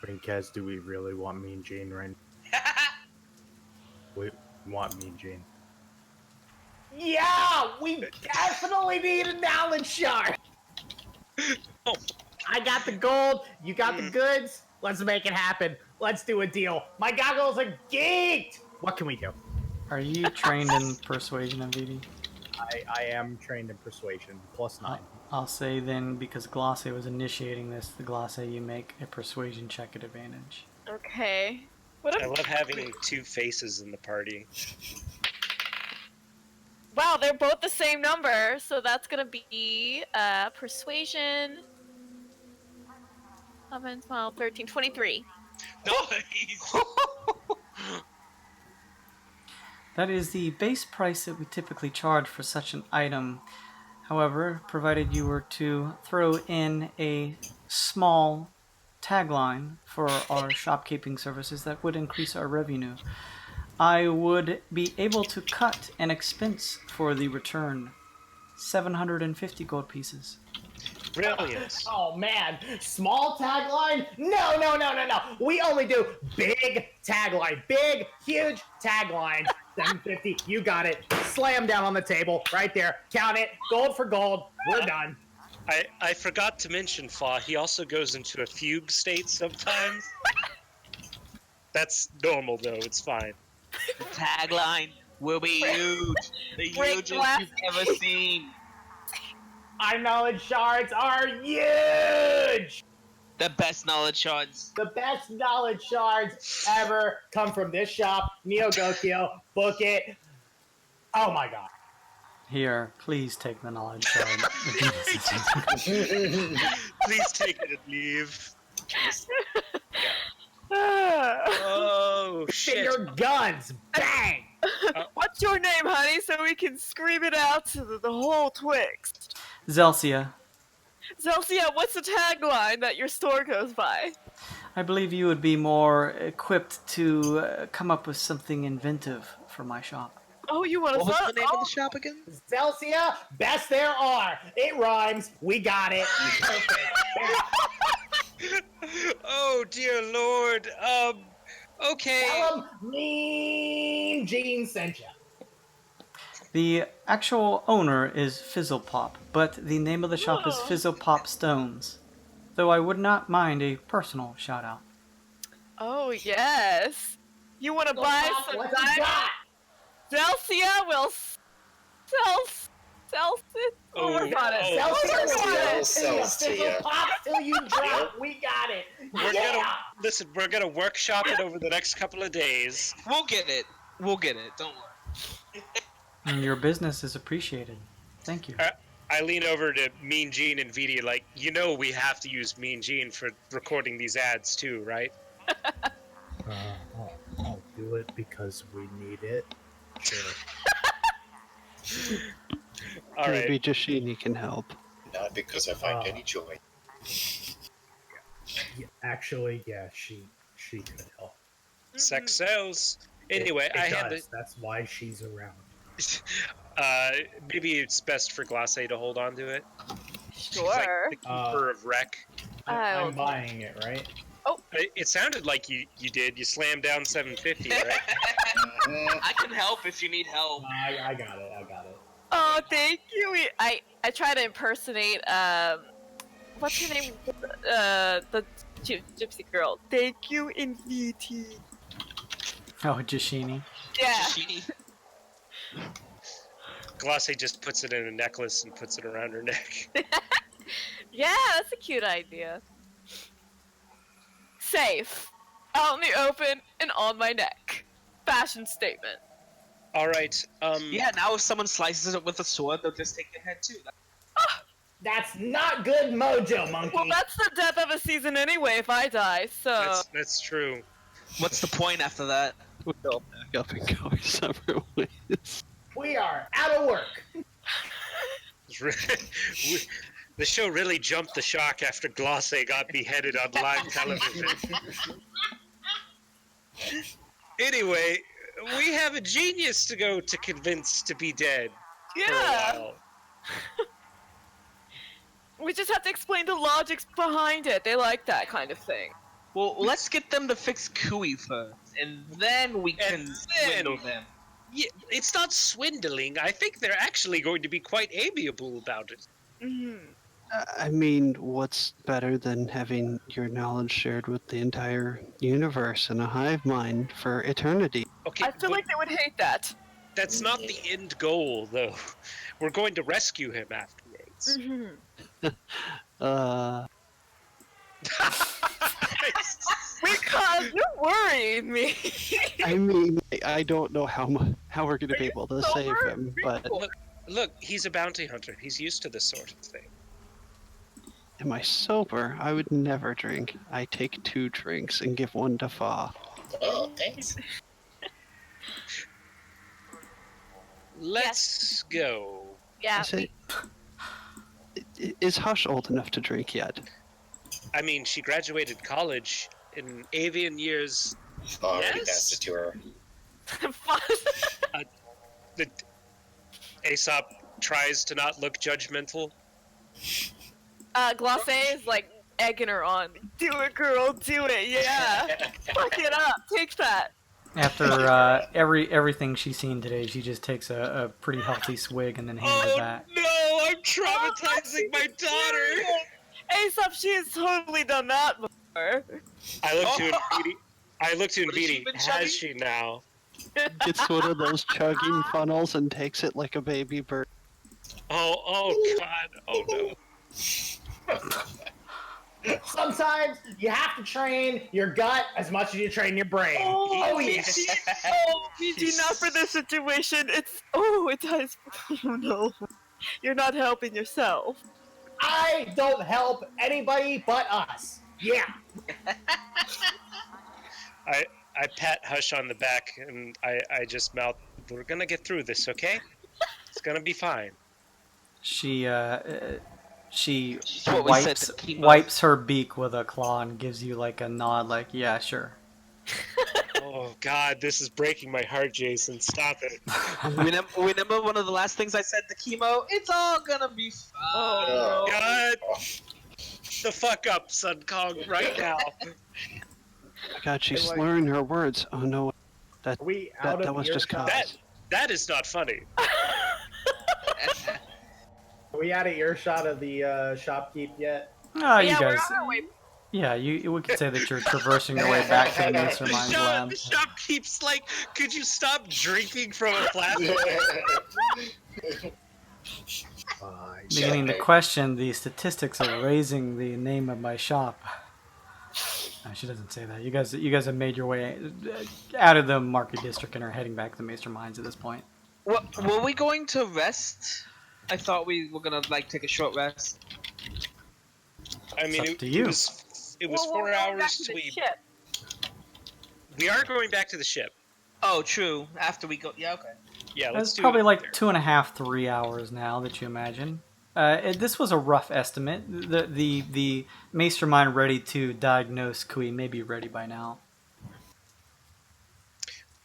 Brinkaz, do we really want Mean Gene right now? We want Mean Gene. Yeah, we definitely need a knowledge shard. Oh. I got the gold, you got the goods. Let's make it happen. Let's do a deal. My goggles are geeked. What can we do? Are you trained in persuasion, MVD? I am trained in persuasion, +9. I'll say then, because Glace was initiating this, the Glace, you make a persuasion check at advantage. Okay. What I a... love having two faces in the party. Wow, they're both the same number, so that's gonna be persuasion 11, 12, 13, 23. Nice. That is the base price that we typically charge for such an item. However, provided you were to throw in a small tagline for our shopkeeping services, that would increase our revenue. I would be able to cut an expense for the return. 750 gold pieces. Brilliant. Oh man, small tagline? No. We only do big tagline. Big, huge tagline. 750, you got it. Slam down on the table, right there. Count it, gold for gold. We're done. I forgot to mention, Fa, he also goes into a fugue state sometimes. That's normal though, it's fine. The tagline will be huge. The hugest you've ever seen. Our knowledge shards are huge! The best knowledge shards. The best knowledge shards ever come from this shop, Neo Gokyo. Book it. Oh my god. Here, please take the knowledge shard. Please take it and leave. Oh, shit. Finger guns! Bang! What's your name, honey, so we can scream it out to the whole Twixt? Zelsia, Zelsia, what's the tagline that your store goes by? I believe you would be more equipped to come up with something inventive for my shop. Oh, you want to What was start? the name of the shop again? Zelsia, best there are. It rhymes. We got it. Perfect. Oh, dear lord. Okay. Tell him Mean Gene sent you. The actual owner is Fizzlepop, but the name of the shop is Fizzlepop Stones. Though I would not mind a personal shout out. Oh, yes. You want to buy some What you got? Zelsia will sell it. Oh, Work on it. oh. Zelsia will Zelsia. fizzle pop till you drop. We got it. We're gonna workshop it over the next couple of days. We'll get it. Don't worry. And your business is appreciated. Thank you. I lean over to Mean Gene and VD like, you know we have to use Mean Gene for recording these ads too, right? I'll do it because we need it. Sure. All right. Maybe Jashini can help. Not because I find any joy. Yeah, actually, yeah, she could help. Sex sells. Anyway, It I had does. That's why she's around. maybe it's best for Glace to hold on to it. Sure. Like the keeper of wreck. I'm buying it, right? It sounded like you did. You slammed down 750, right? I can help if you need help. I got it. Oh, thank you. I try to impersonate, what's her name? The gypsy girl. Thank you, NVT. Oh, Jashini. Yeah. She- Glossy just puts it in a necklace and puts it around her neck. Yeah, that's a cute idea. Safe. Out in the open and on my neck. Fashion statement. All right. Yeah, now if someone slices it with a sword, they'll just take your head too. That's not good mojo, monkey. Well, that's the death of a season anyway if I die, so... That's true. What's the point after that? We all back up and go our separate ways. We are out of work. The show really jumped the shark after Glossy got beheaded on live television. Anyway, we have a genius to go to convince to be dead for a while. We just have to explain the logics behind it. They like that kind of thing. Well, let's get them to fix Kui first, and then we can swindle them. Yeah, it's not swindling. I think they're actually going to be quite amiable about it. Mm-hmm. I mean, what's better than having your knowledge shared with the entire universe in a hive mind for eternity? Okay, I feel like they would hate that. That's not the end goal, though. We're going to rescue him afterwards. Mm-hmm. Because you're worrying me. I mean, I don't know how we're going to be able to save him, but... Look, he's a bounty hunter. He's used to this sort of thing. Am I sober? I would never drink. I take 2 drinks and give 1 to Fa. Oh, thanks. Let's go. Yeah. Is Hush old enough to drink yet? I mean, she graduated college in avian years. Oh, I already Yes? passed it to her. Aesop tries to not look judgmental. Glossy is like egging her on. Do it, girl. Do it. Yeah. Fuck it up. Take that. After everything she's seen today, she just takes a pretty healthy swig and then hands it back. No, I'm traumatizing my daughter. Aesop, she has totally done that before. I look to Nvidia. What has she been chugging? Has she now? Gets one of those chugging funnels and takes it like a baby bird. Oh God. Oh no. Sometimes you have to train your gut as much as you train your brain. Oh, yes. PG, not for this situation. It does. Oh no. You're not helping yourself. I don't help anybody but us. Yeah. I pat Hush on the back and I just mouth, "We're gonna get through this, okay? It's gonna be fine." She what we said to keep us. wipes her beak with a claw and gives you like a nod, like, yeah, sure. Oh God, this is breaking my heart, Jason. Stop it. Remember one of the last things I said to Chemo? It's all gonna be fine. Oh God. The fuck up, Sun Kong, right now. God, she's slurring her words. Oh no, that was just cause. That is not funny. Are we out of earshot of the shopkeep yet? Oh, you Yeah, we're guys. on our way. Yeah, we could say that you're traversing your way back to the Mastermind lab. The shopkeep's like, could you stop drinking from a flask? Beginning to question the statistics of raising the name of my shop. She doesn't say that. You guys have made your way out of the market district and are heading back to the Masterminds at this point. Were we going to rest? I thought we were gonna take a short rest. I mean, It's up to you. It was 4 We're going back hours to the sleep. ship. We are going back to the ship. Oh, true. After we go, yeah, okay. Yeah, let's It's do probably it like there. 2.5, 3 hours now that you imagine. This was a rough estimate. The Mastermind ready to diagnose Kui may be ready by now.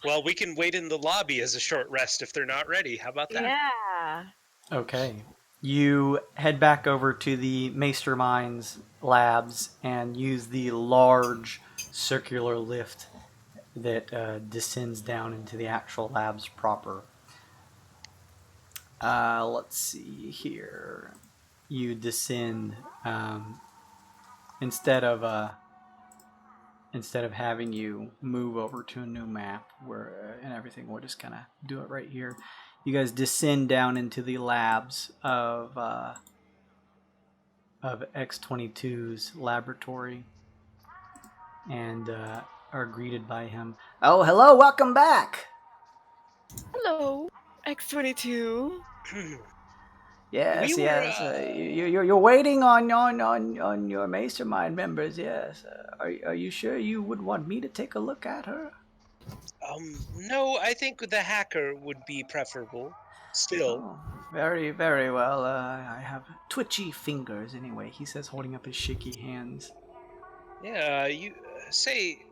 Well, we can wait in the lobby as a short rest if they're not ready. How about that? Yeah. Okay. You head back over to the Mastermind's labs and use the large circular lift that descends down into the actual labs proper. Let's see here. You descend instead of having you move over to a new map and everything. We'll just kind of do it right here. You guys descend down into the labs of X-22's laboratory and are greeted by him. Oh, hello, welcome back. Hello, X-22. Yes, We were, yes. You're waiting on your mastermind members. Yes. Are you sure you would want me to take a look at her? No, I think the hacker would be preferable. Still. Oh, very, very well. I have twitchy fingers anyway, he says, holding up his shaky hands. Yeah, you say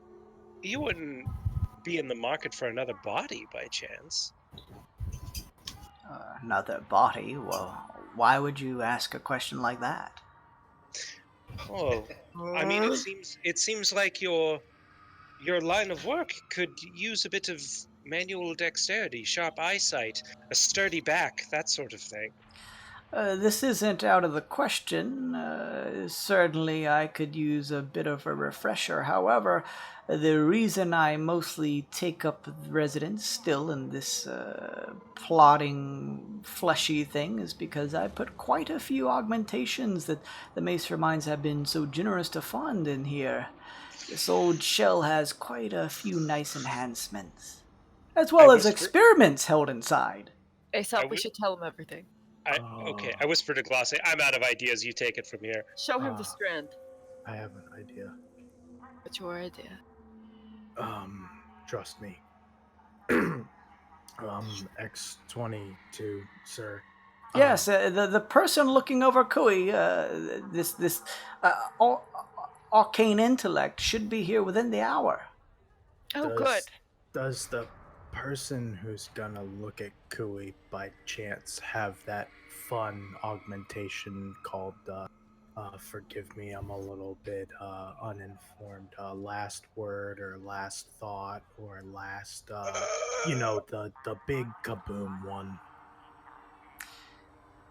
you wouldn't be in the market for another body by chance. Another body? Well, why would you ask a question like that? Oh, I mean, it seems like your line of work could use a bit of manual dexterity, sharp eyesight, a sturdy back, that sort of thing. This isn't out of the question. Certainly I could use a bit of a refresher. However, the reason I mostly take up residence still in this plodding, fleshy thing is because I put quite a few augmentations that the Masterminds have been so generous to fund in here. This old shell has quite a few nice enhancements, as well as experiments held inside. Aesop, we should tell him everything. Okay, I whispered to Glossy, I'm out of ideas, you take it from here. Show him the strand. I have an idea. What's your idea? Trust me. X-22, sir. Yes, the person looking over Kui, this arcane intellect, should be here within the hour. Oh, good. Does the person who's gonna look at Kui by chance have that fun augmentation called, forgive me, I'm a little bit uninformed, last word or last thought or last, the big kaboom one?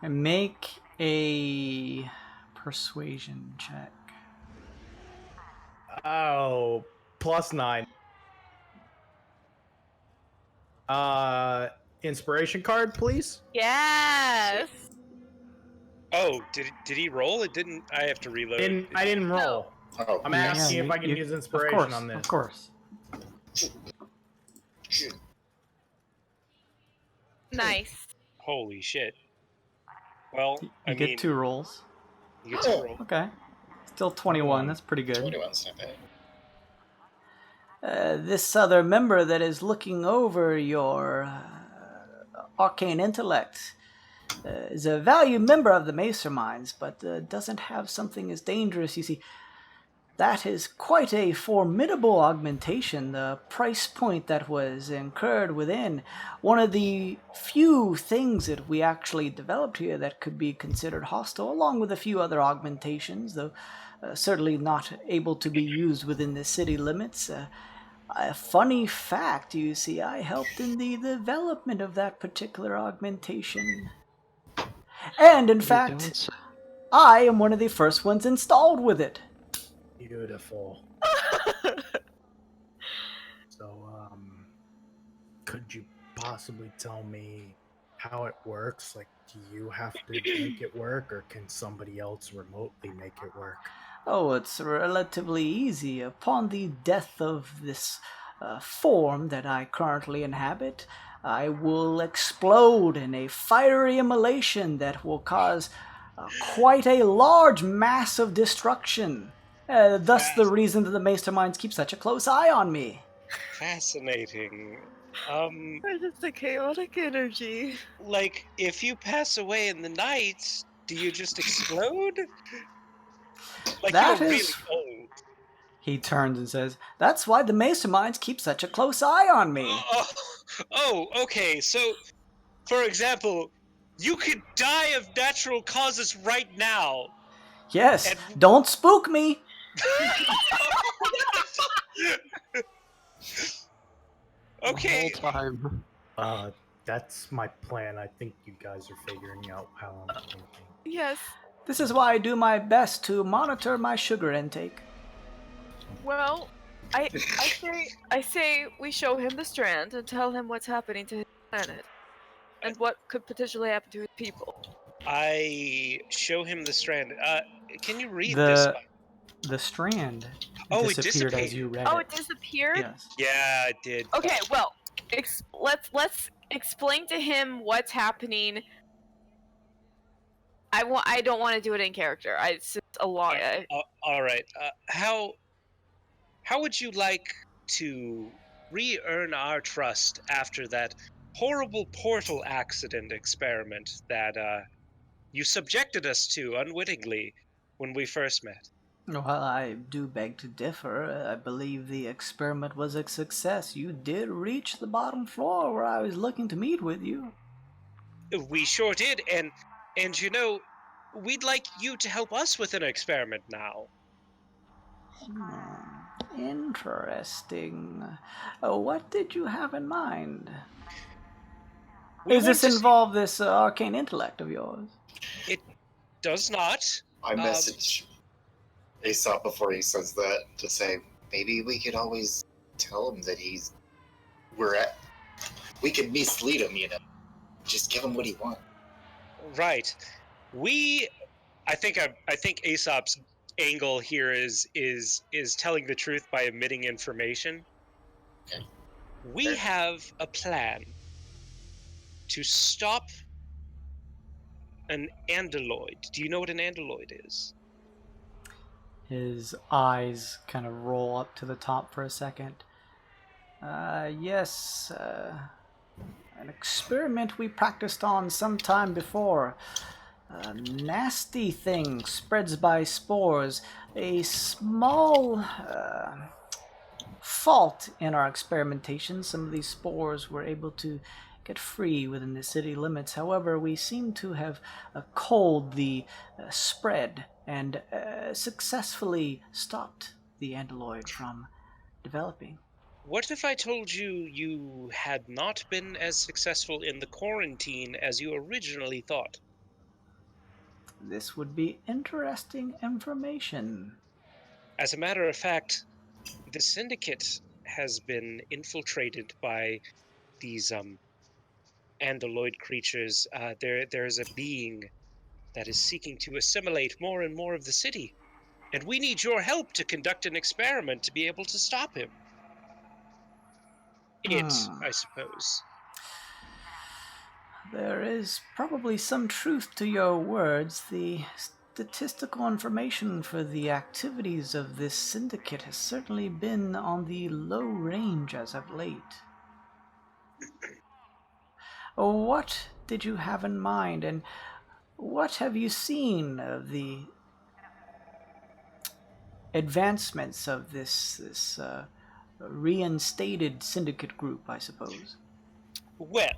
And make a persuasion check. Oh, +9. Inspiration card, please. Yes. Oh, did he roll? It didn't. I have to reload. I didn't roll. Oh, I'm asking if I can use inspiration on this. Of course. Nice. Holy shit. Well, You get 2 rolls. You get 2 rolls. Okay. Still 21. That's pretty good. 21's not bad. This other member that is looking over your arcane intellect is a valued member of the Masterminds, but doesn't have something as dangerous. You see, that is quite a formidable augmentation. The price point that was incurred within one of the few things that we actually developed here that could be considered hostile, along with a few other augmentations, though certainly not able to be used within the city limits. A funny fact, you see, I helped in the development of that particular augmentation. And in fact, I am one of the first ones installed with it. Beautiful. So, could you possibly tell me how it works? Like, do you have to make it work, or can somebody else remotely make it work? Oh, it's relatively easy. Upon the death of this form that I currently inhabit, I will explode in a fiery immolation that will cause quite a large mass of destruction. Thus the reason that the Masterminds keep such a close eye on me. Fascinating. There's just a chaotic energy. Like, if you pass away in the night, do you just explode? Like, That you're is- really old. He turns and says, "That's why the Masterminds keep such a close eye on me." Okay, so, for example, you could die of natural causes right now. Yes, don't spook me. Okay. The whole time. That's my plan. I think you guys are figuring out how I'm thinking. Yes. This is why I do my best to monitor my sugar intake. Well, I say we show him the strand and tell him what's happening to his planet. And what could potentially happen to his people? I show him the strand. Can you read this? The strand Oh, it disappeared as dissipated. you read Oh, it. it disappeared? Yes. Yeah, it did. Okay, well, let's explain to him what's happening. I don't want to do it in character. It's just a long. All right. How would you like to re-earn our trust after that horrible portal accident experiment that you subjected us to unwittingly when we first met? Well, I do beg to differ. I believe the experiment was a success. You did reach the bottom floor where I was looking to meet with you. We sure did, and you know, we'd like you to help us with an experiment now. Interesting. What did you have in mind? We Does this want to involve this arcane intellect of yours? It does not. I message Aesop before he says that to say maybe we could always tell him that we can mislead him, you know. Just give him what he wants. Right. I think Aesop's angle here is telling the truth by omitting information. Okay. We have a plan to stop an andeloid. Do you know what an andeloid is? His eyes kind of roll up to the top for a second. Yes, an experiment we practiced on some time before. A nasty thing spreads by spores. A small fault in our experimentation. Some of these spores were able to get free within the city limits. However, we seem to have culled the spread and successfully stopped the andeloid from developing. What if I told you you had not been as successful in the quarantine as you originally thought? This would be interesting information. As a matter of fact, the Syndicate has been infiltrated by these andeloid creatures. There's a being that is seeking to assimilate more and more of the city, and we need your help to conduct an experiment to be able to stop him. I suppose. There is probably some truth to your words. The statistical information for the activities of this syndicate has certainly been on the low range as of late. What did you have in mind, and what have you seen of the advancements of this reinstated syndicate group, I suppose? Well,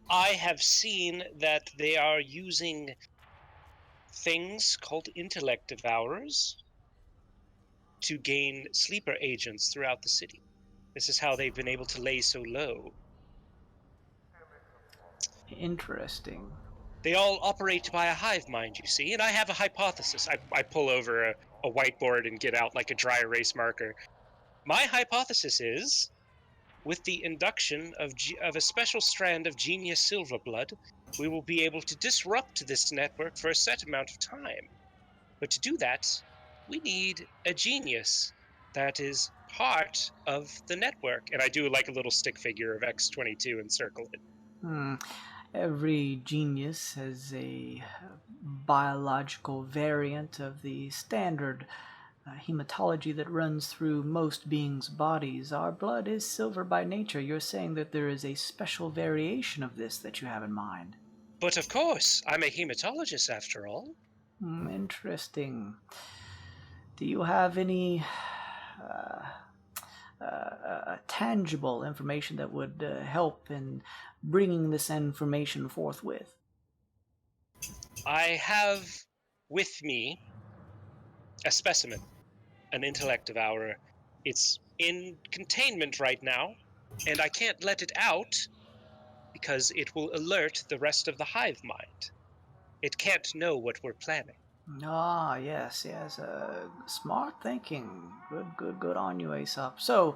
I have seen that they are using things called intellect devourers to gain sleeper agents throughout the city. This is how they've been able to lay so low. Interesting. They all operate by a hive mind, you see, and I have a hypothesis. I pull over a whiteboard and get out like a dry erase marker. My hypothesis is, with the induction of a special strand of genius silverblood, we will be able to disrupt this network for a set amount of time. But to do that, we need a genius that is part of the network. And I do like a little stick figure of X-22 and circle it. Every genius has a biological variant of the standard hematology that runs through most beings' bodies. Our blood is silver by nature. You're saying that there is a special variation of this that you have in mind. But of course, I'm a hematologist after all. Interesting. Do you have any tangible information that would help in bringing this information forthwith? I have with me a specimen, an intellect devourer. It's in containment right now, and I can't let it out because it will alert the rest of the hive mind. It can't know what we're planning. Ah, yes. Smart thinking. Good on you, Aesop. So,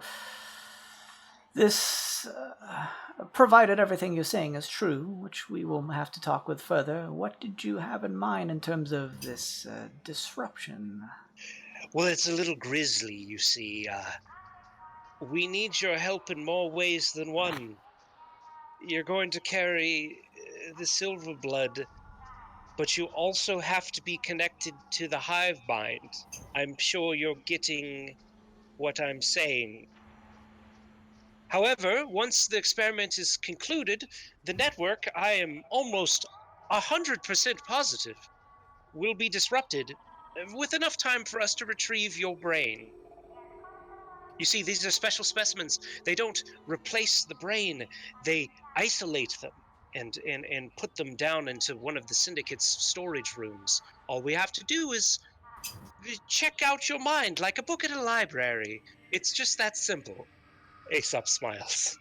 This, provided everything you're saying is true, which we will have to talk with further, what did you have in mind in terms of this disruption? Well, it's a little grisly, you see. We need your help in more ways than one. You're going to carry the silver blood, but you also have to be connected to the hive mind. I'm sure you're getting what I'm saying. However, once the experiment is concluded, the network, I am almost 100% positive, will be disrupted with enough time for us to retrieve your brain. You see, these are special specimens. They don't replace the brain. They isolate them and put them down into one of the syndicate's storage rooms. All we have to do is check out your mind like a book at a library. It's just that simple. Aesop smiles.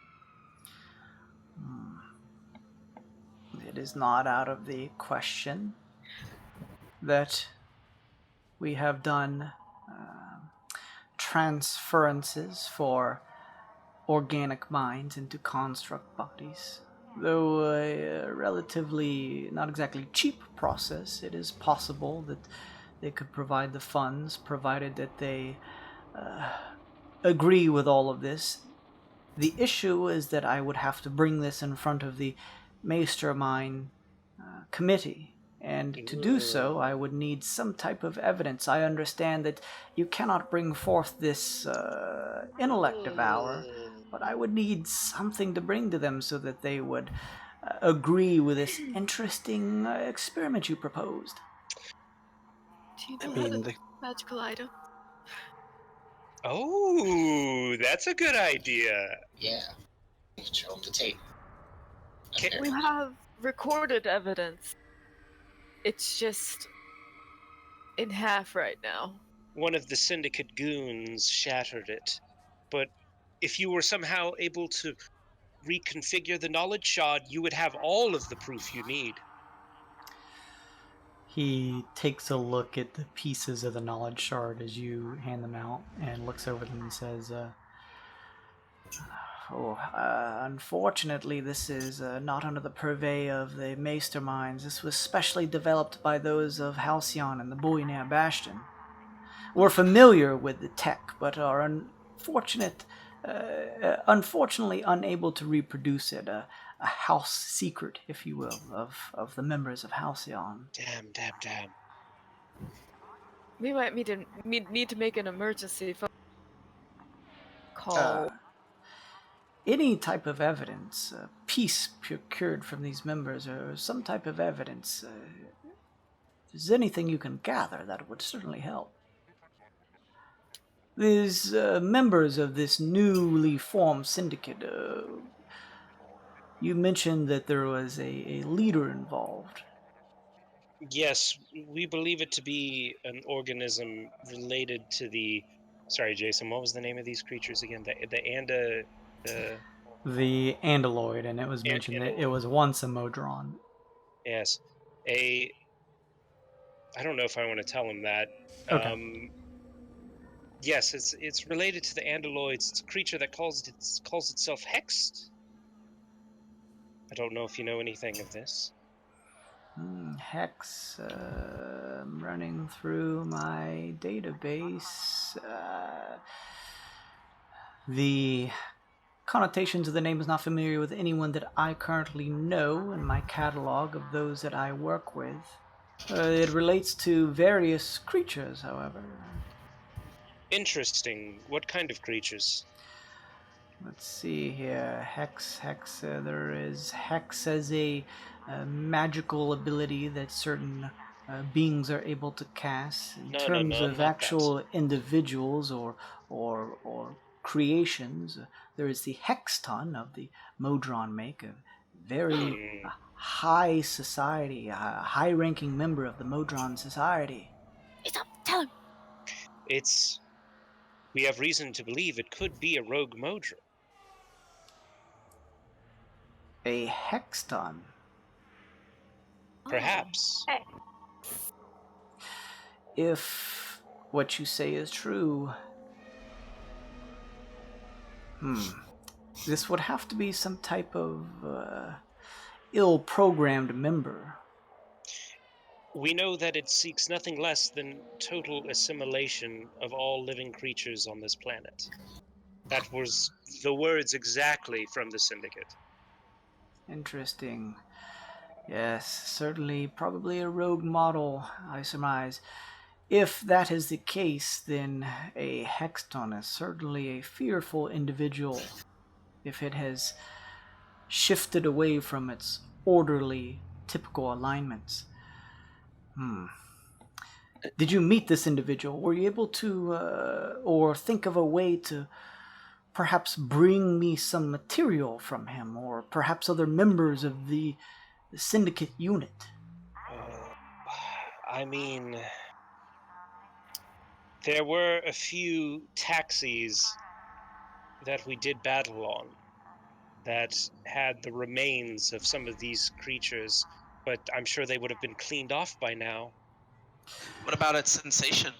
It is not out of the question that we have done transferences for organic minds into construct bodies. Though a relatively not exactly cheap process, it is possible that they could provide the funds, provided that they agree with all of this. The issue is that I would have to bring this in front of the Mastermind committee, and to do so, I would need some type of evidence. I understand that you cannot bring forth this intellect devour, but I would need something to bring to them so that they would agree with this interesting experiment you proposed. Do you I know mean, the magical item? Oh, that's a good idea. Yeah. Show them the tape. Okay. We have recorded evidence. It's just in half right now. One of the syndicate goons shattered it, but if you were somehow able to reconfigure the knowledge shard, you would have all of the proof you need. He takes a look at the pieces of the knowledge shard as you hand them out and looks over them and says, unfortunately, this is not under the purvey of the Masterminds. This was specially developed by those of Halcyon and the Boynair Bastion. We're familiar with the tech, but are unfortunately unable to reproduce it. A house secret, if you will, of the members of Halcyon. Damn. We might need to make an emergency phone call. Any type of evidence, piece procured from these members, or some type of evidence, if there's anything you can gather, that would certainly help. These members of this newly formed syndicate, you mentioned that there was a leader involved. Yes, we believe it to be an organism related to the... Sorry, Jason, what was the name of these creatures again? The Andaloid, and it was mentioned that it was once a Modron. Yes. I don't know if I want to tell him that. Okay. Yes, it's related to the Andaloids. It's a creature that calls itself Hexed. I don't know if you know anything of this. Hex, I'm running through my database. The connotations of the name is not familiar with anyone that I currently know in my catalog of those that I work with. It relates to various creatures, however. Interesting. What kind of creatures? Let's see here. Hex. There is Hex as a magical ability that certain beings are able to cast. In terms of actual individuals or creations, there is the Hexton of the Modron make, a very high society, a high-ranking member of the Modron society. Stop! Tell him! We have reason to believe it could be a rogue Modron. A Hexton? Perhaps. Hey. If what you say is true, This would have to be some type of ill-programmed member. We know that it seeks nothing less than total assimilation of all living creatures on this planet. That was the words exactly from the Syndicate. Interesting. Yes, certainly, probably a rogue model, I surmise. If that is the case, then a Hexton is certainly a fearful individual. If it has shifted away from its orderly, typical alignments. Did you meet this individual? Were you able to, or think of a way to perhaps bring me some material from him, or perhaps other members of the syndicate unit? I mean, there were a few taxis that we did battle on that had the remains of some of these creatures, but I'm sure they would have been cleaned off by now. What about its sensation?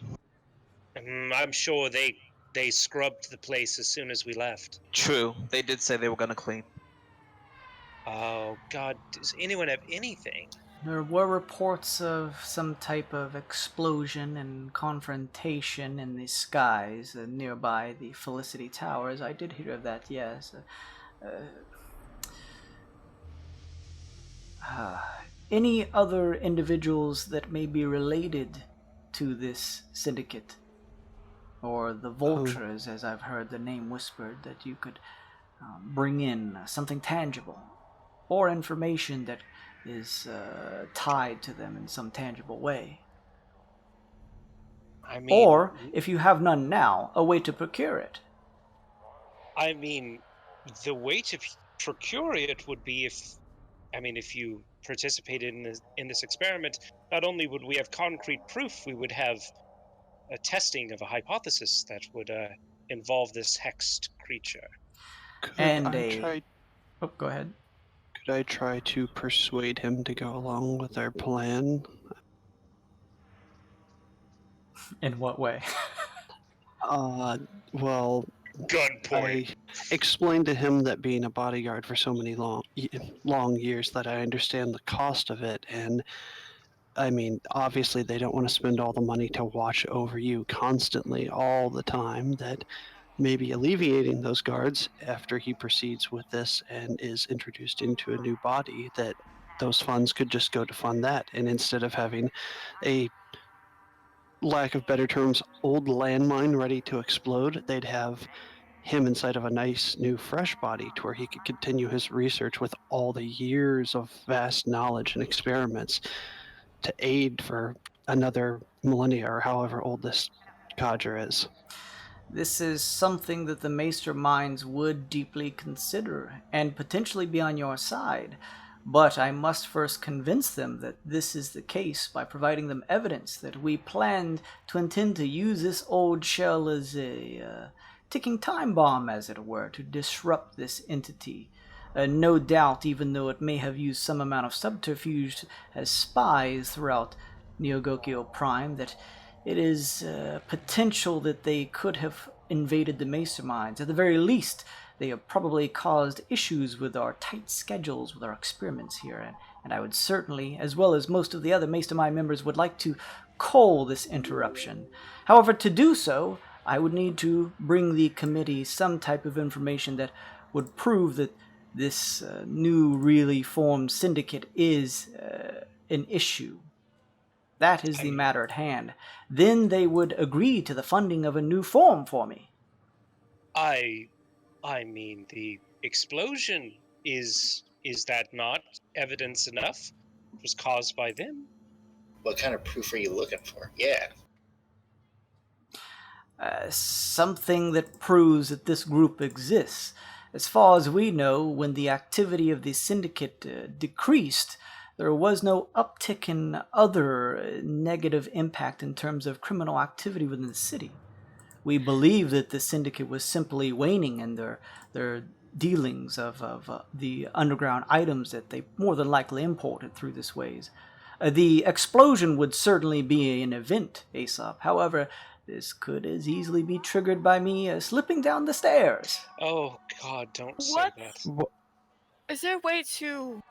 I'm sure they scrubbed the place as soon as we left. True, they did say they were gonna clean. Oh, God, does anyone have anything? There were reports of some type of explosion and confrontation in the skies nearby the Felicity Towers. I did hear of that, yes. Any other individuals that may be related to this syndicate? Or the vultures, as I've heard the name whispered, that you could bring in something tangible? Or information that is tied to them in some tangible way? I mean, or, if you have none now, a way to procure it? I mean, the way to procure it would be if you participated in this experiment, not only would we have concrete proof, we would have a testing of a hypothesis that would involve this hexed creature. Oh, go ahead. Could I try to persuade him to go along with our plan? In what way? Well, gunpoint. I explained to him that being a bodyguard for so many long years that I understand the cost of it, and I mean, obviously they don't want to spend all the money to watch over you constantly all the time, that maybe alleviating those guards after he proceeds with this and is introduced into a new body, that those funds could just go to fund that, and instead of having a, lack of better terms, old landmine ready to explode, they'd have him inside of a nice new fresh body to where he could continue his research with all the years of vast knowledge and experiments to aid for another millennia or however old this codger is. This is something that the Maester minds would deeply consider and potentially be on your side. But I must first convince them that this is the case by providing them evidence that we intend to use this old shell as a ticking time bomb, as it were, to disrupt this entity. No doubt, even though it may have used some amount of subterfuge as spies throughout Neogokyo Prime, that it is potential that they could have invaded the masterminds. At the very least, they have probably caused issues with our tight schedules with our experiments here, and I would certainly, as well as most of the other mastermind members, would like to cull this interruption. However, to do so, I would need to bring the committee some type of information that would prove that this new, really formed syndicate is an issue. That is the matter at hand. Then they would agree to the funding of a new form for me. I mean, the explosion, is that not evidence enough? It was caused by them. What kind of proof are you looking for? Yeah. Something that proves that this group exists. As far as we know, when the activity of the syndicate decreased, there was no uptick in other negative impact in terms of criminal activity within the city. We believe that the syndicate was simply waning in their dealings of the underground items that they more than likely imported through this ways. The explosion would certainly be an event, Aesop. However, This could as easily be triggered by me slipping down the stairs. Oh God, don't What? say that. Is there a way to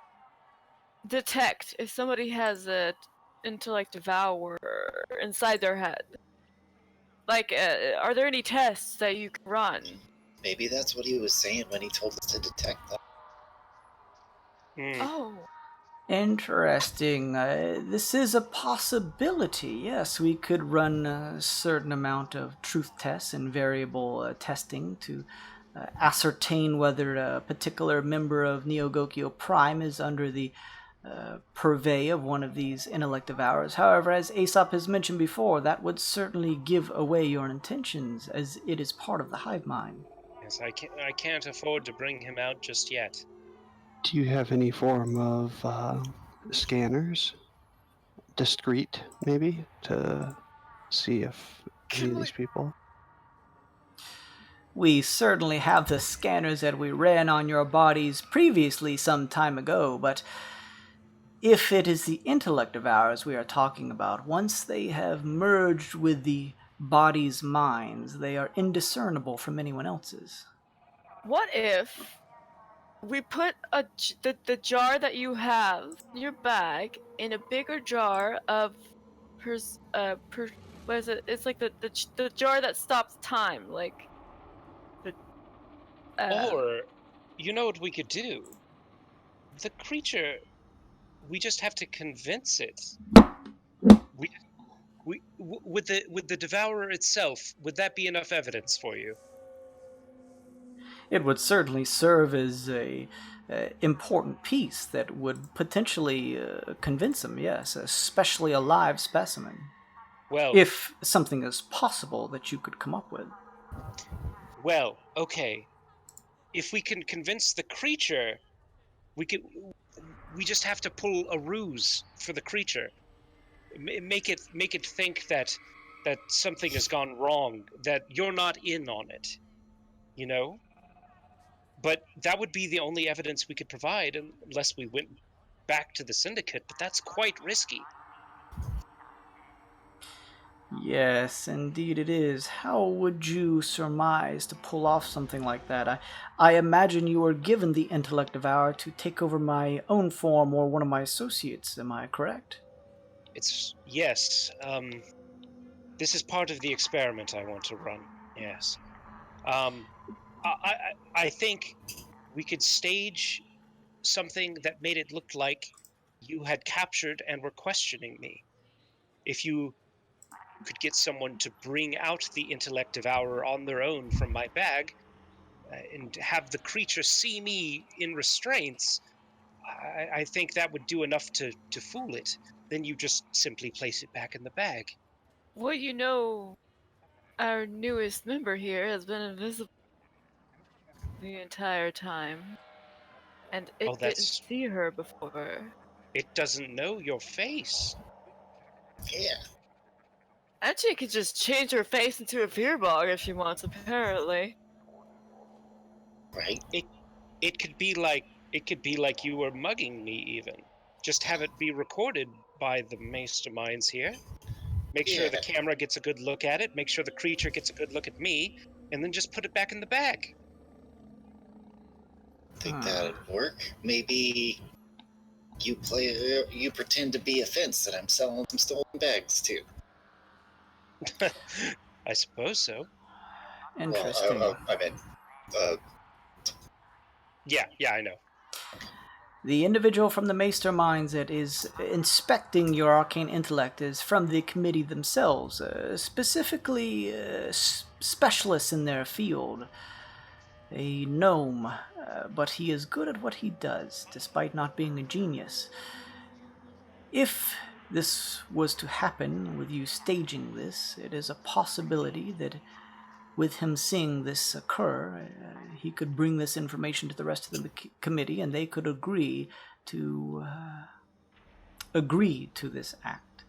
detect if somebody has an intellect devourer inside their head? Like, are there any tests that you can run? Maybe that's what he was saying when he told us to detect them. Oh. Interesting. This is a possibility. Yes, we could run a certain amount of truth tests and variable testing to ascertain whether a particular member of Neo Gokyo Prime is under the purvey of one of these intellect devourers. However, as Aesop has mentioned before, that would certainly give away your intentions, as it is part of the hive mind. Yes, I can't afford to bring him out just yet. Do you have any form of scanners? Discreet, maybe, to see if any of these people... We certainly have the scanners that we ran on your bodies previously some time ago, but if it is the intellect of ours we are talking about, once they have merged with the body's minds, they are indiscernible from anyone else's. What if we put the jar that you have in your bag in a bigger jar of what is it? It's like the jar that stops time, like the. Or, you know what we could do? The creature, we just have to convince it. With the devourer itself, would that be enough evidence for you? It would certainly serve as a important piece that would potentially convince him, yes, especially a live specimen. Well, if something is possible that you could come up with. Well, okay. If we can convince the creature, we just have to pull a ruse for the creature. Make it think that something has gone wrong, that you're not in on it. You know? But that would be the only evidence we could provide unless we went back to the syndicate, but that's quite risky. Yes, indeed it is. How would you surmise to pull off something like that? I imagine you were given the intellect of ours to take over my own form or one of my associates, am I correct? Yes. This is part of the experiment I want to run, yes. I think we could stage something that made it look like you had captured and were questioning me. If you could get someone to bring out the intellect devourer on their own from my bag and have the creature see me in restraints, I think that would do enough to fool it. Then you just simply place it back in the bag. Well, you know, our newest member here has been invisible the entire time, and it didn't see her before. It doesn't know your face. Yeah. And she could just change her face into a Veerbog if she wants, apparently. Right. It could be like you were mugging me, even. Just have it be recorded by the masterminds here. Make sure the camera gets a good look at it, make sure the creature gets a good look at me, and then just put it back in the bag. Think that'd work? Maybe you pretend to be a fence that I'm selling some stolen bags to. I suppose so. Interesting. Well, I meant, Yeah, I know. The individual from the masterminds that is inspecting your arcane intellect is from the committee themselves, specifically specialists in their field. A gnome, but he is good at what he does, despite not being a genius. If this was to happen with you staging this, it is a possibility that with him seeing this occur, he could bring this information to the rest of the committee, and they could agree to this act.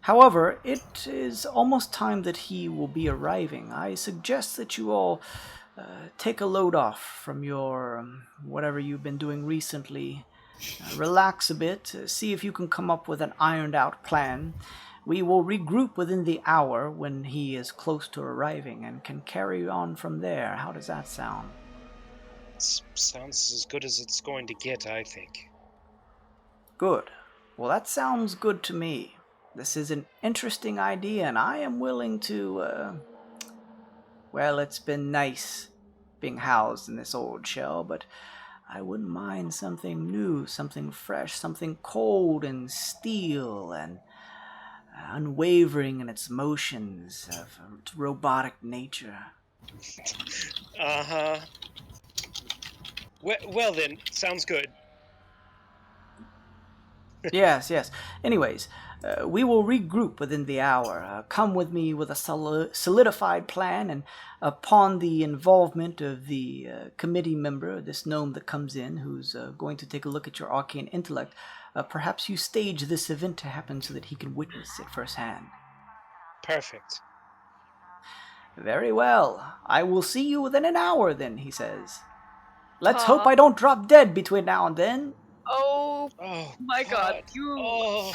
However, it is almost time that he will be arriving. I suggest that you all take a load off from your whatever you've been doing recently. Relax a bit, see if you can come up with an ironed out plan. We will regroup within the hour when he is close to arriving and can carry on from there. How does that sound? Sounds as good as it's going to get, I think. Good. Well, that sounds good to me. This is an interesting idea, and I am willing to, well, it's been nice being housed in this old shell, but I wouldn't mind something new, something fresh, something cold and steel and unwavering in its motions of its robotic nature. Uh-huh. Well then, sounds good. Yes. Anyways, we will regroup within the hour. Come with me with a solidified plan, and upon the involvement of the committee member, this gnome that comes in, who's going to take a look at your arcane intellect, perhaps you stage this event to happen so that he can witness it firsthand. Perfect. Very well. I will see you within an hour then, he says. Let's hope I don't drop dead between now and then. Oh my God! You. Oh.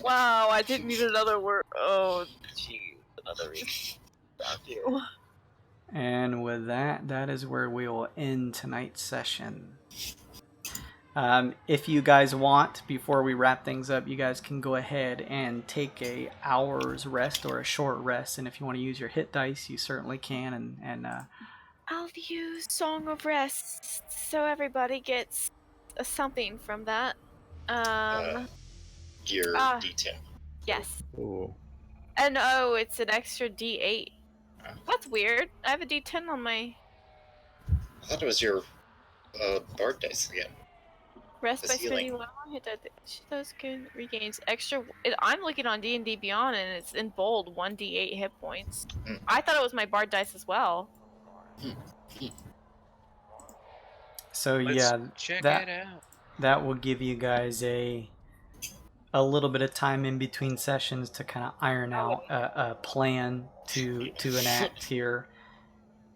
Wow! I didn't need another word. Oh, jeez, another reason. Thank you. And with that, that is where we will end tonight's session. If you guys want, before we wrap things up, you guys can go ahead and take a hour's rest or a short rest. And if you want to use your hit dice, you certainly can. And I'll use Song of Rest so everybody gets something from that. Your D10. Yes. Ooh. And it's an extra D8. That's weird. I have a D10 on my I thought it was your bard dice again. rest That's by spending healing. 1 hit that those good regains extra. I'm looking on D&D Beyond and it's in bold 1d8 hit points. I thought it was my bard dice as well. so Let's check it out. that will give you guys a little bit of time in between sessions to kind of iron out a plan to enact here.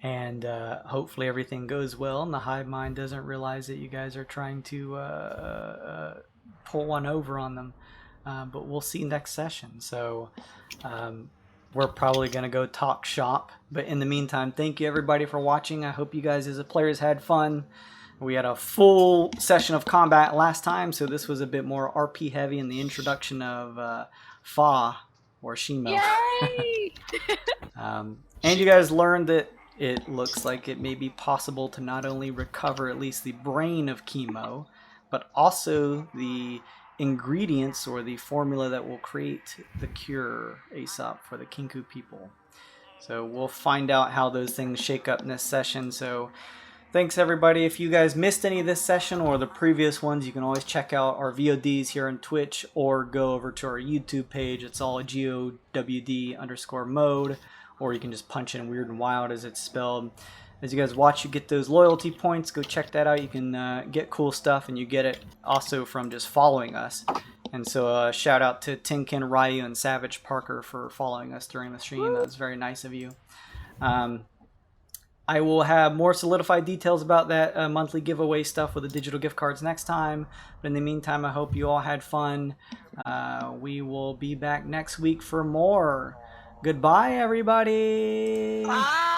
And hopefully everything goes well and the hive mind doesn't realize that you guys are trying to pull one over on them. But we'll see next session. So we're probably going to go talk shop. But in the meantime, thank you everybody for watching. I hope you guys as players had fun. We had a full session of combat last time, so this was a bit more RP heavy in the introduction of Fa or Shimo. Yay! And you guys learned that it looks like it may be possible to not only recover at least the brain of Chemo, but also the ingredients or the formula that will create the cure ASAP for the Kinku people. So we'll find out how those things shake up in this session. So thanks everybody. If you guys missed any of this session or the previous ones, you can always check out our VODs here on Twitch or go over to our YouTube page. It's all GOWD_mode, or you can just punch in Wyrd and Wyld as it's spelled. As you guys watch, you get those loyalty points. Go check that out. You can get cool stuff, and you get it also from just following us. And so shout out to Tinkin, Ryu, and Savage Parker for following us during the stream. That was very nice of you. I will have more solidified details about that monthly giveaway stuff with the digital gift cards next time. But in the meantime, I hope you all had fun. We will be back next week for more. Goodbye, everybody. Bye.